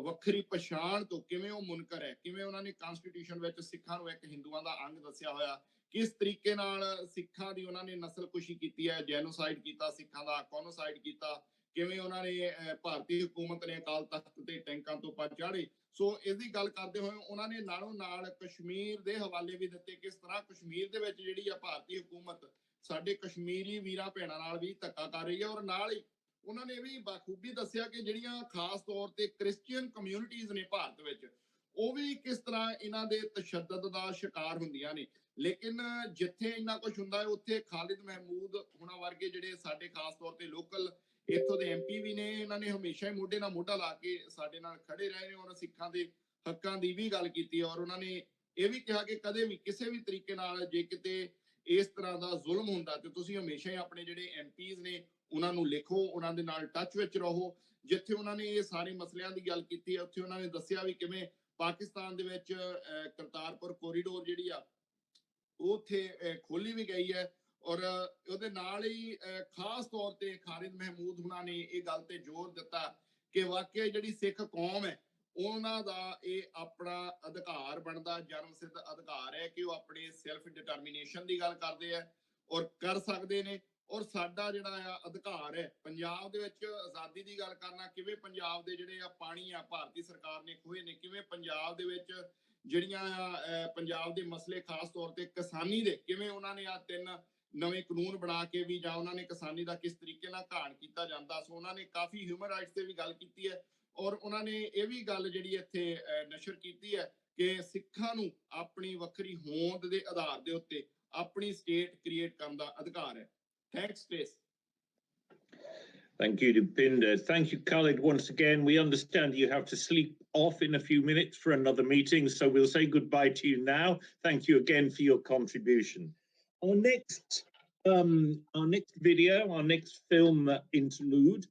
Speaker 2: ਵੱਖਰੀ ਪਛਾਣ ਤੋਂ ਕਿਵੇਂ ਉਹ ਮੁਨਕਰ ਹੈ, ਕਿਵੇਂ ਉਹਨਾਂ ਨੇ ਕਨਸਟੀਟਿਊਸ਼ਨ ਵਿੱਚ ਸਿੱਖਾਂ ਨੂੰ ਇੱਕ ਹਿੰਦੂਆਂ ਦਾ ਅੰਗ ਦੱਸਿਆ ਹੋਇਆ, ਕਿਸ ਤਰੀਕੇ ਨਾਲ ਸਿੱਖਾਂ ਦੀ ਉਹਨਾਂ ਨੇ ਨਸਲਕੁਸ਼ੀ ਕੀਤੀ ਹੈ, ਜੈਨੋਸਾਈਡ ਕੀਤਾ, ਸਿੱਖਾਂ ਦਾ ਕੋਨੋਸਾਈਡ ਕੀਤਾ, ਕਿਵੇਂ ਉਹਨਾਂ ਨੇ ਭਾਰਤੀ ਹਕੂਮਤ ਨੇ ਅਕਾਲ ਤਖਤ ਤੇ ਟੈਂਕਾਂ ਤੋਂ ਪਾ ਚਾੜੇ। ਸੋ ਇਸ ਦੀ ਗੱਲ ਕਰਦੇ ਹੋਏ ਉਹਨਾਂ ਨੇ ਨਾਲੋਂ ਨਾਲ ਕਸ਼ਮੀਰ ਦੇ ਹਵਾਲੇ ਵੀ ਦਿੱਤੇ, ਕਿਸ ਤਰ੍ਹਾਂ ਕਸ਼ਮੀਰ ਦੇ ਵਿੱਚ ਜਿਹੜੀ ਆ ਭਾਰਤੀ ਹਕੂਮਤ ਸਾਡੇ ਕਸ਼ਮੀਰੀ ਵੀਰਾਂ ਭੈਣਾਂ ਨਾਲ ਵੀ ਧੱਕਾ ਕਰ ਰਹੀ ਹੈ। ਔਰ ਨਾਲ ਹੀ ਉਹਨਾਂ ਨੇ ਵੀ ਬਾਖੂਬੀ ਦੱਸਿਆ ਕਿ ਜਿਹੜੀਆਂ ਖਾਸ ਤੌਰ ਤੇ ਕ੍ਰਿਸਚੀਅਨ ਕਮਿਊਨਿਟੀਜ਼ ਨੇ ਭਾਰਤ ਵਿੱਚ, ਉਹ ਵੀ ਕਿਸ ਤਰ੍ਹਾਂ ਇਹਨਾਂ ਦੇ ਤਸ਼ੱਦਦ ਦਾ ਸ਼ਿਕਾਰ ਹੁੰਦੀਆਂ ਨੇ। ਲੇਕਿਨ ਜਿੱਥੇ ਇੰਨਾ ਕੁਝ ਹੁੰਦਾ ਹੈ, ਉੱਥੇ ਖਾਲਿਦ ਮਹਿਮੂਦ ਹੁਣਾਂ ਵਰਗੇ ਜਿਹੜੇ ਸਾਡੇ ਖਾਸ ਤੌਰ ਤੇ ਲੋਕਲ ਇੱਥੋਂ ਦੇ MP ਵੀ ਨੇ, ਇਹਨਾਂ ਨੇ ਹਮੇਸ਼ਾ ਹੀ ਮੋਢੇ ਨਾਲ ਮੋਢਾ ਲਾ ਕੇ ਸਾਡੇ ਨਾਲ ਖੜੇ ਰਹੇ ਨੇ, ਔਰ ਸਿੱਖਾਂ ਦੇ ਹੱਕਾਂ ਦੀ ਵੀ ਗੱਲ ਕੀਤੀ। ਔਰ ਉਹਨਾਂ ਨੇ ਇਹ ਵੀ ਕਿਹਾ ਕਿ ਕਦੇ ਵੀ ਕਿਸੇ ਵੀ ਤਰੀਕੇ ਨਾਲ ਜੇ ਕਿਤੇ ਇਸ ਤਰ੍ਹਾਂ ਦਾ ਜ਼ੁਲਮ ਹੁੰਦਾ ਤੇ ਤੁਸੀਂ ਹਮੇਸ਼ਾ ਹੀ ਆਪਣੇ ਜਿਹੜੇ MPs ਨੇ ਉਹਨਾਂ ਨੂੰ ਲਿਖੋ, ਉਹਨਾਂ ਦੇ ਨਾਲ ਟੱਚ ਵਿੱਚ ਰਹੋ। ਜਿੱਥੇ ਉਹਨਾਂ ਨੇ ਇਹ ਸਾਰੇ ਮਸਲਿਆਂ ਦੀ ਗੱਲ ਕੀਤੀ ਹੈ, ਉੱਥੇ ਉਹਨਾਂ ਨੇ ਦੱਸਿਆ ਵੀ ਕਿਵੇਂ ਪਾਕਿਸਤਾਨ ਦੇ ਵਿੱਚ ਕਰਤਾਰਪੁਰ ਕੋਰੀਡੋਰ ਜਿਹੜੀ ਆ ਉਹ ਉੱਥੇ ਖੋਲੀ ਵੀ ਗਈ ਹੈ। ਔਰ ਉਹਦੇ ਨਾਲ ਹੀ ਖਾਸ ਤੌਰ ਤੇ ਖਾਲਿਦ ਮਹਿਮੂਦ ਹੁਣਾਂ ਨੇ ਇਹ ਗੱਲ ਤੇ ਜ਼ੋਰ ਦਿੱਤਾ ਕਿ ਵਾਕਿਆ ਜਿਹੜੀ ਸਿੱਖ ਕੌਮ ਹੈ, ਉਹਨਾਂ ਦਾ ਇਹ ਆਪਣਾ ਅਧਿਕਾਰ ਬਣਦਾ, ਜਨਮ ਸਿੱਧ ਅਧਿਕਾਰ ਹੈ ਕਿ ਉਹ ਆਪਣੇ ਸੈਲਫ ਡਿਟਰਮੀਨੇਸ਼ਨ ਦੀ ਗੱਲ ਕਰਦੇ ਆ ਔਰ ਕਰ ਸਕਦੇ ਨੇ। ਔਰ ਸਾਡਾ ਜਿਹੜਾ ਆ ਅਧਿਕਾਰ ਹੈ ਪੰਜਾਬ ਦੇ ਵਿੱਚ ਆਜ਼ਾਦੀ ਦੀ ਗੱਲ ਕਰਨਾ, ਕਿਵੇਂ ਪੰਜਾਬ ਦੇ ਜਿਹੜੇ ਆ ਪਾਣੀ ਆ ਭਾਰਤੀ ਸਰਕਾਰ ਨੇ ਖੋਏ ਨੇ, ਕਿਵੇਂ ਪੰਜਾਬ ਦੇ ਵਿੱਚ ਜਿਹੜੀਆਂ ਪੰਜਾਬ ਦੇ ਮਸਲੇ ਖਾਸ ਤੌਰ ਤੇ ਕਿਸਾਨੀ ਦੇ, ਕਿਵੇਂ ਉਹਨਾਂ ਨੇ ਆ 3 ਨਵੇਂ ਕਾਨੂੰਨ ਬਣਾ ਕੇ ਵੀ, ਜਾਂ ਉਹਨਾਂ ਨੇ ਕਿਸਾਨੀ ਦਾ ਕਿਸ ਤਰੀਕੇ ਨਾਲ ਘਾਣ ਕੀਤਾ ਜਾਂਦਾ। ਸੋ ਉਹਨਾਂ ਨੇ ਕਾਫੀ ਹਿਊਮਨ ਰਾਈਟਸ ਤੇ ਵੀ ਗੱਲ ਕੀਤੀ ਹੈ। ਔਰ ਉਹਨਾਂ ਨੇ ਇਹ ਵੀ ਗੱਲ ਜਿਹੜੀ ਇੱਥੇ ਨਸ਼ਰ ਕੀਤੀ ਹੈ ਕਿ ਸਿੱਖਾਂ ਨੂੰ ਆਪਣੀ ਵੱਖਰੀ ਹੋਂਦ ਦੇ ਆਧਾਰ ਦੇ ਉੱਤੇ ਆਪਣੀ ਸਟੇਟ ਕ੍ਰੀਏਟ ਕਰਨ ਦਾ ਅਧਿਕਾਰ ਹੈ। Thanks, Chris.
Speaker 1: Thank you, Dupinder. Thank you, Khalid, once again. We understand you have to sleep off in a few minutes for another meeting, so we'll say goodbye to you now. Thank you again for your contribution. Our next video, our next film interlude,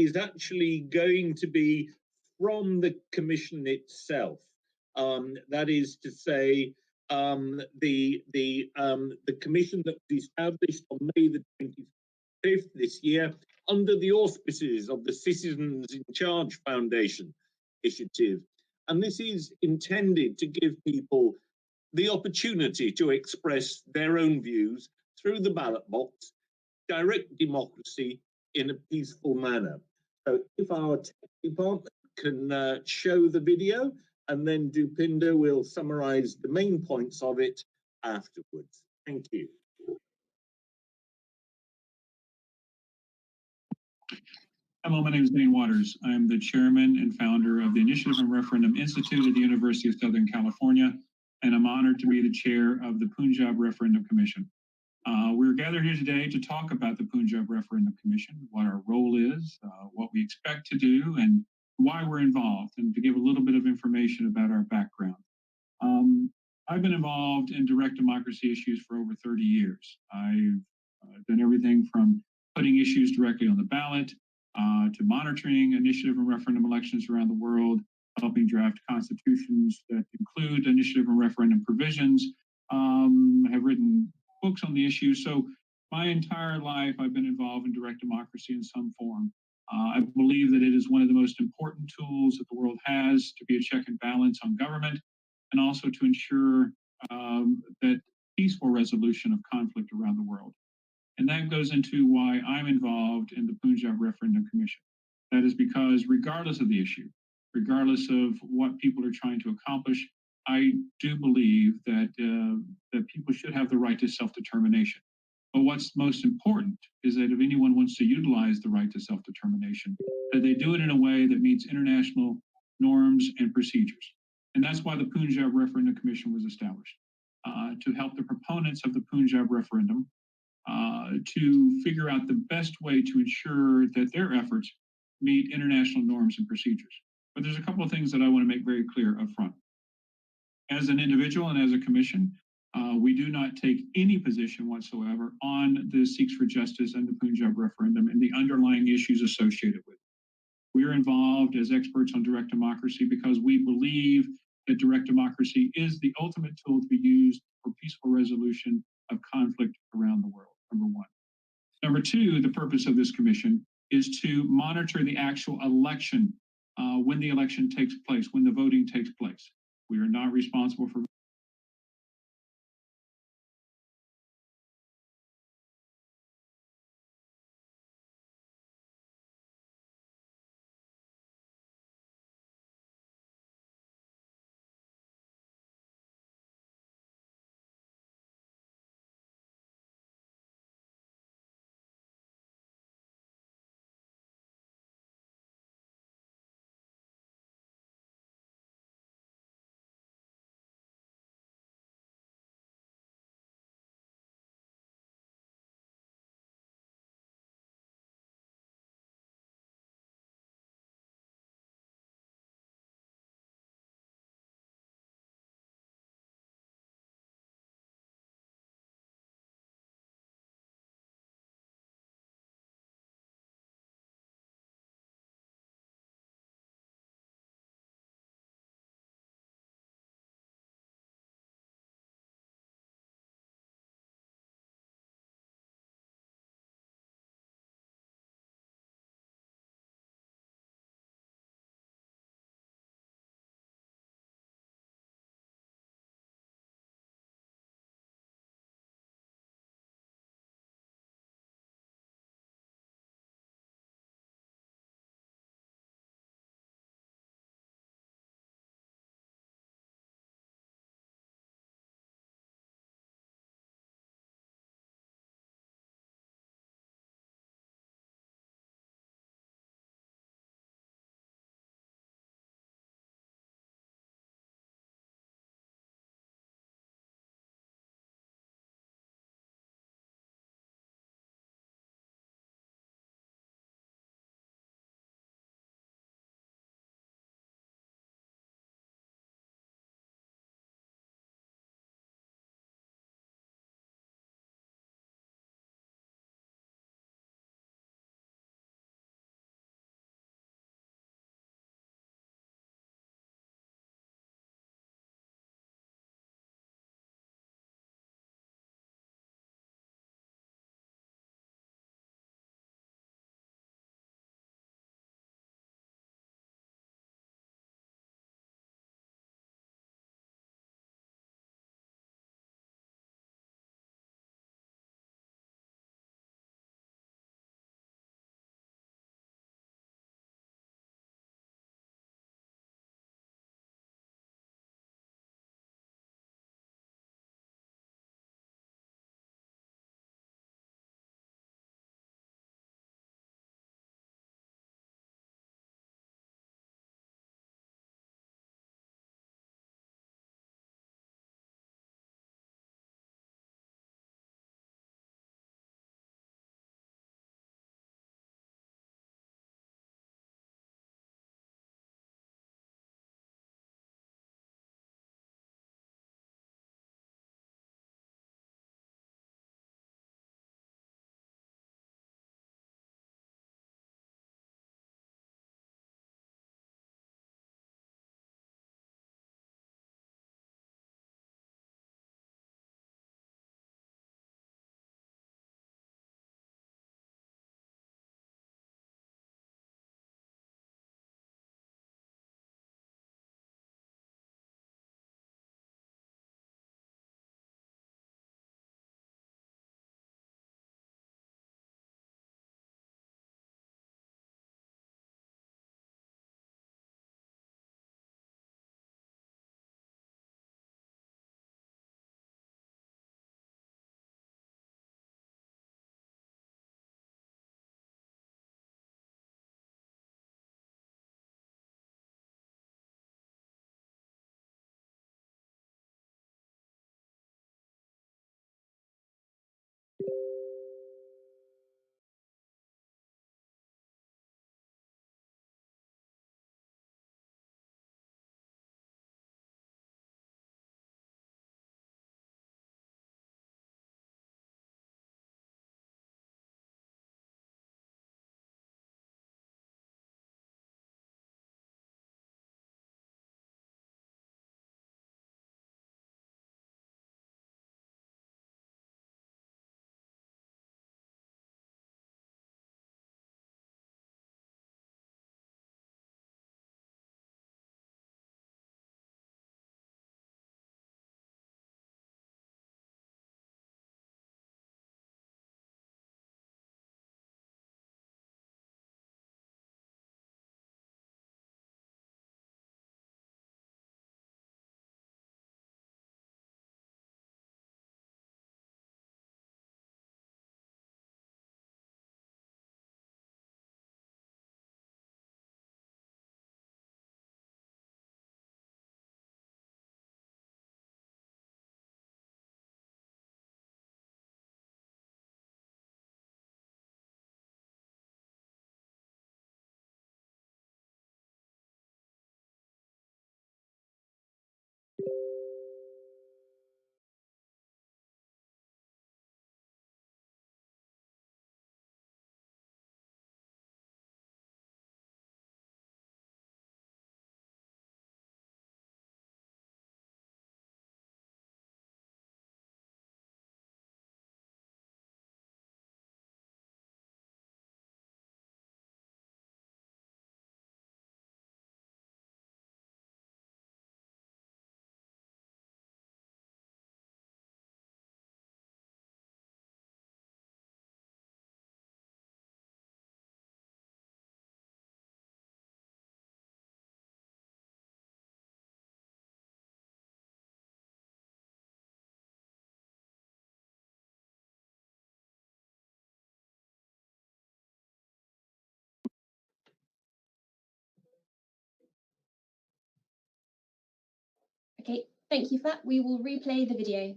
Speaker 1: is actually going to be from the commission itself. That is to say, the commission that was established on May the 25th this year under the auspices of the Citizens in Charge Foundation initiative. And this is intended to give people the opportunity to express their own views through the ballot box, direct democracy in a peaceful manner. So if our tech department can show the video, and then Dupinder will summarize the main points of it afterwards. Thank you.
Speaker 11: Hello, my name is Dane Waters. I'm the chairman and founder of the Initiative and Referendum Institute at the University of Southern California, and I'm honored to be the chair of the Punjab Referendum Commission. We're gathered here today to talk about the Punjab Referendum Commission, what our role is, what we expect to do, and why we're involved and to give a little bit of information about our background. I've been involved in direct democracy issues for over 30 years. I've done everything from putting issues directly on the ballot to monitoring initiative and referendum elections around the world, helping draft constitutions that include initiative and referendum provisions, have written books on the issue. So my entire life, I've been involved in direct democracy in some form. I believe that it is one of the most important tools that the world has to be a check and balance on government, and also to ensure that peaceful resolution of conflict around the world. And that goes into why I'm involved in the Punjab Referendum Commission. That is because regardless of the issue, regardless of what people are trying to accomplish, I do believe that that people should have the right to self-determination. But what's most important is that if anyone wants to utilize the right to self-determination, that they do it in a way that meets international norms and procedures. And that's why the Punjab Referendum Commission was established, to help the proponents of the Punjab referendum to figure out the best way to ensure that their efforts meet international norms and procedures. But there's a couple of things that I want to make very clear up front. As an individual and as a commission, we do not take any position whatsoever on the Sikhs for Justice and the Punjab referendum and the underlying issues associated with it. We are involved as experts on direct democracy because we believe that direct democracy is the ultimate tool to be used for peaceful resolution of conflict around the world, number one. Number two, the purpose of this commission is to monitor the actual election when the election takes place, when the voting takes place. We are not responsible for
Speaker 6: Okay, thank you for that. We will replay the video.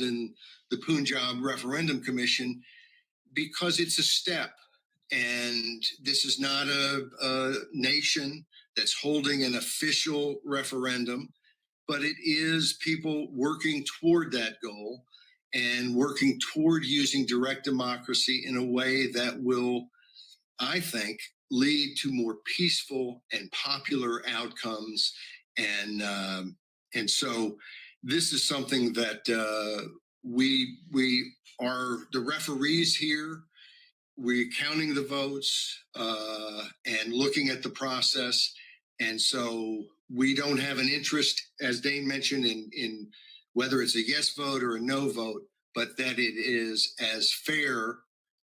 Speaker 12: In the Punjab Referendum Commission because it's a step, and this is not a nation that's holding an official referendum, but it is people working toward that goal and working toward using direct democracy in a way that will, I think, lead to more peaceful and popular outcomes. And so this is something that we are the referees here. We're counting the votes and looking at the process. And so we don't have an interest, as Dane mentioned, in whether it's a yes vote or a no vote, but that it is as fair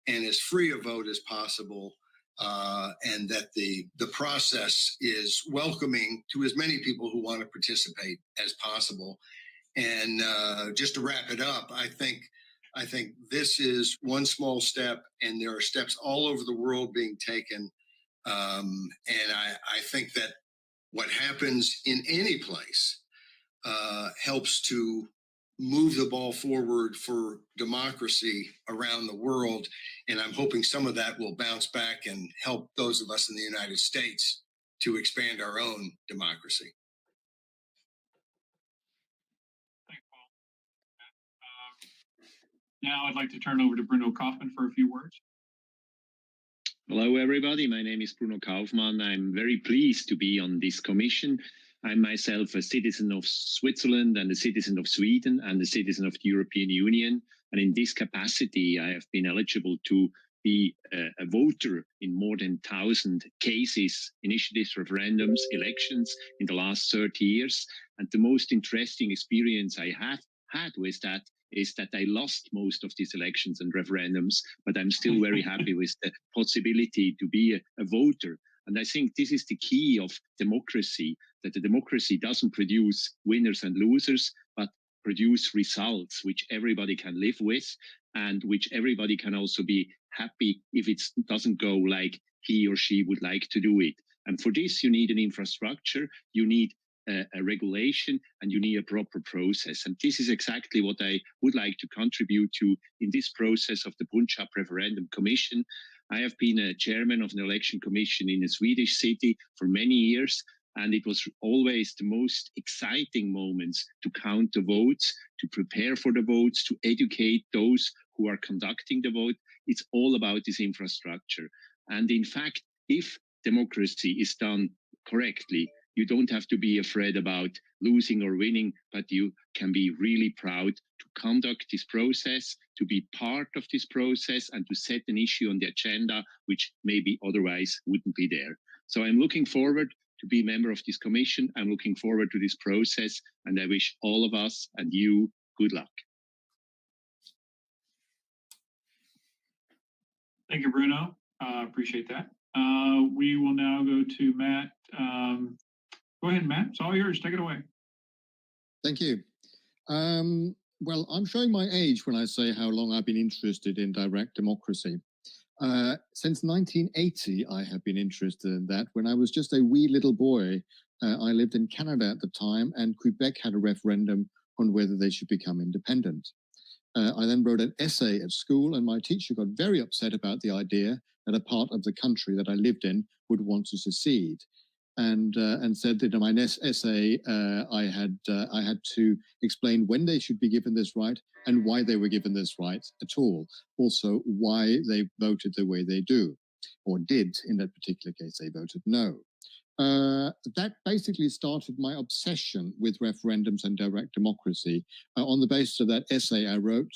Speaker 12: and as free a vote as possible. And that the process is welcoming to as many people who want to participate as possible. And just to wrap it up, I think this is one small step, and there are steps all over the world being taken. And I think that what happens in any place helps to move the ball forward for democracy around the world. And I'm hoping some of that will bounce back and help those of us in the United States to expand our own democracy.
Speaker 11: Thanks, Paul. Now I'd like to turn over to Bruno Kaufmann for a few words.
Speaker 13: Hello, everybody. My name is Bruno Kaufmann. I'm very pleased to be on this commission. I'm myself a citizen of Switzerland and a citizen of Sweden and a citizen of the European Union. And in this capacity, I have been eligible to be a voter in more than 1,000 cases, initiatives, referendums, elections in the last 30 years. And the most interesting experience I have had with that is that I lost most of these elections and referendums, but I'm still very happy with the possibility to be a voter. And I think this is the key of democracy, that the democracy doesn't produce winners and losers, but produce results which everybody can live with and which everybody can also be happy if it doesn't go like he or she would like to do it. And for this, you need an infrastructure, you need a regulation, and you need a proper process. And this is exactly what I would like to contribute to in this process of the Punjab Referendum Commission. I have been a chairman of an election commission in a Swedish city for many years, and it was always the most exciting moments to count the votes, to prepare for the votes, to educate those who are conducting the vote. It's all about this infrastructure. And in fact, if democracy is done correctly, you don't have to be afraid about losing or winning, but you can be really proud to conduct this process, to be part of this process, and to set an issue on the agenda which maybe otherwise wouldn't be there. So I'm looking forward to be a member of this commission. I'm looking forward to this process, and I wish all of us and you good luck.
Speaker 11: Thank you, Bruno. Appreciate that. We will now go to Matt. Go ahead, Matt. It's all yours. Take it away.
Speaker 14: Thank you. Well, I'm showing my age when I say how long I've been interested in direct democracy. Since 1980, I have been interested in that. When I was just a wee little boy, I lived in Canada at the time, and Quebec had a referendum on whether they should become independent. I then wrote an essay at school, and my teacher got very upset about the idea that a part of the country that I lived in would want to secede. And said that in my essay, I had to explain when they should be given this right and why they were given this right at all. Also, why they voted the way they do, or did in that particular case. They voted no. That basically started my obsession with referendums and direct democracy. On the basis of that essay I wrote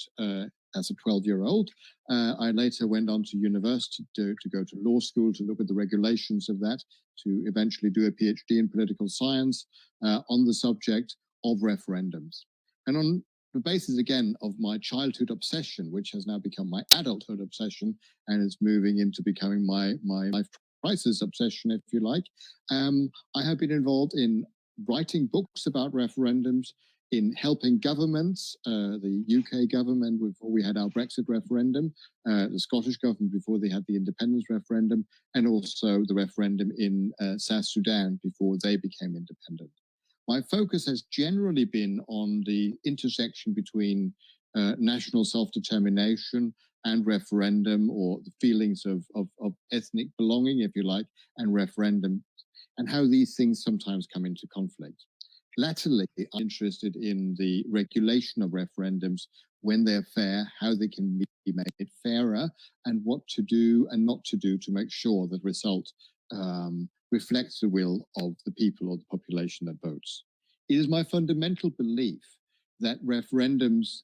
Speaker 14: as a 12-year-old, I later went on to university to go to law school to look at the regulations of that, to eventually do a PhD in political science on the subject of referendums. And on the basis, again, of my childhood obsession, which has now become my adulthood obsession and is moving into becoming my life crisis obsession, if you like, I have been involved in writing books about referendums, in helping governments, the UK government before we had our Brexit referendum, the Scottish government before they had the independence referendum, and also the referendum in South Sudan before they became independent. My focus has generally been on the intersection between national self-determination and referendum, or the feelings of ethnic belonging, if you like, and referendum, and how these things sometimes come into conflict. Latterly, I'm interested in the regulation of referendums when they're fair, how they can be made fairer, and what to do and not to do to make sure that the result reflects the will of the people or the population that votes. It is my fundamental belief that referendums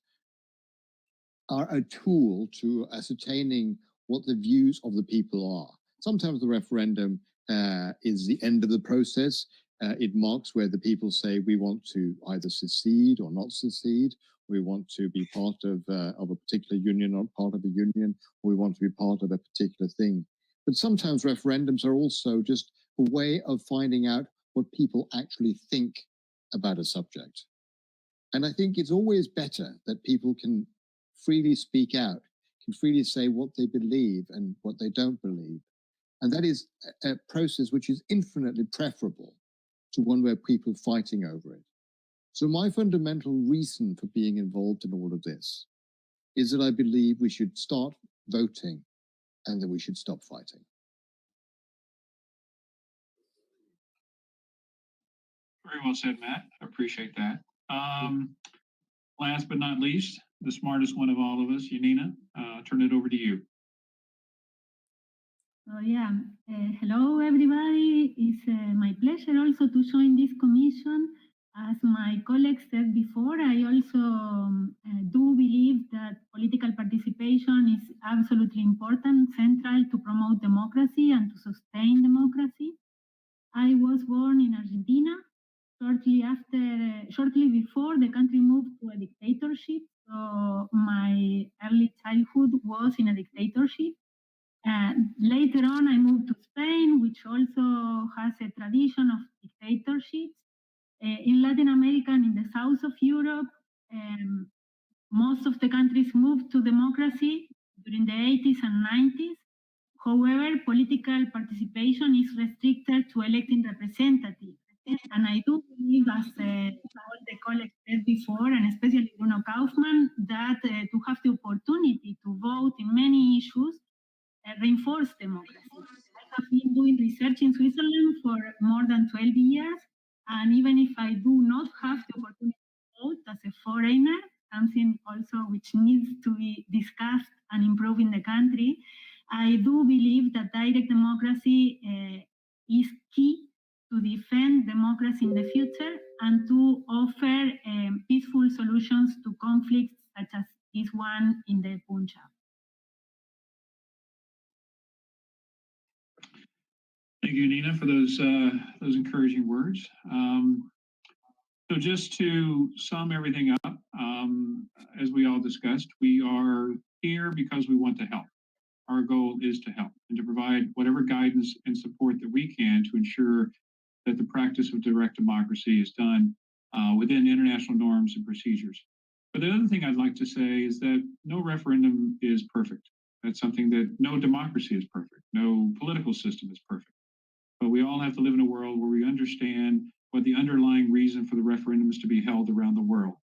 Speaker 14: are a tool to ascertaining what the views of the people are. Sometimes the referendum is the end of the process. It marks where the people say we want to either secede or not secede. We want to be part of a particular union, not part of a union. Or we want to be part of a particular thing. But sometimes referendums are also just a way of finding out what people actually think about a subject. And I think it's always better that people can freely speak out, can freely say what they believe and what they don't believe. And that is a process which is infinitely preferable to one where people are fighting over it. So my fundamental reason for being involved in all of this is that I believe we should start voting and that we should stop fighting.
Speaker 11: Very well said, Matt. I appreciate that. Last but not least, the smartest one of all of us, Yanina, turn it over to you.
Speaker 15: Hello everybody. It's my pleasure also to join this commission. As my colleague said before, I also do believe that political participation is absolutely important, central to promote democracy and to sustain democracy. I was born in Argentina shortly before the country moved to a dictatorship. So my early childhood was in a dictatorship. Later on, I moved to Spain, which also has a tradition of dictatorships. In Latin America and in the south of Europe, most of the countries moved to democracy during the 80s and 90s. However, political participation is restricted to electing representatives. And I do believe, as all the colleagues said before, and especially Bruno Kaufmann, that to have the opportunity to vote in many issues reinforce democracy. I have been doing research in Switzerland for more than 12 years, and even if I do not have the opportunity to vote as a foreigner, something also which needs to be discussed and improved in the country, I do believe that direct democracy is key to defend democracy in the future and to offer peaceful solutions to conflicts such as this one in the Punjab.
Speaker 11: Thank you, Nina, for those encouraging words. So just to sum everything up, as we all discussed, we are here because we want to help. Our goal is to help and to provide whatever guidance and support that we can to ensure that the practice of direct democracy is done within international norms and procedures. But the other thing I'd like to say is that no referendum is perfect. That's something that no democracy is perfect. No political system is perfect. But we all have to live in a world where we understand what the underlying reason for the referendum is to be held around the world.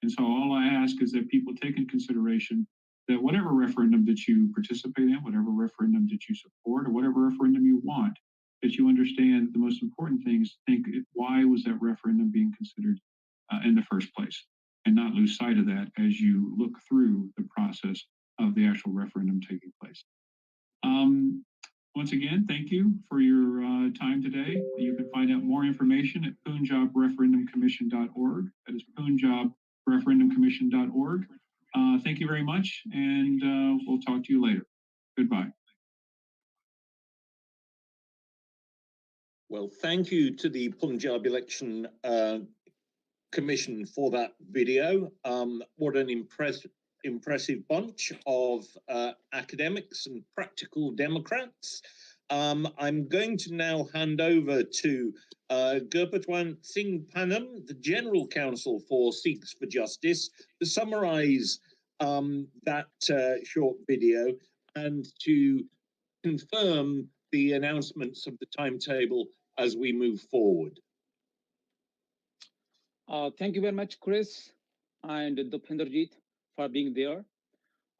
Speaker 11: And so all I ask is that people take in consideration that whatever referendum that you participate in, whatever referendum that you support, or whatever referendum you want, that you understand the most important thing is to think, why was that referendum being considered in the first place? And not lose sight of that as you look through the process of the actual referendum taking place. Once again, thank you for your time today. You can find out more information at punjabreferendumcommission.org. That is punjabreferendumcommission.org. Thank you very much, and we'll talk to you later. Goodbye.
Speaker 1: Well, thank you to the Punjab Election Commission for that video. What an impressive bunch of academics and practical Democrats. I'm going to now hand over to Gurpatwant Singh Panam, the General Counsel for Sikhs for Justice, to summarise that short video and to confirm the announcements of the timetable as we move forward.
Speaker 16: Thank you very much, Chris and Dupinderjeet, for being there.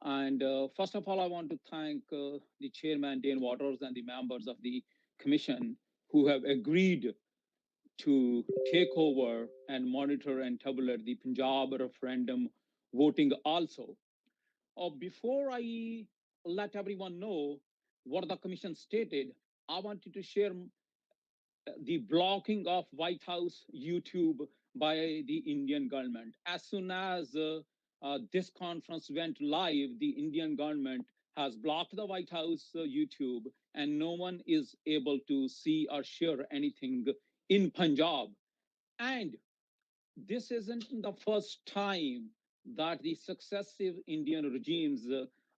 Speaker 16: And first of all, I want to thank the chairman, Dane Waters, and the members of the commission who have agreed to take over and monitor and tabulate the Punjab referendum voting also. Before I let everyone know what the commission stated, I wanted to share the blocking of White House YouTube by the Indian government. As soon as this conference went live, the Indian government has blocked the White House YouTube, and no one is able to see or share anything in Punjab. And this isn't the first time that the successive Indian regimes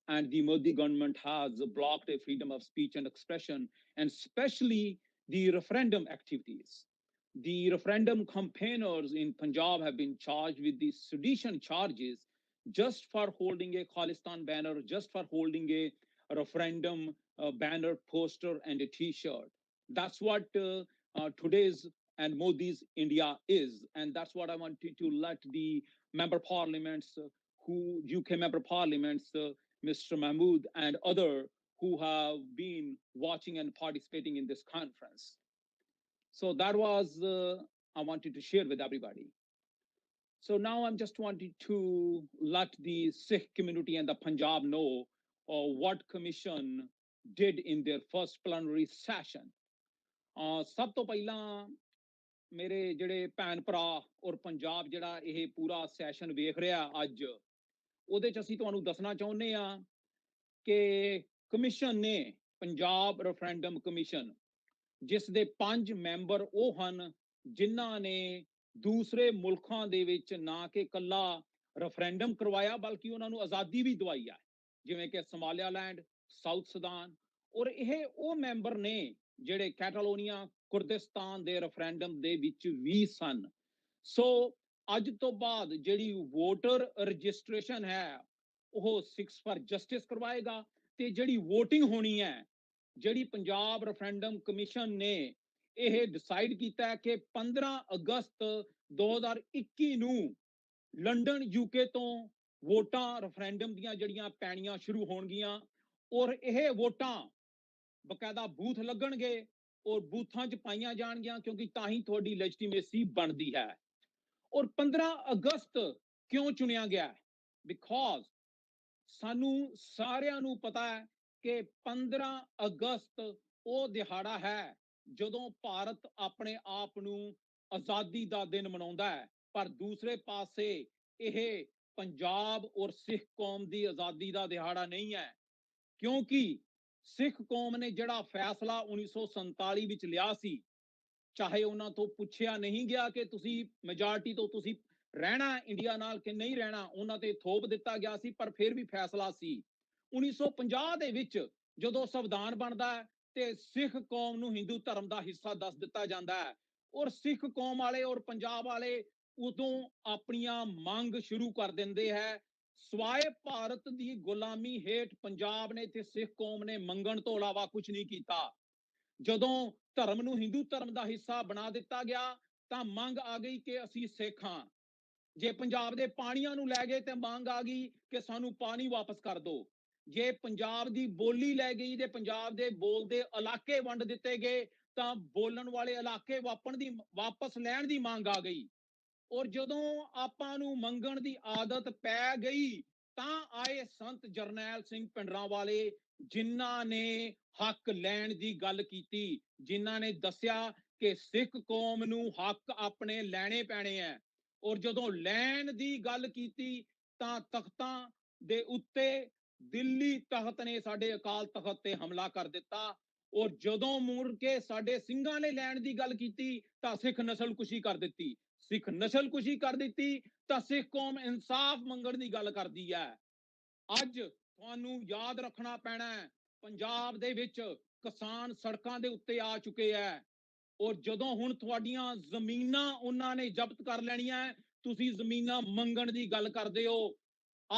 Speaker 16: and the Modi government has blocked a freedom of speech and expression, and especially the referendum activities. The referendum campaigners in Punjab have been charged with the sedition charges just for holding a Khalistan banner, just for holding a referendum banner, poster, and a t-shirt. That's what today's and Modi's India is. And that's what I wanted to let the member parliaments, UK member parliaments, Mr. Mahmood and other who have been watching and participating in this conference. So that was, I wanted to share with everybody. So now I'm just wanting to let the Sikh community and the Punjab know what commission did in their first plenary session. ਸਭ ਤੋਂ ਪਹਿਲਾਂ ਮੇਰੇ ਜਿਹੜੇ ਭੈਣ ਭਰਾ ਔਰ ਪੰਜਾਬ ਜਿਹੜਾ ਇਹ ਪੂਰਾ ਸੈਸ਼ਨ ਵੇਖ ਰਿਹਾ ਅੱਜ, ਉਹਦੇ ਚ ਅਸੀਂ ਤੁਹਾਨੂੰ ਦੱਸਣਾ ਚਾਹੁੰਦੇ ਆ ਕਿ ਕਮਿਸ਼ਨ ਨੇ, ਪੰਜਾਬ ਰੈਫਰੈਂਡਮ ਕਮਿਸ਼ਨ, ਜਿਸ ਦੇ 5 ਮੈਂਬਰ ਉਹ ਹਨ ਜਿਨ੍ਹਾਂ ਨੇ ਦੂਸਰੇ ਮੁਲਕਾਂ ਦੇ ਵਿੱਚ ਨਾ ਕਿ ਇਕੱਲਾ ਰੈਫਰੈਂਡਮ ਕਰਵਾਇਆ ਬਲਕਿ ਉਹਨਾਂ ਨੂੰ ਆਜ਼ਾਦੀ ਵੀ ਦਵਾਈ ਹੈ, ਜਿਵੇਂ ਕਿ ਸਮਾਲਿਆਲੈਂਡ, ਸਾਊਥ ਸੁਦਾਨ। ਔਰ ਇਹ ਉਹ ਮੈਂਬਰ ਨੇ ਜਿਹੜੇ ਕੈਟਾਲੋਨੀਆ, ਕੁਰਦਿਸਤਾਨ ਦੇ ਰੈਫਰੈਂਡਮ ਦੇ ਵਿੱਚ ਵੀ ਸਨ। ਸੋ ਅੱਜ ਤੋਂ ਬਾਅਦ ਜਿਹੜੀ ਵੋਟਰ ਰਜਿਸਟ੍ਰੇਸ਼ਨ ਹੈ ਉਹ ਸਿੱਖਸ ਫਾਰ ਜਸਟਿਸ ਕਰਵਾਏਗਾ, ਤੇ ਜਿਹੜੀ ਵੋਟਿੰਗ ਹੋਣੀ ਹੈ, ਜਿਹੜੀ ਪੰਜਾਬ ਰੈਫਰੈਂਡਮ ਕਮਿਸ਼ਨ ਨੇ ਇਹ ਡਿਸਾਈਡ ਕੀਤਾ ਹੈ ਕਿ 15 ਅਗਸਤ 2021 ਨੂੰ ਲੰਡਨ UK ਤੋਂ ਵੋਟਾਂ ਰੈਫਰੈਂਡਮ ਦੀਆਂ ਜਿਹੜੀਆਂ ਪੈਣੀਆਂ ਸ਼ੁਰੂ ਹੋਣਗੀਆਂ, ਔਰ ਇਹ ਵੋਟਾਂ ਬਕਾਇਦਾ ਬੂਥ ਲੱਗਣਗੇ ਔਰ ਬੂਥਾਂ 'ਚ ਪਾਈਆਂ ਜਾਣਗੀਆਂ, ਕਿਉਂਕਿ ਤਾਂ ਹੀ ਤੁਹਾਡੀ ਲੈਜੀਟੀਮੇਸੀ ਬਣਦੀ ਹੈ। ਔਰ 15 ਅਗਸਤ ਕਿਉਂ ਚੁਣਿਆ ਗਿਆ? ਬਿਕੋਜ਼ ਸਾਨੂੰ ਸਾਰਿਆਂ ਨੂੰ ਪਤਾ ਹੈ ਕਿ 15 ਅਗਸਤ ਉਹ ਦਿਹਾੜਾ ਹੈ ਜਦੋਂ ਭਾਰਤ ਆਪਣੇ ਆਪ ਨੂੰ ਆਜ਼ਾਦੀ ਦਾ ਦਿਨ ਮਨਾਉਂਦਾ ਹੈ, ਪਰ ਦੂਸਰੇ ਪਾਸੇ ਇਹ ਪੰਜਾਬ ਔਰ ਸਿੱਖ ਕੌਮ ਦੀ ਆਜ਼ਾਦੀ ਦਾ ਦਿਹਾੜਾ ਨਹੀਂ ਹੈ, ਕਿਉਂਕਿ ਸਿੱਖ ਕੌਮ ਨੇ ਜਿਹੜਾ ਫੈਸਲਾ 1947 ਵਿੱਚ ਲਿਆ ਸੀ, ਚਾਹੇ ਉਹਨਾਂ ਤੋਂ ਪੁੱਛਿਆ ਨਹੀਂ ਗਿਆ ਕਿ ਤੁਸੀਂ ਮੈਜੋਰਟੀ ਤੋਂ ਤੁਸੀਂ ਰਹਿਣਾ ਇੰਡੀਆ ਨਾਲ ਕਿ ਨਹੀਂ ਰਹਿਣਾ, ਉਹਨਾਂ ਤੇ ਥੋਪ ਦਿੱਤਾ ਗਿਆ ਸੀ, ਪਰ ਫਿਰ ਵੀ ਫੈਸਲਾ ਸੀ। 1950 ਦੇ ਵਿੱਚ ਜਦੋਂ ਸੰਵਿਧਾਨ ਬਣਦਾ ਹੈ ਤੇ ਸਿੱਖ ਕੌਮ ਨੂੰ ਹਿੰਦੂ ਧਰਮ ਦਾ ਹਿੱਸਾ ਦੱਸ ਦਿੱਤਾ ਜਾਂਦਾ ਹੈ, ਔਰ ਸਿੱਖ ਕੌਮ ਵਾਲੇ ਔਰ ਪੰਜਾਬ ਵਾਲੇ ਉਦੋਂ ਆਪਣੀਆਂ ਮੰਗ ਸ਼ੁਰੂ ਕਰ ਦਿੰਦੇ ਹੈ। ਸਵਾਏ ਭਾਰਤ ਦੀ ਗੁਲਾਮੀ ਹੇਠ ਪੰਜਾਬ ਨੇ ਤੇ ਸਿੱਖ ਕੌਮ ਨੇ ਮੰਗਣ ਤੋਂ ਇਲਾਵਾ ਕੁਝ ਨਹੀਂ ਕੀਤਾ। ਜਦੋਂ ਧਰਮ ਨੂੰ ਹਿੰਦੂ ਧਰਮ ਦਾ ਹਿੱਸਾ ਬਣਾ ਦਿੱਤਾ ਗਿਆ ਤਾਂ ਮੰਗ ਆ ਗਈ ਕਿ ਅਸੀਂ ਸਿੱਖ ਹਾਂ। ਜੇ ਪੰਜਾਬ ਦੇ ਪਾਣੀਆਂ ਨੂੰ ਲੈ ਗਏ ਤੇ ਮੰਗ ਆ ਗਈ ਕਿ ਸਾਨੂੰ ਪਾਣੀ ਵਾਪਸ ਕਰ ਦਿਓ। ਜੇ ਪੰਜਾਬ ਦੀ ਬੋਲੀ ਲੈ ਗਈ ਤੇ ਪੰਜਾਬ ਦੇ ਬੋਲਦੇ ਇਲਾਕੇ ਵੰਡ ਦਿੱਤੇ ਗਏ ਤਾਂ ਬੋਲਣ ਵਾਲੇ ਇਲਾਕੇ ਵਾਪਸ ਲੈਣ ਦੀ ਮੰਗ ਆ ਗਈ। ਔਰ ਜਦੋਂ ਆਪਾਂ ਨੂੰ ਮੰਗਣ ਦੀ ਆਦਤ ਪੈ ਗਈ ਤਾਂ ਆਏ ਸੰਤ ਜਰਨੈਲ ਸਿੰਘ ਭਿੰਡਰਾਂਵਾਲੇ, ਜਿਨ੍ਹਾਂ ਨੇ ਹੱਕ ਲੈਣ ਦੀ ਗੱਲ ਕੀਤੀ, ਜਿਨ੍ਹਾਂ ਨੇ ਦੱਸਿਆ ਕਿ ਸਿੱਖ ਕੌਮ ਨੂੰ ਹੱਕ ਆਪਣੇ ਲੈਣੇ ਪੈਣੇ ਹੈ। ਔਰ ਜਦੋਂ ਲੈਣ ਦੀ ਗੱਲ ਕੀਤੀ ਤਾਂ ਤਖਤਾਂ ਦੇ ਉੱਤੇ ਦਿੱਲੀ ਤਖਤ ਨੇ ਸਾਡੇ ਅਕਾਲ ਤਖਤ ਤੇ ਹਮਲਾ ਕਰ ਦਿੱਤਾ। ਔਰ ਜਦੋਂ ਮੁੜ ਕੇ ਸਾਡੇ ਸਿੰਘਾਂ ਨੇ ਲੈਣ ਦੀ ਗੱਲ ਕੀਤੀ ਤਾਂ ਸਿੱਖ ਨਸਲਕੁਸ਼ੀ ਕਰ ਦਿੱਤੀ। ਸਿੱਖ ਨਸਲਕੁਸ਼ੀ ਕਰ ਦਿੱਤੀ ਤਾਂ ਸਿੱਖ ਕੌਮ ਇਨਸਾਫ ਮੰਗਣ ਦੀ ਗੱਲ ਕਰਦੀ ਹੈ। ਅੱਜ ਤੁਹਾਨੂੰ ਯਾਦ ਰੱਖਣਾ ਪੈਣਾ ਹੈ, ਪੰਜਾਬ ਦੇ ਵਿੱਚ ਕਿਸਾਨ ਸੜਕਾਂ ਦੇ ਉੱਤੇ ਆ ਚੁੱਕੇ ਹੈ ਔਰ ਜਦੋਂ ਹੁਣ ਤੁਹਾਡੀਆਂ ਜ਼ਮੀਨਾਂ ਉਹਨਾਂ ਨੇ ਜ਼ਬਤ ਕਰ ਲੈਣੀਆਂ ਤੁਸੀਂ ਜ਼ਮੀਨਾਂ ਮੰਗਣ ਦੀ ਗੱਲ ਕਰਦੇ ਹੋ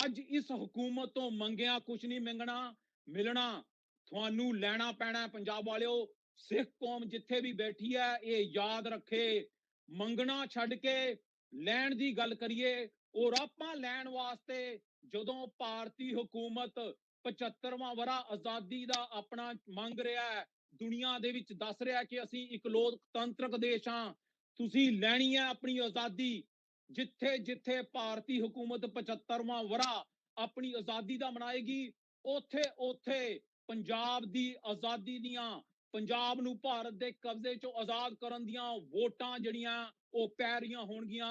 Speaker 16: ਅੱਜ ਇਸ ਹਕੂਮਤ ਤੋਂ ਮੰਗਿਆ ਕੁਝ ਨਹੀਂ ਮਿਲਣਾ ਤੁਹਾਨੂੰ ਲੈਣਾ ਪੈਣਾ ਪੰਜਾਬ ਵਾਲਿਓ ਸਿੱਖ ਕੌਮ ਜਿੱਥੇ ਵੀ ਬੈਠੀ ਹੈ ਇਹ ਯਾਦ ਰੱਖੇ ਮੰਗਣਾ ਛੱਡ ਕੇ ਲੈਣ ਦੀ ਗੱਲ ਕਰੀਏ ਔਰ ਆਪਾਂ ਲੈਣ ਵਾਸਤੇ ਜਦੋਂ ਭਾਰਤੀ ਹਕੂਮਤ 75ਵਾਂ ਵਰਾ ਆਜ਼ਾਦੀ ਦਾ ਆਪਣਾ ਮੰਗ ਰਿਹਾ ਹੈ ਦੁਨੀਆ ਦੇ ਵਿੱਚ ਦੱਸ ਰਿਹਾ ਕਿ ਅਸੀਂ ਇੱਕ ਲੋਕਤੰਤਰਕ ਦੇਸ਼ ਹਾਂ ਤੁਸੀਂ ਲੈਣੀ ਹੈ ਆਪਣੀ ਆਜ਼ਾਦੀ ਜਿੱਥੇ ਜਿੱਥੇ ਭਾਰਤੀ ਹਕੂਮਤ 75ਵਾਂ ਵਰਾ ਆਪਣੀ ਆਜ਼ਾਦੀ ਦਾ ਮਨਾਏਗੀ ਉੱਥੇ ਪੰਜਾਬ ਦੀ ਆਜ਼ਾਦੀ ਦੀਆਂ ਪੰਜਾਬ ਨੂੰ ਭਾਰਤ ਦੇ ਕਬਜ਼ੇ ਚੋਂ ਆਜ਼ਾਦ ਕਰਨ ਦੀਆਂ ਵੋਟਾਂ ਜਿਹੜੀਆਂ ਉਹ ਪੈ ਰਹੀਆਂ ਹੋਣਗੀਆਂ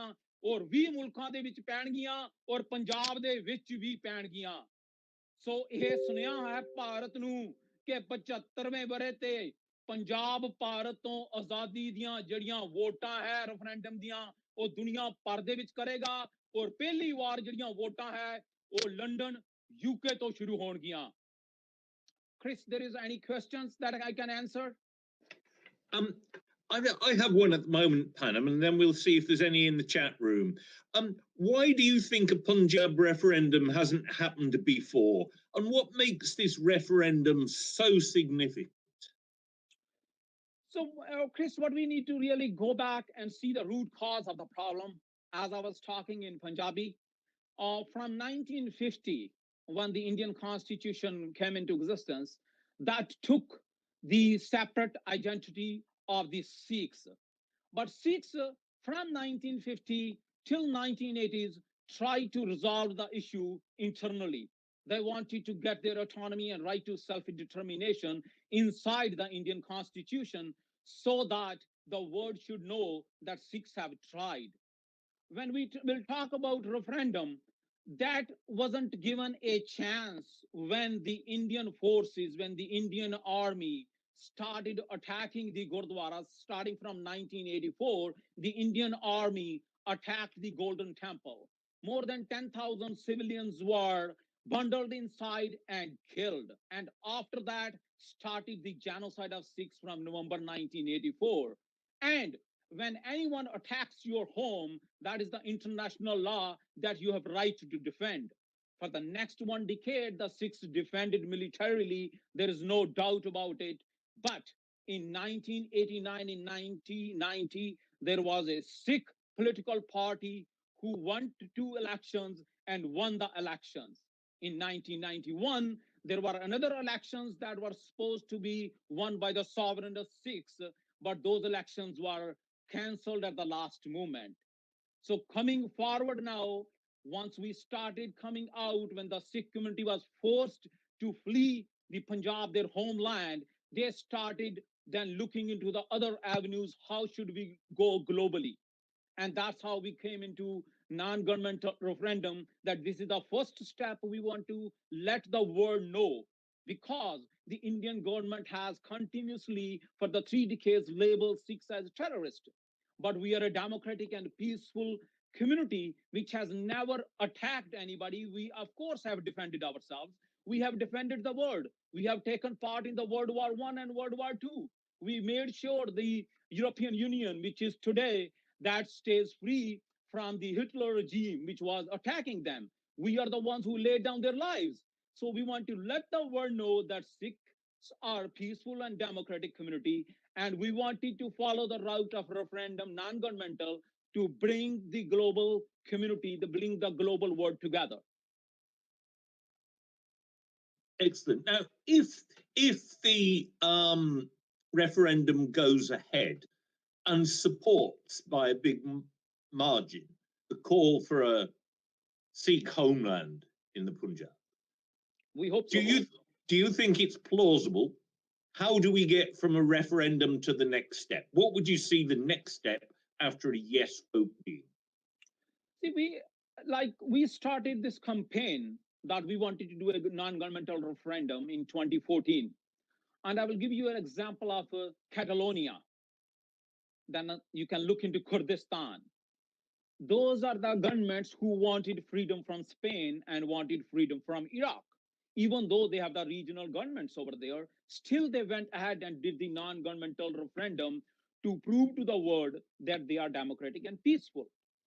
Speaker 16: ਔਰ 20 ਮੁਲਕਾਂ ਦੇ ਵਿੱਚ ਪੈਣਗੀਆਂ ਔਰ ਪੰਜਾਬ ਦੇ ਵਿੱਚ ਵੀ ਪੈਣਗੀਆਂ ਸੋ ਇਹ ਸੁਨੇਹਾ ਹੈ ਭਾਰਤ ਨੂੰ ਕਿ 75ਵੇਂ ਵਰੇ ਤੇ ਪੰਜਾਬ ਭਾਰਤ ਤੋਂ ਆਜ਼ਾਦੀ ਦੀਆਂ ਜਿਹੜੀਆਂ ਵੋਟਾਂ ਹੈ ਰੈਫਰੈਂਡਮ ਦੀਆਂ ਉਹ ਦੁਨੀਆ ਭਰ ਦੇ ਵਿੱਚ ਕਰੇਗਾ ਔਰ ਪਹਿਲੀ ਵਾਰ ਜਿਹੜੀਆਂ ਵੋਟਾਂ ਹੈ ਉਹ ਲੰਡਨ UK ਤੋਂ ਸ਼ੁਰੂ ਹੋਣਗੀਆਂ Chris, there is any questions that I can answer?
Speaker 1: I have one at the moment, Panam, and then we'll see if there's any in the chat room. Why do you think a Punjab referendum hasn't happened before? And what makes this referendum so significant?
Speaker 16: So, Chris, what we need to really go back and see the root cause of the problem, as I was talking in Punjabi. From 1950, when the Indian Constitution came into existence, that took the separate identity of the Sikhs. But Sikhs from 1950 till 1980s tried to resolve the issue internally. They wanted to get their autonomy and right to self-determination inside the Indian Constitution so that the world should know that Sikhs have tried. When we will talk about referendum, that wasn't given a chance when the Indian forces, when the Indian army started attacking the Gurdwaras starting from 1984, the Indian army attacked the Golden Temple. More than 10,000 civilians were bundled inside and killed. And after that started the genocide of Sikhs from November 1984. And when anyone attacks your home, that is the international law that you have right to defend. For the next 1 decade, the Sikhs defended militarily. There is no doubt about it. But in 1989 and 1990, there was a Sikh political party who won 2 elections and won the elections. In 1991, there were another elections that were supposed to be won by the sovereign Sikhs, but those elections were cancelled at the last moment. So coming forward now, once we started coming out, when the Sikh community was forced to flee the Punjab, their homeland, they started then looking into the other avenues. How should we go globally? And that's how we came into non-governmental referendum, that this is the first step we want to let the world know, because the Indian government has continuously for the 3 decades labeled Sikhs as terrorists. But we are a democratic and peaceful community which has never attacked anybody. We, of course, have defended ourselves. We have defended the world. We have taken part in the World War I and World War II. We made sure the European Union, which is today, that stays free from the Hitler regime, which was attacking them. We are the ones who laid down their lives. So we want to let the world know that Sikhs are a peaceful and democratic community, and we wanted to follow the route of referendum, non-governmental, to bring the global community, to bring the global world together.
Speaker 1: Excellent. Now, if the referendum goes ahead and supports by a big margin the call for a Sikh homeland in the Punjab,
Speaker 16: we hope so.
Speaker 1: Do you think it's plausible? How do we get from a referendum to the next step? What would you see the next step after a yes vote being?
Speaker 16: See, we started this campaign that we wanted to do a non-governmental referendum in 2014. And I will give you an example of Catalonia. Then you can look into Kurdistan. Those are the governments who wanted freedom from Spain and wanted freedom from Iraq. even though they have the regional governments over there, still they went ahead and did the non-governmental referendum to prove to the world that they are democratic and peaceful.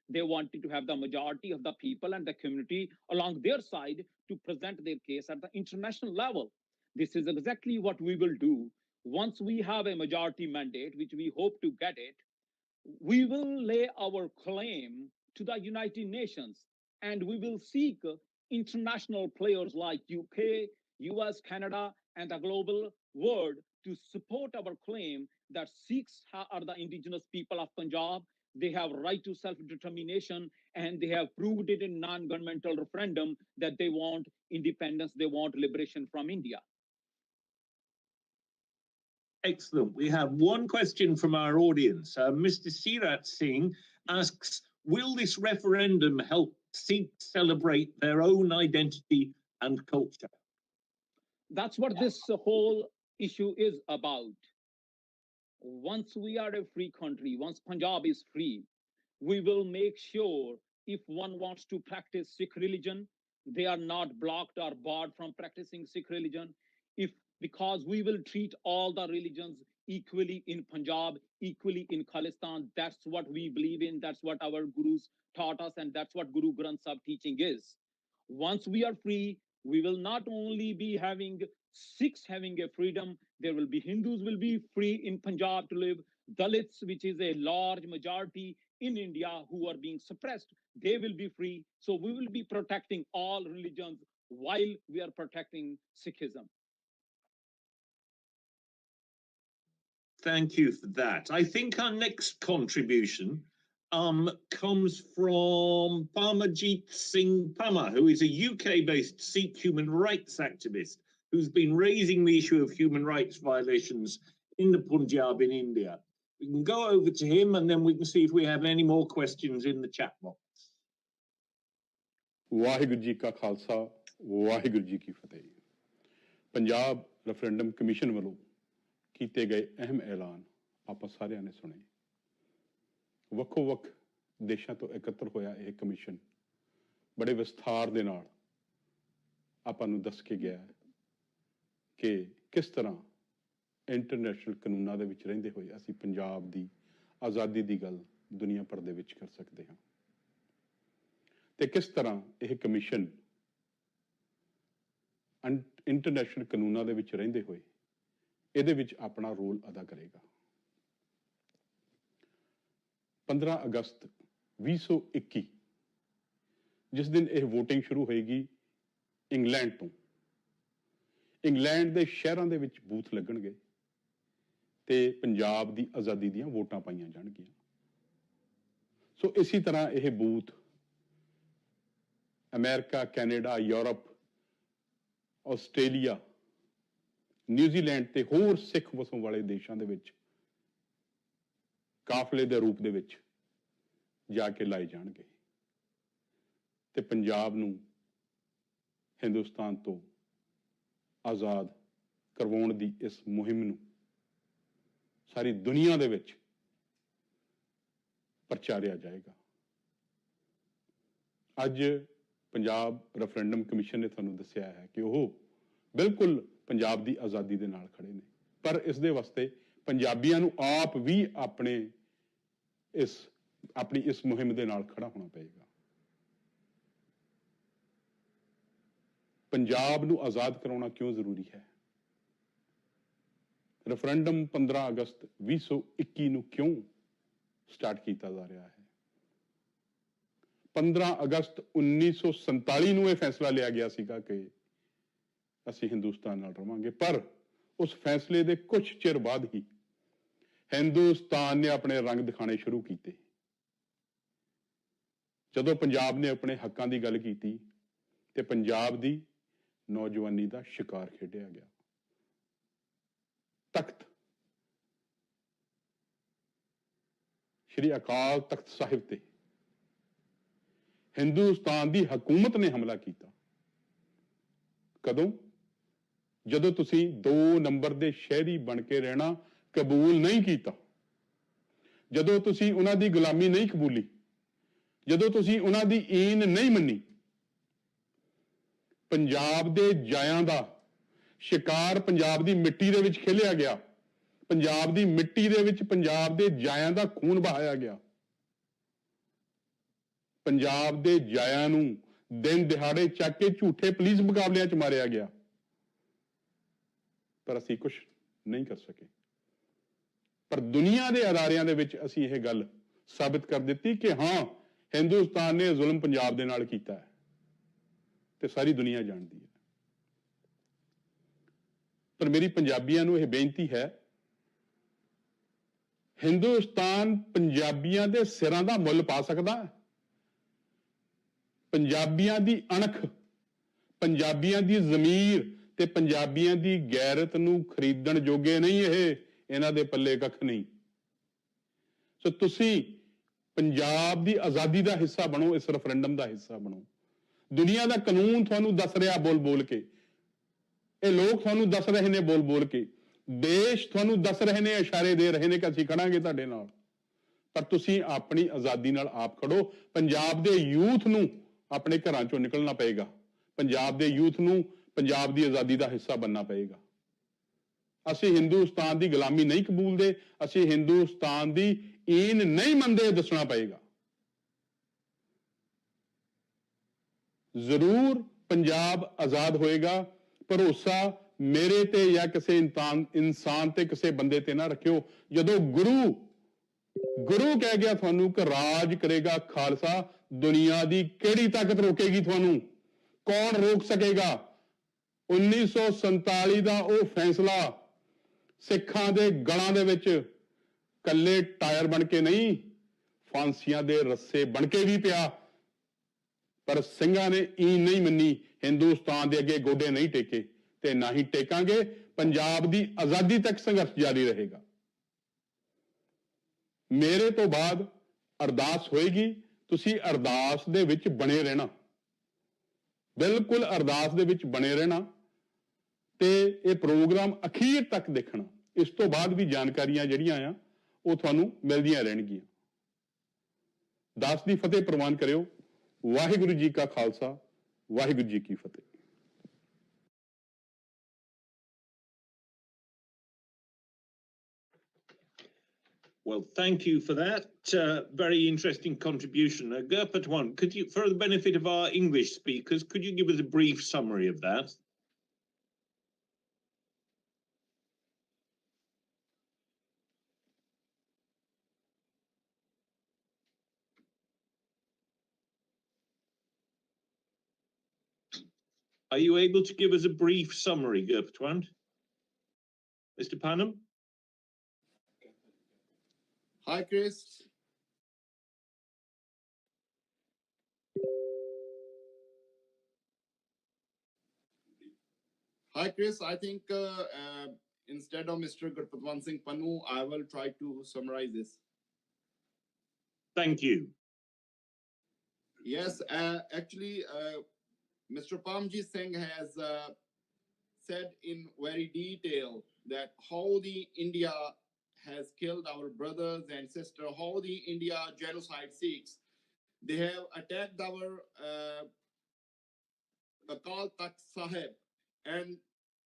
Speaker 16: They wanted to have the majority of the people and the community along their side to present their case at the international level. This is exactly what we will do. Once we have a majority mandate, which we hope to get it, we will lay our claim to the United Nations, and we will seek international players like UK, US, Canada, and the global world to support our claim that Sikhs are the indigenous people of Punjab. They have right to self-determination, and they have proved it in non-governmental referendum that they want independence, they want liberation from India.
Speaker 1: Excellent. We have one question from our audience. Mr. Sirat Singh asks, will this referendum help Sikhs celebrate their own identity and culture?
Speaker 16: That's what this whole issue is about. Once we are a free country, once Punjab is free, we will make sure if one wants to practice Sikh religion, they are not blocked or barred from practicing Sikh religion. Because we will treat all the religions equally in Punjab, equally in Khalistan. That's what we believe in. That's what our gurus taught us, and that's what Guru Granth Sahib teaching is. Once we are free, we will not only be having Sikhs having a freedom, there will be Hindus will be free in Punjab to live, Dalits, which is a large majority in India who are being suppressed, they will be free. So we will be protecting all religions while we are protecting Sikhism.
Speaker 1: Thank you for that. I think our next contribution comes from Parmajit Singh Pama, who is a UK-based Sikh human rights activist who's been raising the issue of human rights violations in the Punjab in India. We can go over to him and then we can see if we have any more questions in the chat box.
Speaker 17: Waheguru ji ਕਾ ਖਾਲਸਾ ਵਾਹਿਗੁਰੂ ਜੀ ਕੀ ਫਤਿਹ। Punjab referendum commission ਵੱਲੋਂ ਕੀਤੇ ਗਏ ਅਹਿਮ ਐਲਾਨ ਆਪਾਂ ਸਾਰਿਆਂ ਨੇ ਸੁਣੇ। ਵੱਖੋ ਵੱਖ ਦੇਸ਼ਾਂ ਤੋਂ ਇਕੱਤਰ ਹੋਇਆ ਇਹ ਕਮਿਸ਼ਨ ਬੜੇ ਵਿਸਥਾਰ ਦੇ ਨਾਲ ਆਪਾਂ ਨੂੰ ਦੱਸ ਕੇ ਗਿਆ ਕਿ ਕਿਸ ਤਰ੍ਹਾਂ ਇੰਟਰਨੈਸ਼ਨਲ ਕਾਨੂੰਨਾਂ ਦੇ ਵਿੱਚ ਰਹਿੰਦੇ ਹੋਏ ਅਸੀਂ ਪੰਜਾਬ ਦੀ ਆਜ਼ਾਦੀ ਦੀ ਗੱਲ ਦੁਨੀਆ ਭਰ ਦੇ ਵਿੱਚ ਕਰ ਸਕਦੇ ਹਾਂ ਤੇ ਕਿਸ ਤਰ੍ਹਾਂ ਇਹ ਕਮਿਸ਼ਨ ਇੰਟਰਨੈਸ਼ਨਲ ਕਾਨੂੰਨਾਂ ਦੇ ਵਿੱਚ ਰਹਿੰਦੇ ਹੋਏ ਇਹਦੇ ਵਿੱਚ ਆਪਣਾ ਰੋਲ ਅਦਾ ਕਰੇਗਾ। 15 ਅਗਸਤ 2021 ਜਿਸ ਦਿਨ ਇਹ VOTING ਸ਼ੁਰੂ ਹੋਏਗੀ ਇੰਗਲੈਂਡ ਤੋਂ, ਇੰਗਲੈਂਡ ਦੇ ਸ਼ਹਿਰਾਂ ਦੇ ਵਿੱਚ ਬੂਥ ਲੱਗਣਗੇ ਤੇ ਪੰਜਾਬ ਦੀ ਆਜ਼ਾਦੀ ਦੀਆਂ ਵੋਟਾਂ ਪਾਈਆਂ ਜਾਣਗੀਆਂ। ਸੋ ਇਸੇ ਤਰ੍ਹਾਂ ਇਹ booth America, Canada, Europe, Australia, New Zealand ਤੇ ਹੋਰ ਸਿੱਖ ਵਸੋਂ ਵਾਲੇ ਦੇਸ਼ਾਂ ਦੇ ਵਿੱਚ ਕਾਫਲੇ ਦੇ ਰੂਪ ਦੇ ਵਿੱਚ ਜਾ ਕੇ ਲਾਏ ਜਾਣਗੇ ਤੇ ਪੰਜਾਬ ਨੂੰ ਹਿੰਦੁਸਤਾਨ ਤੋਂ ਆਜ਼ਾਦ ਕਰਵਾਉਣ ਦੀ ਇਸ ਮੁਹਿੰਮ ਨੂੰ ਸਾਰੀ ਦੁਨੀਆ ਦੇ ਵਿੱਚ ਪ੍ਰਚਾਰਿਆ ਜਾਏਗਾ। ਅੱਜ ਪੰਜਾਬ ਰੈਫਰੈਂਡਮ ਕਮਿਸ਼ਨ ਨੇ ਤੁਹਾਨੂੰ ਦੱਸਿਆ ਹੈ ਕਿ ਉਹ ਬਿਲਕੁਲ ਪੰਜਾਬ ਦੀ ਆਜ਼ਾਦੀ ਦੇ ਨਾਲ ਖੜੇ ਨੇ, ਪਰ ਇਸ ਦੇ ਵਾਸਤੇ ਪੰਜਾਬੀਆਂ ਨੂੰ ਆਪ ਵੀ ਆਪਣੀ ਇਸ ਮੁਹਿੰਮ ਦੇ ਨਾਲ ਖੜਾ ਹੋਣਾ ਪਏਗਾ। ਪੰਜਾਬ ਨੂੰ ਆਜ਼ਾਦ ਕਰਾਉਣਾ ਕਿਉਂ ਜ਼ਰੂਰੀ ਹੈ? ਰੈਫਰੈਂਡਮ 15 ਅਗਸਤ 2021 ਨੂੰ ਕਿਉਂ ਸਟਾਰਟ ਕੀਤਾ ਜਾ ਰਿਹਾ ਹੈ? 15 ਅਗਸਤ 1947 ਨੂੰ ਇਹ ਫੈਸਲਾ ਲਿਆ ਗਿਆ ਸੀਗਾ ਕਿ ਅਸੀਂ ਹਿੰਦੁਸਤਾਨ ਨਾਲ ਰਵਾਂਗੇ, ਪਰ ਉਸ ਫੈਸਲੇ ਦੇ ਕੁਝ ਚਿਰ ਬਾਅਦ ਹੀ ਹਿੰਦੁਸਤਾਨ ਨੇ ਆਪਣੇ ਰੰਗ ਦਿਖਾਣੇ ਸ਼ੁਰੂ ਕੀਤੇ। ਜਦੋਂ ਪੰਜਾਬ ਨੇ ਆਪਣੇ ਹੱਕਾਂ ਦੀ ਗੱਲ ਕੀਤੀ ਤੇ ਪੰਜਾਬ ਦੀ ਨੌਜਵਾਨੀ ਦਾ ਸ਼ਿਕਾਰ ਖੇਡਿਆ ਗਿਆ। ਤਖਤ ਸ਼੍ਰੀ ਅਕਾਲ ਤਖਤ ਸਾਹਿਬ ਤੇ ਹਿੰਦੁਸਤਾਨ ਦੀ ਹਕੂਮਤ ਨੇ ਹਮਲਾ ਕੀਤਾ। ਕਦੋਂ? ਜਦੋਂ ਤੁਸੀਂ 2 ਨੰਬਰ ਦੇ ਸ਼ਹਿਰੀ ਬਣ ਕੇ ਰਹਿਣਾ ਕਬੂਲ ਨਹੀਂ ਕੀਤਾ, ਜਦੋਂ ਤੁਸੀਂ ਉਹਨਾਂ ਦੀ ਗੁਲਾਮੀ ਨਹੀਂ ਕਬੂਲੀ, ਜਦੋਂ ਤੁਸੀਂ ਉਹਨਾਂ ਦੀ ਈਨ ਨਹੀਂ ਮੰਨੀ, ਪੰਜਾਬ ਦੇ ਜਾਇਆਂ ਦਾ ਸ਼ਿਕਾਰ ਪੰਜਾਬ ਦੀ ਮਿੱਟੀ ਦੇ ਵਿੱਚ ਖੇਲਿਆ ਗਿਆ, ਪੰਜਾਬ ਦੀ ਮਿੱਟੀ ਦੇ ਵਿੱਚ ਪੰਜਾਬ ਦੇ ਜਾਇਆਂ ਦਾ ਖੂਨ ਬਹਾਇਆ ਗਿਆ, ਪੰਜਾਬ ਦੇ ਜਾਇਆਂ ਨੂੰ ਦਿਨ ਦਿਹਾੜੇ ਚੱਕ ਕੇ ਝੂਠੇ ਪੁਲਿਸ ਮੁਕਾਬਲਿਆਂ 'ਚ ਮਾਰਿਆ ਗਿਆ, ਪਰ ਅਸੀਂ ਕੁਝ ਨਹੀਂ ਕਰ ਸਕੇ। ਪਰ ਦੁਨੀਆ ਦੇ ਅਦਾਰਿਆਂ ਦੇ ਵਿੱਚ ਅਸੀਂ ਇਹ ਗੱਲ ਸਾਬਿਤ ਕਰ ਦਿੱਤੀ ਕਿ ਹਾਂ, ਹਿੰਦੁਸਤਾਨ ਨੇ ਜ਼ੁਲਮ ਪੰਜਾਬ ਦੇ ਨਾਲ ਕੀਤਾ ਹੈ ਤੇ ਸਾਰੀ ਦੁਨੀਆ ਜਾਣਦੀ ਹੈ। ਪਰ ਮੇਰੀ ਪੰਜਾਬੀਆਂ ਨੂੰ ਇਹ ਬੇਨਤੀ ਹੈ, ਹਿੰਦੁਸਤਾਨ ਪੰਜਾਬੀਆਂ ਦੇ ਸਿਰਾਂ ਦਾ ਮੁੱਲ ਪਾ ਸਕਦਾ ਹੈ। ਪੰਜਾਬੀਆਂ ਦੀ ਅਣਖ, ਪੰਜਾਬੀਆਂ ਦੀ ਜ਼ਮੀਰ ਤੇ ਪੰਜਾਬੀਆਂ ਦੀ ਗੈਰਤ ਨੂੰ ਖਰੀਦਣ ਜੋਗੇ ਨਹੀਂ ਇਹ, ਇਹਨਾਂ ਦੇ ਪੱਲੇ ਕੱਖ ਨਹੀਂ। ਸੋ ਤੁਸੀਂ ਪੰਜਾਬ ਦੀ ਆਜ਼ਾਦੀ ਦਾ ਹਿੱਸਾ ਬਣੋ, ਇਸ ਰੈਫਰੈਂਡਮ ਦਾ ਹਿੱਸਾ ਬਣੋ। ਦੁਨੀਆ ਦਾ ਕਾਨੂੰਨ ਤੁਹਾਨੂੰ ਦੱਸ ਰਿਹਾ ਬੋਲ-ਬੋਲ ਕੇ, ਇਹ ਲੋਕ ਤੁਹਾਨੂੰ ਦੱਸ ਰਹੇ ਨੇ ਬੋਲ-ਬੋਲ ਕੇ, ਦੇਸ਼ ਤੁਹਾਨੂੰ ਦੱਸ ਰਹੇ ਨੇ, ਇਸ਼ਾਰੇ ਦੇ ਰਹੇ ਨੇ ਕਿ ਅਸੀਂ ਖੜਾਂਗੇ ਤੁਹਾਡੇ ਨਾਲ, ਪਰ ਤੁਸੀਂ ਆਪਣੀ ਆਜ਼ਾਦੀ ਨਾਲ ਆਪ ਖੜੋ। ਪੰਜਾਬ ਦੇ ਯੂਥ ਨੂੰ ਆਪਣੇ ਘਰਾਂ ਚੋਂ ਨਿਕਲਣਾ ਪਏਗਾ, ਪੰਜਾਬ ਦੇ ਯੂਥ ਨੂੰ ਪੰਜਾਬ ਦੀ ਆਜ਼ਾਦੀ ਦਾ ਹਿੱਸਾ ਬਣਨਾ ਪਏਗਾ। ਅਸੀਂ ਹਿੰਦੁਸਤਾਨ ਦੀ ਗੁਲਾਮੀ ਨਹੀਂ ਕਬੂਲਦੇ, ਅਸੀਂ ਹਿੰਦੁਸਤਾਨ ਦੀ ਈਨ ਨਹੀਂ ਮੰਨਦੇ, ਦੱਸਣਾ ਪਏਗਾ। ਜ਼ਰੂਰ ਪੰਜਾਬ ਆਜ਼ਾਦ ਹੋਏਗਾ, ਭਰੋਸਾ ਮੇਰੇ ਤੇ ਜਾਂ ਕਿਸੇ ਇਨਸਾਨ ਤੇ, ਕਿਸੇ ਬੰਦੇ ਤੇ ਨਾ ਰੱਖਿਓ। ਜਦੋਂ ਗੁਰੂ ਕਹਿ ਗਿਆ ਤੁਹਾਨੂੰ ਕਿ ਰਾਜ ਕਰੇਗਾ ਖਾਲਸਾ, ਦੁਨੀਆ ਦੀ ਕਿਹੜੀ ਤਾਕਤ ਰੋਕੇਗੀ ਤੁਹਾਨੂੰ? ਕੌਣ ਰੋਕ ਸਕੇਗਾ? 1947 ਦਾ ਉਹ ਫੈਸਲਾ ਸਿੱਖਾਂ ਦੇ ਗਲਾਂ ਦੇ ਵਿੱਚ ਕੱਲੇ ਟਾਇਰ ਬਣ ਕੇ ਨਹੀਂ, ਫਾਂਸੀਆਂ ਦੇ ਰੱਸੇ ਬਣ ਕੇ ਵੀ ਪਿਆ, ਪਰ ਸਿੰਘਾਂ ਨੇ ਈਨ ਨਹੀਂ ਮੰਨੀ, ਹਿੰਦੁਸਤਾਨ ਦੇ ਅੱਗੇ ਗੋਡੇ ਨਹੀਂ ਟੇਕੇ ਤੇ ਨਾ ਹੀ ਟੇਕਾਂਗੇ। ਪੰਜਾਬ ਦੀ ਆਜ਼ਾਦੀ ਤੱਕ ਸੰਘਰਸ਼ ਜਾਰੀ ਰਹੇਗਾ। ਮੇਰੇ ਤੋਂ ਬਾਅਦ ਅਰਦਾਸ ਹੋਏਗੀ, ਤੁਸੀਂ ਅਰਦਾਸ ਦੇ ਵਿੱਚ ਬਣੇ ਰਹਿਣਾ, ਬਿਲਕੁਲ ਅਰਦਾਸ ਦੇ ਵਿੱਚ ਬਣੇ ਰਹਿਣਾ ਤੇ ਇਹ ਪ੍ਰੋਗਰਾਮ ਅਖੀਰ ਤੱਕ ਦੇਖਣਾ। ਇਸ ਤੋਂ ਬਾਅਦ ਵੀ ਜਾਣਕਾਰੀਆਂ ਜਿਹੜੀਆਂ ਆ ਉਹ ਤੁਹਾਨੂੰ ਮਿਲਦੀਆਂ ਰਹਿਣਗੀਆਂ। ਦਾਸ ਦੀ ਫਤਿਹ ਪ੍ਰਵਾਨ ਕਰਿਓ। ਵਾਹਿਗੁਰੂ ਜੀ ਕਾ ਖਾਲਸਾ, ਵਾਹਿਗੁਰੂ ਜੀ ਕੀ ਫਤਿਹ।
Speaker 1: Well, thank you for that. Very interesting contribution. Gurpatwan, could you, for the benefit of our English speakers, could you give us a brief summary of that? Are you able to give us a brief summary, Gurpatwan? Mr. Panam?
Speaker 2: Hi, Chris. Hi, Chris. I think instead of Mr. Gurpatwan Singh Pannu, I will try to summarize this.
Speaker 1: Thank you.
Speaker 2: Yes, actually, Mr. Pamjit Singh has said in very detail that how the India has killed our brothers and sisters, how the India genocide Sikhs. They have attacked our Akal Takht Sahib, and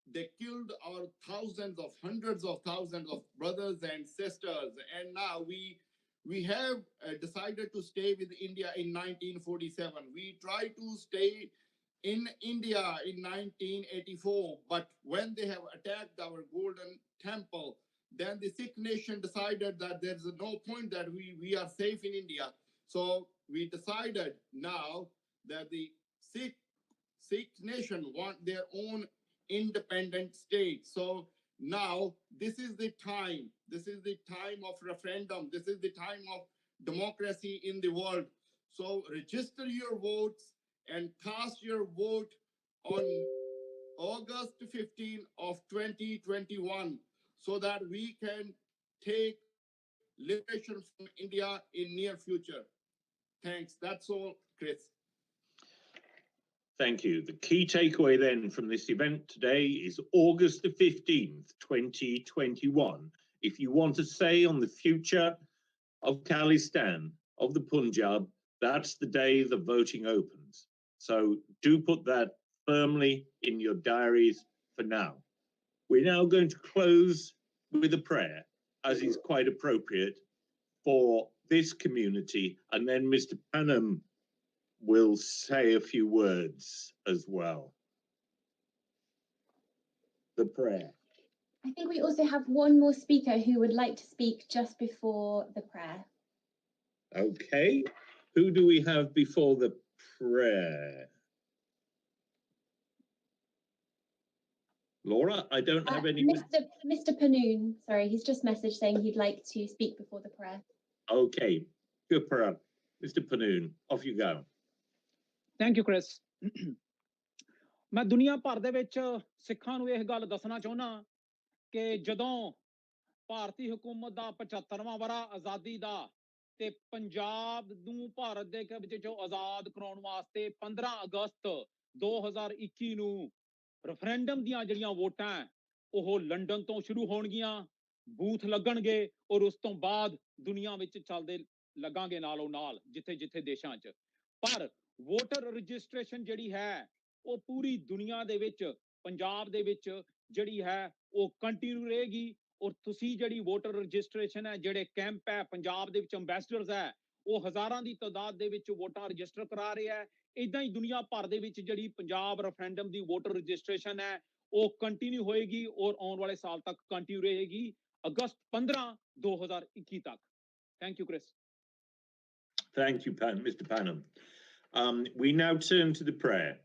Speaker 2: they killed our thousands of, hundreds of thousands of brothers and sisters. And now we have decided to stay with India in 1947. We tried to stay in India in 1984, but when they have attacked our golden temple, then the Sikh nation decided that there's no point that we are safe in India. So we decided now that the Sikh nation want their own independent state. So now this is the time. This is the time of referendum. This is the time of democracy in the world. So register your votes and cast your vote on August 15 of 2021 so that we can take liberation from India in near future. Thanks. That's all, Chris.
Speaker 1: Thank you. The key takeaway then from this event today is August the 15th, 2021. If you want to say on the future of Khalistan, of the Punjab, that's the day the voting opens. So do put that firmly in your diaries for now. We're now going to close with a prayer, as is quite appropriate for this community, and then Mr. Panham will say a few words as well. The prayer.
Speaker 6: I think we also have one more speaker who would like to speak just before the prayer.
Speaker 1: Okay, who do we have before the prayer? Laura, I don't have any.
Speaker 6: Mr. Panoon, sorry, he's just messaged saying he'd like to speak before the prayer.
Speaker 1: Okay, good prayer. Mr. Panoon, off you go.
Speaker 16: Thank you, Chris. ਮੈਂ ਦੁਨੀਆ ਭਰ ਦੇ ਵਿੱਚ ਸਿੱਖਾਂ ਨੂੰ ਇਹ ਗੱਲ ਦੱਸਣਾ ਚਾਹੁੰਦਾ ਕਿ ਜਦੋਂ ਭਾਰਤੀ ਹਕੂਮਤ ਦਾ 75ਵਾਂ ਵਰ੍ਹਾ ਆਜ਼ਾਦੀ ਦਾ ਤੇ ਪੰਜਾਬ ਨੂੰ ਭਾਰਤ ਦੇ ਵਿੱਚੋਂ ਆਜ਼ਾਦ ਕਰਾਉਣ ਵਾਸਤੇ 15 ਅਗਸਤ 2021 ਨੂੰ ਰੈਫਰੈਂਡਮ ਦੀਆਂ ਜਿਹੜੀਆਂ ਵੋਟਾਂ ਉਹ ਲੰਡਨ ਤੋਂ ਸ਼ੁਰੂ ਹੋਣਗੀਆਂ, ਬੂਥ ਲੱਗਣਗੇ ਔਰ ਉਸ ਤੋਂ ਬਾਅਦ ਦੁਨੀਆ ਵਿੱਚ ਚੱਲਦੇ ਲੱਗਾਂਗੇ ਨਾਲੋਂ ਨਾਲ ਜਿੱਥੇ ਜਿੱਥੇ ਦੇਸ਼ਾਂ 'ਚ। ਪਰ ਵੋਟਰ ਰਜਿਸਟ੍ਰੇਸ਼ਨ ਜਿਹੜੀ ਹੈ ਉਹ ਪੂਰੀ ਦੁਨੀਆ ਦੇ ਵਿੱਚ ਪੰਜਾਬ ਦੇ ਵਿੱਚ ਜਿਹੜੀ ਹੈ ਉਹ ਕੰਟੀਨਿਊ ਰਹੇਗੀ ਔਰ ਤੁਸੀਂ ਜਿਹੜੀ ਵੋਟਰ ਰਜਿਸਟ੍ਰੇਸ਼ਨ ਹੈ, ਜਿਹੜੇ ਕੈਂਪ ਹੈ ਪੰਜਾਬ ਦੇ ਵਿੱਚ ਅੰਬੈਸਡਰਸ ਹੈ, ਉਹ ਹਜ਼ਾਰਾਂ ਦੀ ਤਾਦਾਦ ਦੇ ਵਿੱਚ ਵੋਟਾਂ ਰਜਿਸਟਰ ਕਰਾ ਰਹੇ ਹੈ। ਇਦਾਂ ਹੀ ਦੁਨੀਆ ਭਰ ਦੇ ਵਿੱਚ ਜਿਹੜੀ ਪੰਜਾਬ ਰੈਫਰੈਂਡਮ ਦੀ ਵੋਟਰ ਰਜਿਸਟ੍ਰੇਸ਼ਨ ਹੈ ਉਹ ਕੰਟੀਨਿਊ ਹੋਏਗੀ ਔਰ ਆਉਣ ਵਾਲੇ ਸਾਲ ਤੱਕ ਕੰਟੀਨਿਊ ਰਹੇਗੀ, ਅਗਸਤ 15 2021 ਤੱਕ। Thank you Chris.
Speaker 1: Thank you, Mr. Panham. We now turn to the prayer.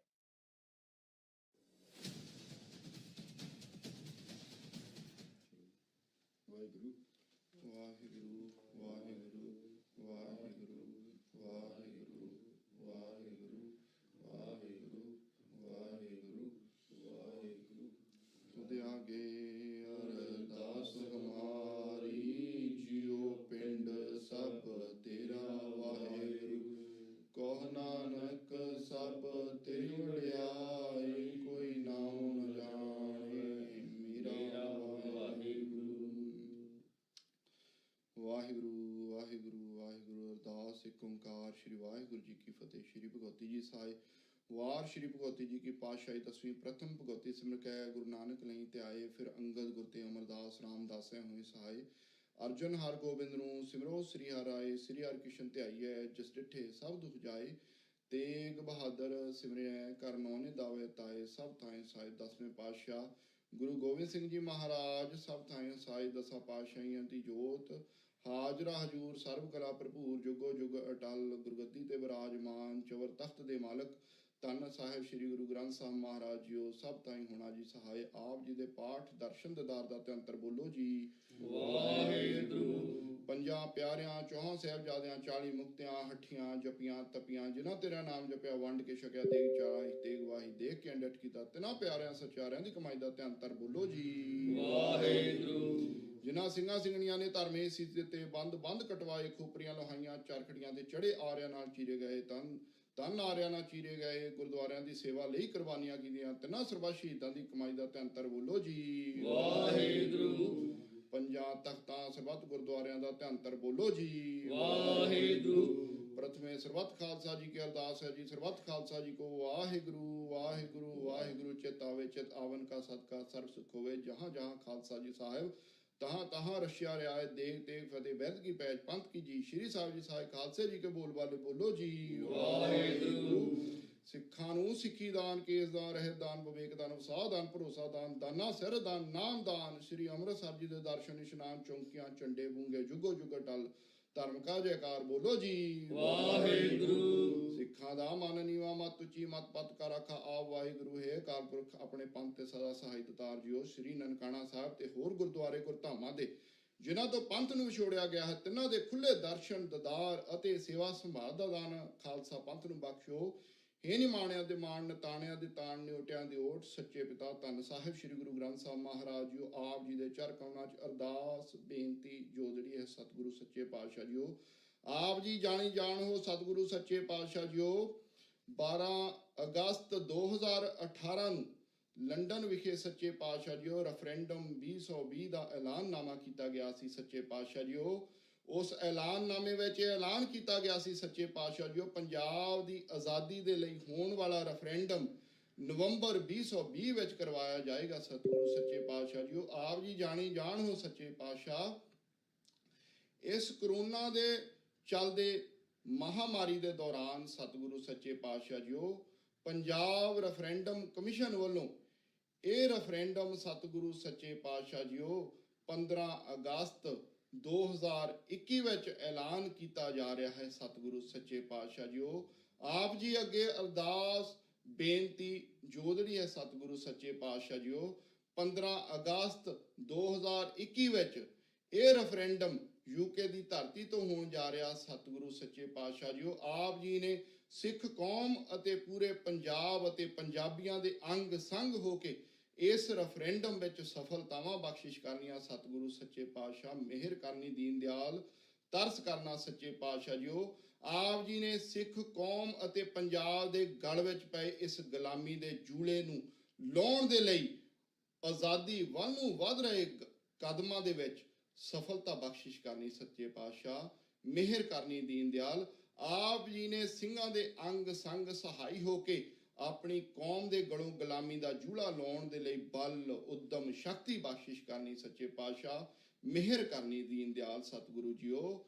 Speaker 2: ਵਾਰ ਸ਼੍ਰੀ ਭਗਵਤੀ ਜੀ ਕੀ ਪਾਤਸ਼ਾਹੀ 10ਵੀਂ ਪ੍ਰਥਮ ਭਗਵਤੀ ਸਿਮਰ ਕੈ ਗੁਰੂ ਨਾਨਕ ਲਈ ਤੇ ਆਏ, ਫਿਰ ਅੰਗਦ ਗੁਰ ਤੇ ਅਮਰਦਾਸ ਰਾਮਦਾਸੈ ਹੋਏ ਸਹਾਏ। ਅਰਜਨ ਹਰ ਗੋਬਿੰਦ ਨੂੰ ਸਿਮਰੋ ਸ੍ਰੀ ਹਰਿ ਰਾਏ, ਸ੍ਰੀ ਹਰਿ ਕ੍ਰਿਸ਼ਨ ਧਿਆਈਐ ਜਿਸ ਡਿਠੇ ਸਭ ਦੁਖ ਜਾਏ। ਤੇਗ ਬਹਾਦਰ ਸਿਮਰਿਐ ਕਰ ਨੌਨੇ ਦਾਵੇ ਤਾਏ, ਸਭ ਥਾਏ ਸਾਏ 10ਵੇਂ ਪਾਤਸ਼ਾਹ ਗੁਰੂ ਗੋਬਿੰਦ ਸਿੰਘ ਜੀ ਮਹਾਰਾਜ। ਸਭ ਥਾਏ ਸਾਏ 10 ਪਾਤਸ਼ਾਹੀਆਂ ਦੀ ਜੋਤ, ਹਾਜ਼ਰਾ ਹਜੂਰ ਸਰਬ ਕਲਾ ਭਰਪੂਰ, ਜੁਗੋ ਜੁਗ ਅਟਲ ਗੁਰਗੱਦੀ ਤੇ ਵਿਰਾਜਮਾਨ, ਚਵਰ ਤਖਤ ਦੇ ਮਾਲਕ ਧੰਨ ਸਾਹਿਬ ਸ੍ਰੀ ਗੁਰੂ ਗ੍ਰੰਥ ਸਾਹਿਬ ਮਹਾਰਾਜ ਜੀਓ। ਸਭ ਤਾਈਂ ਹੋਣਾ ਜੀ ਸਹਾਏ, ਆਪ ਜੀ ਦੇ ਪਾਠ ਦਰਸ਼ਨ ਦਿਦਾਰ ਦਾ ਤੇ ਅੰਤਰ ਬੋਲੋ ਜੀ ਵਾਹਿਗੁਰੂ। ਪੰਜਾਂ ਪਿਆਰਿਆਂ 4 ਸਾਹਿਬਜ਼ਾਦਿਆਂ 40 ਮੁਕਤਿਆਂ ਹੱਠੀਆਂ ਜਪੀਆਂ ਤਪੀਆਂ, ਜਿਨ੍ਹਾਂ ਤੇਰਾ ਨਾਮ ਜਪਿਆ ਵੰਡ ਕੇ ਛਕਿਆ ਦੇਗ ਚਾਹੀ ਤੇਗ ਵਾਹੀ, ਦੇਖ ਕੇ ਅੰਡਟ ਕੀਤਾ ਤਿਨਾਂ ਪਿਆਰਿਆਂ ਸਚਿਆਰਿਆਂ ਦੀ ਕਮਾਈ ਦਾ ਤੇ ਅੰਤਰ ਬੋਲੋ ਜੀ ਵਾਹਿਗੁਰੂ। ਜਿਨ੍ਹਾਂ ਸਿੰਘਾਂ ਸਿੰਘਣੀਆਂ ਨੇ ਧਰਮੇ ਸੀ ਤੇ ਬੰਦ ਕਟਵਾਏ, ਖੋਪਰੀਆਂ ਲੋਹਾਈਆਂ ਚਰਖੜੀਆਂ ਤੇ ਚੜੇ ਆਰਿਆਂ ਨਾਲ ਚੀਰੇ ਗਏ, ਤਨ ਆਰਿਆਂ ਨਾਲ ਚੀਰੇ ਗਏ, ਗੁਰਦੁਆਰਿਆਂ ਦੀ ਸੇਵਾ ਲਈ ਕੁਰਬਾਨੀਆਂ ਕੀਤੀਆਂ ਤਿੰਨਾਂ ਸਰਬੱਤ ਸ਼ਹੀਦਾਂ ਦੀ ਕਮਾਈ ਦਾ ਤੇ ਅੰਤਰ ਬੋਲੋ ਜੀ ਵਾਹਿਗੁਰੂ। ਪੰਜਾਂ ਤਖਤਾਂ ਸਰਬੱਤ ਗੁਰਦੁਆਰਿਆਂ ਦਾ ਤੇ ਅੰਤਰ ਬੋਲੋ ਜੀ ਵਾਹਿਗੁਰੂ। ਪ੍ਰਥਮੇ ਸਰਬੱਤ ਖਾਲਸਾ ਜੀ ਕੀ ਅਰਦਾਸ ਹੈ ਜੀ, ਸਰਬੱਤ ਖਾਲਸਾ ਜੀ ਕੋ ਵਾਹਿਗੁਰੂ ਵਾਹਿਗੁਰੂ ਵਾਹਿਗੁਰੂ। ਚਿਤ ਆਵੇ ਚਿਤ ਆਵਨ ਕਾ ਸਦਕਾ ਸਰਬ ਸੁਖ ਹੋਵੇ, ਜਹਾਂ ਜਹਾਂ ਖਾਲਸਾ ਜੀ ਸਾਹਿਬ तहाँ तहाँ रशिया रियायत देख तेग फतेह वैद की पैज पंथ की जी, श्री साहब जी साहे खालसे जी के बोल वाले बोलो जी वाहिगुरू। सिखां नूं सिक्खी दान, केस दान, रहत दान, विवेक दान, वसाह दान, भरोसा दान, दाना सिर दान, नाम दान, श्री अमृतसर जी दे दर्शन इशनान चौंकियां चंडे बूंगे जुगो जुग टल, धर्म का जयकार बोलो जी वाहिगुरू। सिखां दा मन नीवा मत उची मत पत का रखा आप वाहिगुरू है काल पुरख अपने पंथ ते सदा सहायता तार जियो। श्री ननकाना साहब ते होर गुरुद्वारे गुरधामां दे जिन्हां तो पंथ ਨੂੰ ਵਿਛੋੜਿਆ ਗਿਆ ਹੈ, ਤਿੰਨਾਂ ਦੇ ਖੁੱਲੇ ਦਰਸ਼ਨ ਦਦਾਰ ਅਤੇ ਸੇਵਾ ਸੰਭਾਲ ਦਾ ਦਾਨ ਖਾਲਸਾ ਪੰਥ ਨੂੰ ਬਖਸ਼ੋ। हे ਨਿਮਾਣਿਆਂ ਦੇ ਮਾਣ ਨਤਾਣਿਆਂ ਦੇ ਤਾਣ ਨਿਉਟਿਆਂ ਦੇ ਓਟ, ਸੱਚੇ ਪਿਤਾ ਧੰਨ ਸਾਹਿਬ ਸ੍ਰੀ ਗੁਰੂ ਗ੍ਰੰਥ ਸਾਹਿਬ ਮਹਾਰਾਜ ਜੀ ਆਪ ਜੀ ਦੇ ਚਰ ਕਮਲਾਂ 'ਚ ਅਰਦਾਸ ਬੇਨਤੀ ਜੋ ਜਿਹੜੀ ਹੈ ਸਤਿਗੁਰੂ ਸੱਚੇ ਪਾਤਸ਼ਾਹ ਜੀਓ ਆਪ ਜੀ ਜਾਣੀ ਜਾਣ ਹੋ। ਸਤਿਗੁਰੂ ਸੱਚੇ ਪਾਤਸ਼ਾਹ ਜੀਓ 12 ਅਗਸਤ 2018 ਨੂੰ ਲੰਡਨ ਵਿਖੇ ਸੱਚੇ ਪਾਤਸ਼ਾਹ ਜੀਓ ਰੈਫਰੈਂਡਮ 2020 ਦਾ ਐਲਾਨਨਾਮਾ ਕੀਤਾ ਗਿਆ ਸੀ। ਸੱਚੇ ਪਾਤਸ਼ਾਹ ਜੀਓ ਉਸ ਐਲਾਨਨਾਮੇ ਵਿੱਚ ਐਲਾਨ ਕੀਤਾ ਗਿਆ ਸੀ ਸੱਚੇ ਪਾਤਸ਼ਾਹ ਜੀਓ ਪੰਜਾਬ ਦੀ ਆਜ਼ਾਦੀ ਦੇ ਲਈ ਹੋਣ ਵਾਲਾ ਰੈਫਰੈਂਡਮ ਨਵੰਬਰ 2020 ਵਿੱਚ ਕਰਵਾਇਆ ਜਾਏਗਾ। ਸਤਿਗੁਰੂ ਸੱਚੇ ਪਾਤਸ਼ਾਹ ਜੀ ਆਪ ਜੀ ਜਾਣੀ ਜਾਣ ਹੋ ਸੱਚੇ ਪਾਤਸ਼ਾਹ, ਇਸ ਕਰੋਨਾ ਦੇ ਚੱਲਦੇ ਮਹਾਮਾਰੀ ਦੇ ਦੌਰਾਨ ਸਤਿਗੁਰੂ ਸੱਚੇ ਪਾਤਸ਼ਾਹ ਜੀ ਪੰਜਾਬ ਰੈਫਰੈਂਡਮ ਕਮਿਸ਼ਨ ਵੱਲੋਂ ਇਹ ਰੈਫਰੈਂਡਮ ਸਤਿਗੁਰੂ ਸੱਚੇ ਪਾਤਸ਼ਾਹ ਜੀ 15 ਅਗਸਤ 2021 ਵਿੱਚ ਐਲਾਨ ਕੀਤਾ ਜਾ ਰਿਹਾ ਹੈ। ਸਤਿਗੁਰੂ ਸੱਚੇ ਪਾਤਸ਼ਾਹ ਜੀ ਆਪ ਜੀ ਅੱਗੇ ਅਰਦਾਸ ਬੇਨਤੀ ਜੋਦੜੀ ਹੈ। ਸਤਿਗੁਰੂ ਸੱਚੇ ਪਾਤਸ਼ਾਹ ਜੀ 15 ਅਗਸਤ 2021 ਵਿੱਚ ਇਹ ਰੈਫਰੈਂਡਮ ਯੂਕੇ ਦੀ ਧਰਤੀ ਤੋਂ ਹੋਣ ਜਾ ਰਿਹਾ। ਸਤਿਗੁਰੂ ਸੱਚੇ ਪਾਤਸ਼ਾਹ ਜੀ ਆਪ ਜੀ ਨੇ ਸਿੱਖ ਕੌਮ ਅਤੇ ਪੂਰੇ ਪੰਜਾਬ ਅਤੇ ਪੰਜਾਬੀਆਂ ਦੇ ਅੰਗ ਸੰਗ ਹੋ ਕੇ ਇਸ ਰੈਫਰੈਂਡਮ ਵਿੱਚ ਸਫਲਤਾਵਾਂ ਬਖਸ਼ਿਸ਼ ਕਰਨੀਆਂ। ਸਤਿਗੁਰੂ ਸੱਚੇ ਪਾਤਸ਼ਾਹ ਮਿਹਰ ਕਰਨੀ, ਦੀਨ ਦਿਆਲ ਤਰਸ ਕਰਨਾ। ਸੱਚੇ ਪਾਤਸ਼ਾਹ ਜੀ ਆਪ ਜੀ ਨੇ ਸਿੱਖ ਕੌਮ ਅਤੇ ਪੰਜਾਬ ਦੇ ਗਲ ਵਿੱਚ ਪਏ ਇਸ ਗੁਲਾਮੀ ਦੇ ਜੂਲੇ ਨੂੰ ਲਾਉਣ ਦੇ ਲਈ ਆਜ਼ਾਦੀ ਵੱਲ ਨੂੰ ਵਧ ਰਹੇ ਕਦਮਾਂ ਦੇ ਵਿੱਚ ਸਫਲਤਾ ਬਖਸ਼ਿਸ਼ ਕਰਨੀ। ਸੱਚੇ ਪਾਤਸ਼ਾਹ ਮਿਹਰ ਕਰਨੀ, ਦੀਨ ਦਿਆਲ ਆਪ ਜੀ ਨੇ ਸਿੰਘਾਂ ਦੇ ਅੰਗ ਸੰਗ ਸਹਾਈ ਹੋ ਕੇ ਆਪਣੀ ਕੌਮ ਦੇ ਗਲੋਂ ਗੁਲਾਮੀ ਦਾ ਜੂਲਾ ਲਾਉਣ ਦੇ ਲਈ ਬਲ ਉਦਮ ਸ਼ਕਤੀ ਬਖਸ਼ਿਸ਼ ਕਰਨੀ। ਸੱਚੇ ਪਾਤਸ਼ਾਹ ਮਿਹਰ ਕਰਨੀ, ਦੀਨ ਦਿਆਲ ਸਤਿਗੁਰੂ ਜੀਓ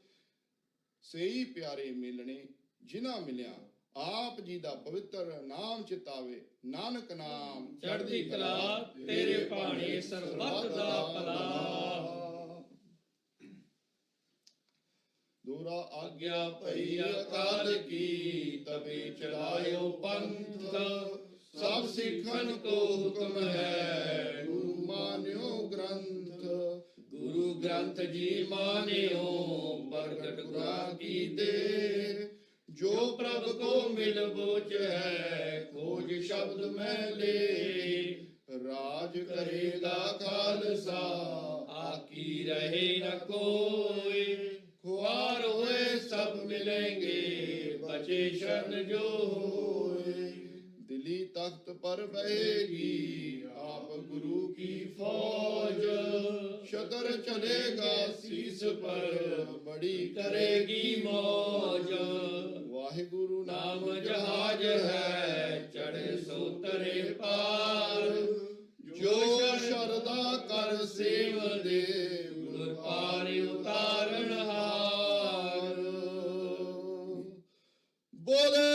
Speaker 2: ਸਹੀ ਪਿਆਰੇ ਮਿਲਣੇ ਜਿਨ੍ਹਾਂ ਮਿਲਿਆ ਆਪ ਜੀ ਦਾ ਪਵਿੱਤਰ ਨਾਮ ਚਿਤਾਵੇ। ਨਾਨਕ ਨਾਮ
Speaker 18: ਚੜ੍ਹਦੀ ਕਲਾ ਤੇਰੇ ਭਾਣੇ ਸਰਬੱਤ ਦਾ ਭਲਾ।
Speaker 2: ਦੂਰਾ ਆਗਿਆ ਭਈ ਅਕਾਲ ਕੀ ਤਬੇ ਚਲਾਇਓ ਪੰਥ, ਸਭ ਸਿੱਖਨ ਕੋ ਹੁਕਮ ਹੈ ਗੁਰੂ ਮਾਨਿਓ ਗ੍ਰੰਥ। ਗੁਰੂ ਗ੍ਰੰਥ ਜੀ ਮਾਨਿਓ ਪ੍ਰਗਟ ਗੁਰਾਂ ਕੀ ਦੇ, ਜੋ ਪ੍ਰਭ ਕੋ ਮਿਲ ਬੋਚ ਹੈ ਖੋਜ ਸ਼ਬਦ ਮੈਂ ਲੈ। ਰਾਜ ਕਰੇਗਾ ਖਾਲਸਾ ਆਕੀ ਰਹੇ ਨ ਕੋਈ, खुआर हुए सब मिलेंगे बचे शरण जो होए। दिल्ली तख्त पर बहेगी आप गुरु की फौज, शतर चलेगा शीस पर बड़ी करेगी मौज। वाहिगुरु नाम जहाज है चढ़े सो तरे पार, जो शरदा कर सेव दे गुर पार उतारण हार। बोले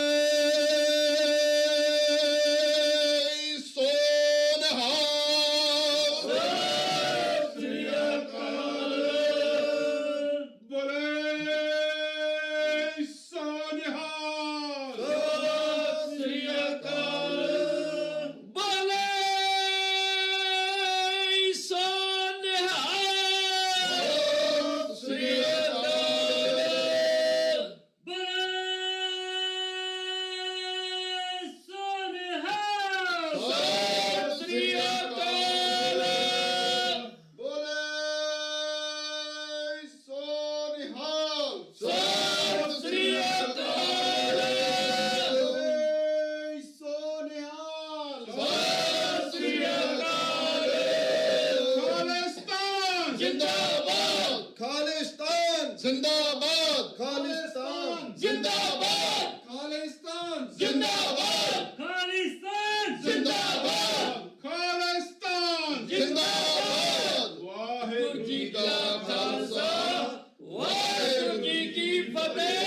Speaker 2: जिंदाबाद, खालिस्तान जिंदाबाद, खालिस्तान जिंदाबाद, खालिस्तान जिंदाबाद, खालिस्तान जिंदाबाद। वाहिगुरु जी का खालसा वाहिगुरु जी की फतेह।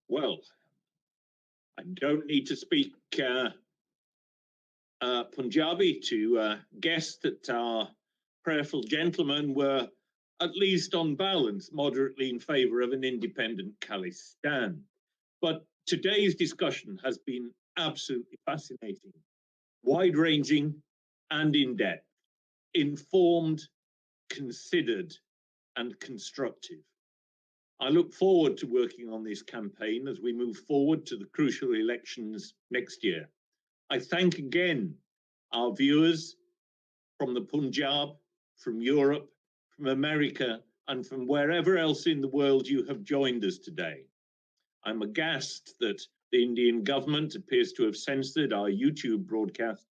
Speaker 1: Well, I don't need to speak Punjabi to guess that our prayerful gentlemen were, at least on balance, moderately in favour of an independent Khalistan. But today's discussion has been absolutely fascinating, wide-ranging and in-depth, informed, considered and constructive. I look forward to working on this campaign as we move forward to the crucial elections next year. I thank again our viewers from the Punjab, from Europe, from America, and from wherever else in the world you have joined us today. I'm aghast that the Indian government appears to have censored our YouTube broadcast,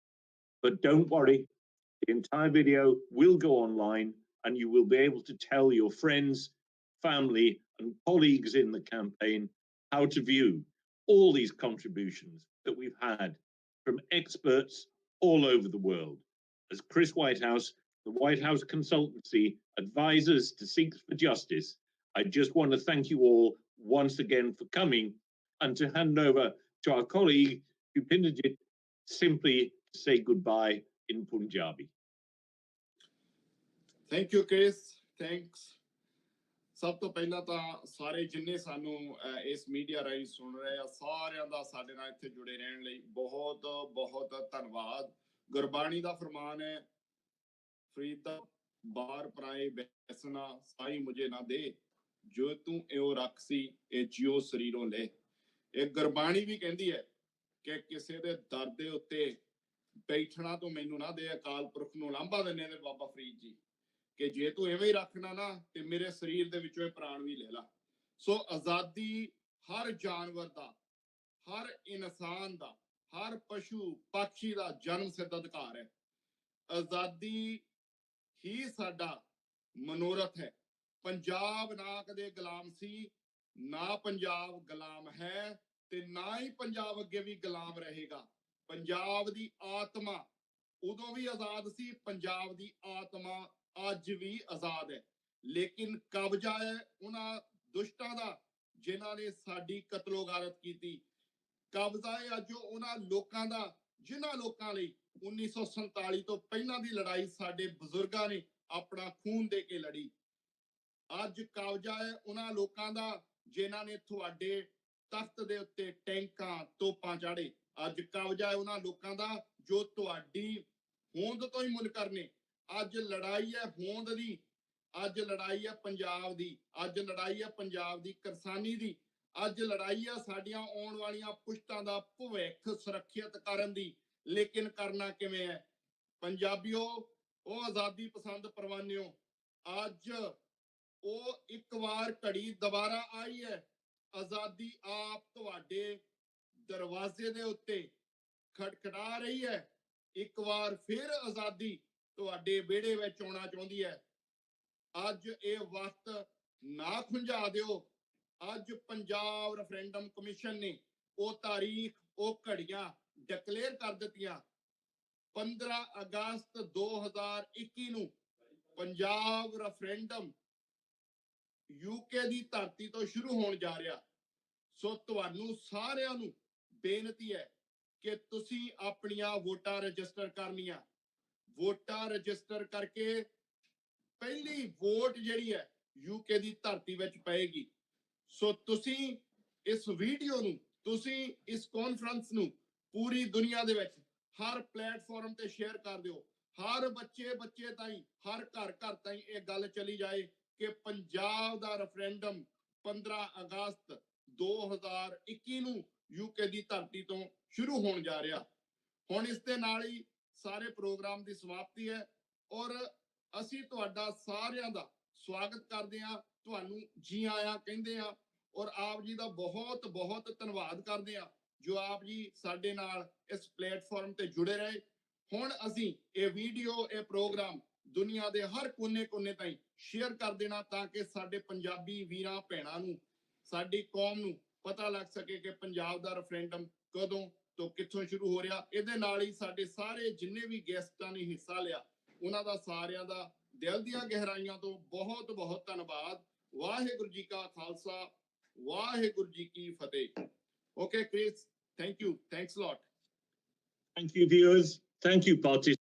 Speaker 1: but don't worry, the entire video will go online and you will be able to tell your friends, family, and colleagues in the campaign how to view all these contributions that we've had from experts all over the world. As Chris Whitehouse, the White House Consultancy, advisors to Sikhs for Justice, I just want to thank you all once again for coming, and to hand over to our colleague Pupinderjit simply to say goodbye in Punjabi.
Speaker 2: Thank you, Chris. Thanks. ਸਭ ਤੋਂ ਪਹਿਲਾਂ ਤਾਂ ਸਾਰੇ ਜਿੰਨੇ ਸਾਨੂੰ ਇਸ media ਰਾਹੀਂ ਸੁਣ ਰਹੇ ਆ ਸਾਰਿਆਂ ਦਾ ਸਾਡੇ ਨਾਲ ਇੱਥੇ ਜੁੜੇ ਰਹਿਣ ਲਈ ਬਹੁਤ ਬਹੁਤ ਧੰਨਵਾਦ। ਗੁਰਬਾਣੀ ਦਾ ਫਰਮਾਨ ਹੈ, ਫਰੀਦ ਦਾ ਬਾਰ ਪਰਾਏ ਬੈਸਣਾ ਸਾਈ ਮੁਝੇ ਨਾ ਦੇ, ਜੋ ਤੂੰ ਇਉ ਰੱਖਸੀ ਇਹ ਜਿਉ ਸਰੀਰੋਂ ਲੈ। ਇਹ ਗੁਰਬਾਣੀ ਵੀ ਕਹਿੰਦੀ ਹੈ ਕਿ ਕਿਸੇ ਦੇ ਦਰ ਦੇ ਉੱਤੇ ਬੈਠਣਾ ਤੋਂ ਮੈਨੂੰ ਨਾ ਦੇ। ਅਕਾਲ ਪੁਰਖ ਨੂੰ ਲਾਂਭਾ ਦਿੰਦੇ ਨੇ ਬਾਬਾ ਫਰੀਦ ਜੀ ਕਿ ਜੇ ਤੂੰ ਐਵੇਂ ਹੀ ਰੱਖਣਾ ਨਾ ਤੇ ਮੇਰੇ ਸਰੀਰ ਦੇ ਵਿੱਚੋਂ ਇਹ ਪ੍ਰਾਣ ਵੀ ਲੈ ਲਾ। ਸੋ ਆਜ਼ਾਦੀ ਹਰ ਜਾਨਵਰ ਦਾ, ਹਰ ਇਨਸਾਨ ਦਾ, ਹਰ ਪਸ਼ੂ ਪੰਛੀ ਦਾ ਜਨਮ ਸਿੱਧ ਅਧਿਕਾਰ ਹੈ। ਆਜ਼ਾਦੀ ਹੀ ਸਾਡਾ ਮਨੋਰਥ ਹੈ। ਪੰਜਾਬ ਨਾ ਕਦੇ ਗੁਲਾਮ ਸੀ, ਨਾ ਪੰਜਾਬ ਗੁਲਾਮ ਹੈ, ਤੇ ਨਾ ਹੀ ਪੰਜਾਬ ਅੱਗੇ ਵੀ ਗੁਲਾਮ ਰਹੇਗਾ। ਪੰਜਾਬ ਦੀ ਆਤਮਾ ਉਦੋਂ ਵੀ ਆਜ਼ਾਦ ਸੀ, ਪੰਜਾਬ ਦੀ ਆਤਮਾ ਅੱਜ ਵੀ ਆਜ਼ਾਦ ਹੈ। ਲੇਕਿਨ ਕਬਜ਼ਾ ਹੈ ਉਹਨਾਂ ਦੁਸ਼ਟਾਂ ਦਾ ਜਿਨ੍ਹਾਂ ਨੇ ਸਾਡੀ ਕਤਲੋਗਾਰਤ ਕੀਤੀ। ਕਬਜ਼ਾ ਹੈ ਅੱਜ ਉਹਨਾਂ ਲੋਕਾਂ ਦਾ ਜਿਨ੍ਹਾਂ ਲੋਕਾਂ ਲਈ 1947 ਤੋਂ ਪਹਿਲਾਂ ਦੀ ਲੜਾਈ ਸਾਡੇ ਬਜ਼ੁਰਗਾਂ ਨੇ ਆਪਣਾ ਖੂਨ ਦੇ ਕੇ ਲੜੀ। ਅੱਜ ਕਬਜ਼ਾ ਹੈ ਉਹਨਾਂ ਲੋਕਾਂ ਦਾ ਜਿਨ੍ਹਾਂ ਨੇ ਤੁਹਾਡੇ ਤਖਤ ਦੇ ਉੱਤੇ ਟੈਂਕਾਂ ਤੋਪਾਂ ਚਾੜੇ। ਅੱਜ ਕਬਜ਼ਾ ਹੈ ਉਹਨਾਂ ਲੋਕਾਂ ਦਾ ਜੋ ਤੁਹਾਡੀ ਹੋਂਦ ਤੋਂ ਹੀ ਮੁਨਕਰ ਨੇ। ਅੱਜ ਲੜਾਈ ਹੈ ਹੋਂਦ ਦੀ, ਅੱਜ ਲੜਾਈ ਹੈ ਪੰਜਾਬ ਦੀ, ਅੱਜ ਲੜਾਈ ਹੈ ਪੰਜਾਬ ਦੀ ਕਿਰਸਾਨੀ ਦੀ, ਅੱਜ ਲੜਾਈ ਹੈ ਸਾਡੀਆਂ ਆਉਣ ਵਾਲੀਆਂ ਪੁਸ਼ਤਾਂ ਦਾ ਭਵਿੱਖ ਸੁਰੱਖਿਅਤ ਕਰਨ ਦੀ। ਲੇਕਿਨ ਕਰਨਾ ਕਿਵੇਂ ਹੈ? ਪੰਜਾਬੀਓ, ਉਹ ਆਜ਼ਾਦੀ ਪਸੰਦ ਪਰਵਾਨਿਓ, ਅੱਜ ਉਹ ਇੱਕ ਵਾਰ ਘੜੀ ਦੁਬਾਰਾ ਆਈ ਹੈ। ਆਜ਼ਾਦੀ ਆਪ ਤੁਹਾਡੇ ਦਰਵਾਜ਼ੇ ਦੇ ਉੱਤੇ ਖਟਖਟਾ ਰਹੀ ਹੈ। ਇੱਕ ਵਾਰ ਫਿਰ ਆਜ਼ਾਦੀ ਤੁਹਾਡੇ ਵਿਹੜੇ ਵਿੱਚ ਆਉਣਾ ਚਾਹੁੰਦੀ ਹੈ। ਅੱਜ ਇਹ ਵਕਤ ਨਾ ਖੁੰਝਾ ਦਿਓ। ਅੱਜ ਪੰਜਾਬ ਰੈਫਰੈਂਡਮ ਕਮਿਸ਼ਨ ਨੇ ਉਹ ਤਾਰੀਖ, ਉਹ ਘੜੀਆਂ ਡਿਕਲੇਅਰ ਕਰ ਦਿੱਤੀਆਂ। 15 ਅਗਸਤ 2021 ਨੂੰ ਪੰਜਾਬ ਰੈਫਰੈਂਡਮ ਯੂਕੇ ਦੀ ਧਰਤੀ ਤੋਂ ਸ਼ੁਰੂ ਹੋਣ ਜਾ ਰਿਹਾ। ਸੋ ਤੁਹਾਨੂੰ ਸਾਰਿਆਂ ਨੂੰ ਬੇਨਤੀ ਹੈ ਕਿ ਤੁਸੀਂ ਆਪਣੀਆਂ ਵੋਟਾਂ ਰਜਿਸਟਰ ਕਰਨੀਆਂ। ਵੋਟਾਂ ਰਜਿਸਟਰ ਕਰਕੇ ਪਹਿਲੀ ਵੋਟ ਜਿਹੜੀ ਹੈ ਯੂਕੇ ਦੀ ਧਰਤੀ ਵਿੱਚ ਪਏਗੀ। ਸੋ ਤੁਸੀਂ ਇਸ ਵੀਡੀਓ ਨੂੰ, ਤੁਸੀਂ ਇਸ ਕਾਨਫਰੰਸ ਨੂੰ ਪੂਰੀ ਦੁਨੀਆ ਦੇ ਵਿੱਚ ਹਰ ਪਲੇਟਫਾਰਮ ਤੇ ਸ਼ੇਅਰ ਕਰ ਦਿਓ। ਹਰ ਬੱਚੇ ਤਾਈਂ, ਹਰ ਘਰ ਤਾਈਂ ਇਹ ਗੱਲ ਚਲੀ ਜਾਏ ਕਿ ਪੰਜਾਬ ਦਾ ਰੈਫਰੈਂਡਮ 15 ਅਗਸਤ 2021 ਨੂੰ ਯੂਕੇ ਦੀ ਧਰਤੀ ਤੋਂ ਸ਼ੁਰੂ ਹੋਣ ਜਾ ਰਿਹਾ। ਹੁਣ ਇਸ ਦੇ ਨਾਲ ਹੀ ਸਾਰੇ ਪ੍ਰੋਗਰਾਮ ਦੀ ਸਮਾਪਤੀ ਹੈ ਔਰ ਅਸੀਂ ਤੁਹਾਡਾ ਸਾਰਿਆਂ ਦਾ ਸਵਾਗਤ ਕਰਦੇ ਹਾਂ, ਤੁਹਾਨੂੰ ਜੀ ਆਇਆਂ ਕਹਿੰਦੇ ਹਾਂ ਔਰ ਆਪ ਜੀ ਦਾ ਬਹੁਤ ਬਹੁਤ ਧੰਨਵਾਦ ਕਰਦੇ ਹਾਂ ਜੋ ਆਪ ਜੀ ਸਾਡੇ ਨਾਲ ਇਸ ਪਲੇਟਫਾਰਮ ਤੇ ਜੁੜੇ ਰਹੇ। ਹੁਣ ਅਸੀਂ ਇਹ ਵੀਡੀਓ, ਇਹ ਪ੍ਰੋਗਰਾਮ ਦੁਨੀਆ ਦੇ ਹਰ ਕੋਨੇ ਤਾਈਂ ਸ਼ੇਅਰ ਕਰ ਦੇਣਾ ਤਾਂ ਕਿ ਸਾਡੇ ਪੰਜਾਬੀ ਵੀਰਾਂ ਭੈਣਾਂ ਨੂੰ, ਸਾਡੀ ਕੌਮ ਨੂੰ ਪਤਾ ਲੱਗ ਸਕੇ ਕਿ ਪੰਜਾਬ ਦਾ ਰੈਫਰੈਂਡਮ ਕਦੋਂ ਤੋਂ ਕਿੱਥੋਂ ਸ਼ੁਰੂ ਹੋ ਰਿਹਾ। ਇਹਦੇ ਨਾਲ ਹੀ ਸਾਡੇ ਸਾਰੇ ਜਿੰਨੇ ਵੀ ਗੈਸਟਾਂ ਨੇ ਹਿੱਸਾ ਲਿਆ ਉਹਨਾਂ ਦਾ ਸਾਰਿਆਂ ਦਾ ਦਿਲ ਦੀਆਂ ਗਹਿਰਾਈਆਂ ਤੋਂ ਬਹੁਤ ਬਹੁਤ ਧੰਨਵਾਦ। ਵਾਹਿਗੁਰੂ ਜੀ ਕਾ ਖਾਲਸਾ, ਵਾਹਿਗੁਰੂ ਜੀ ਕੀ ਫਤਿਹ। Okay, Chris, thank you. Thanks a lot.
Speaker 1: Thank you, viewers. Thank you, participants.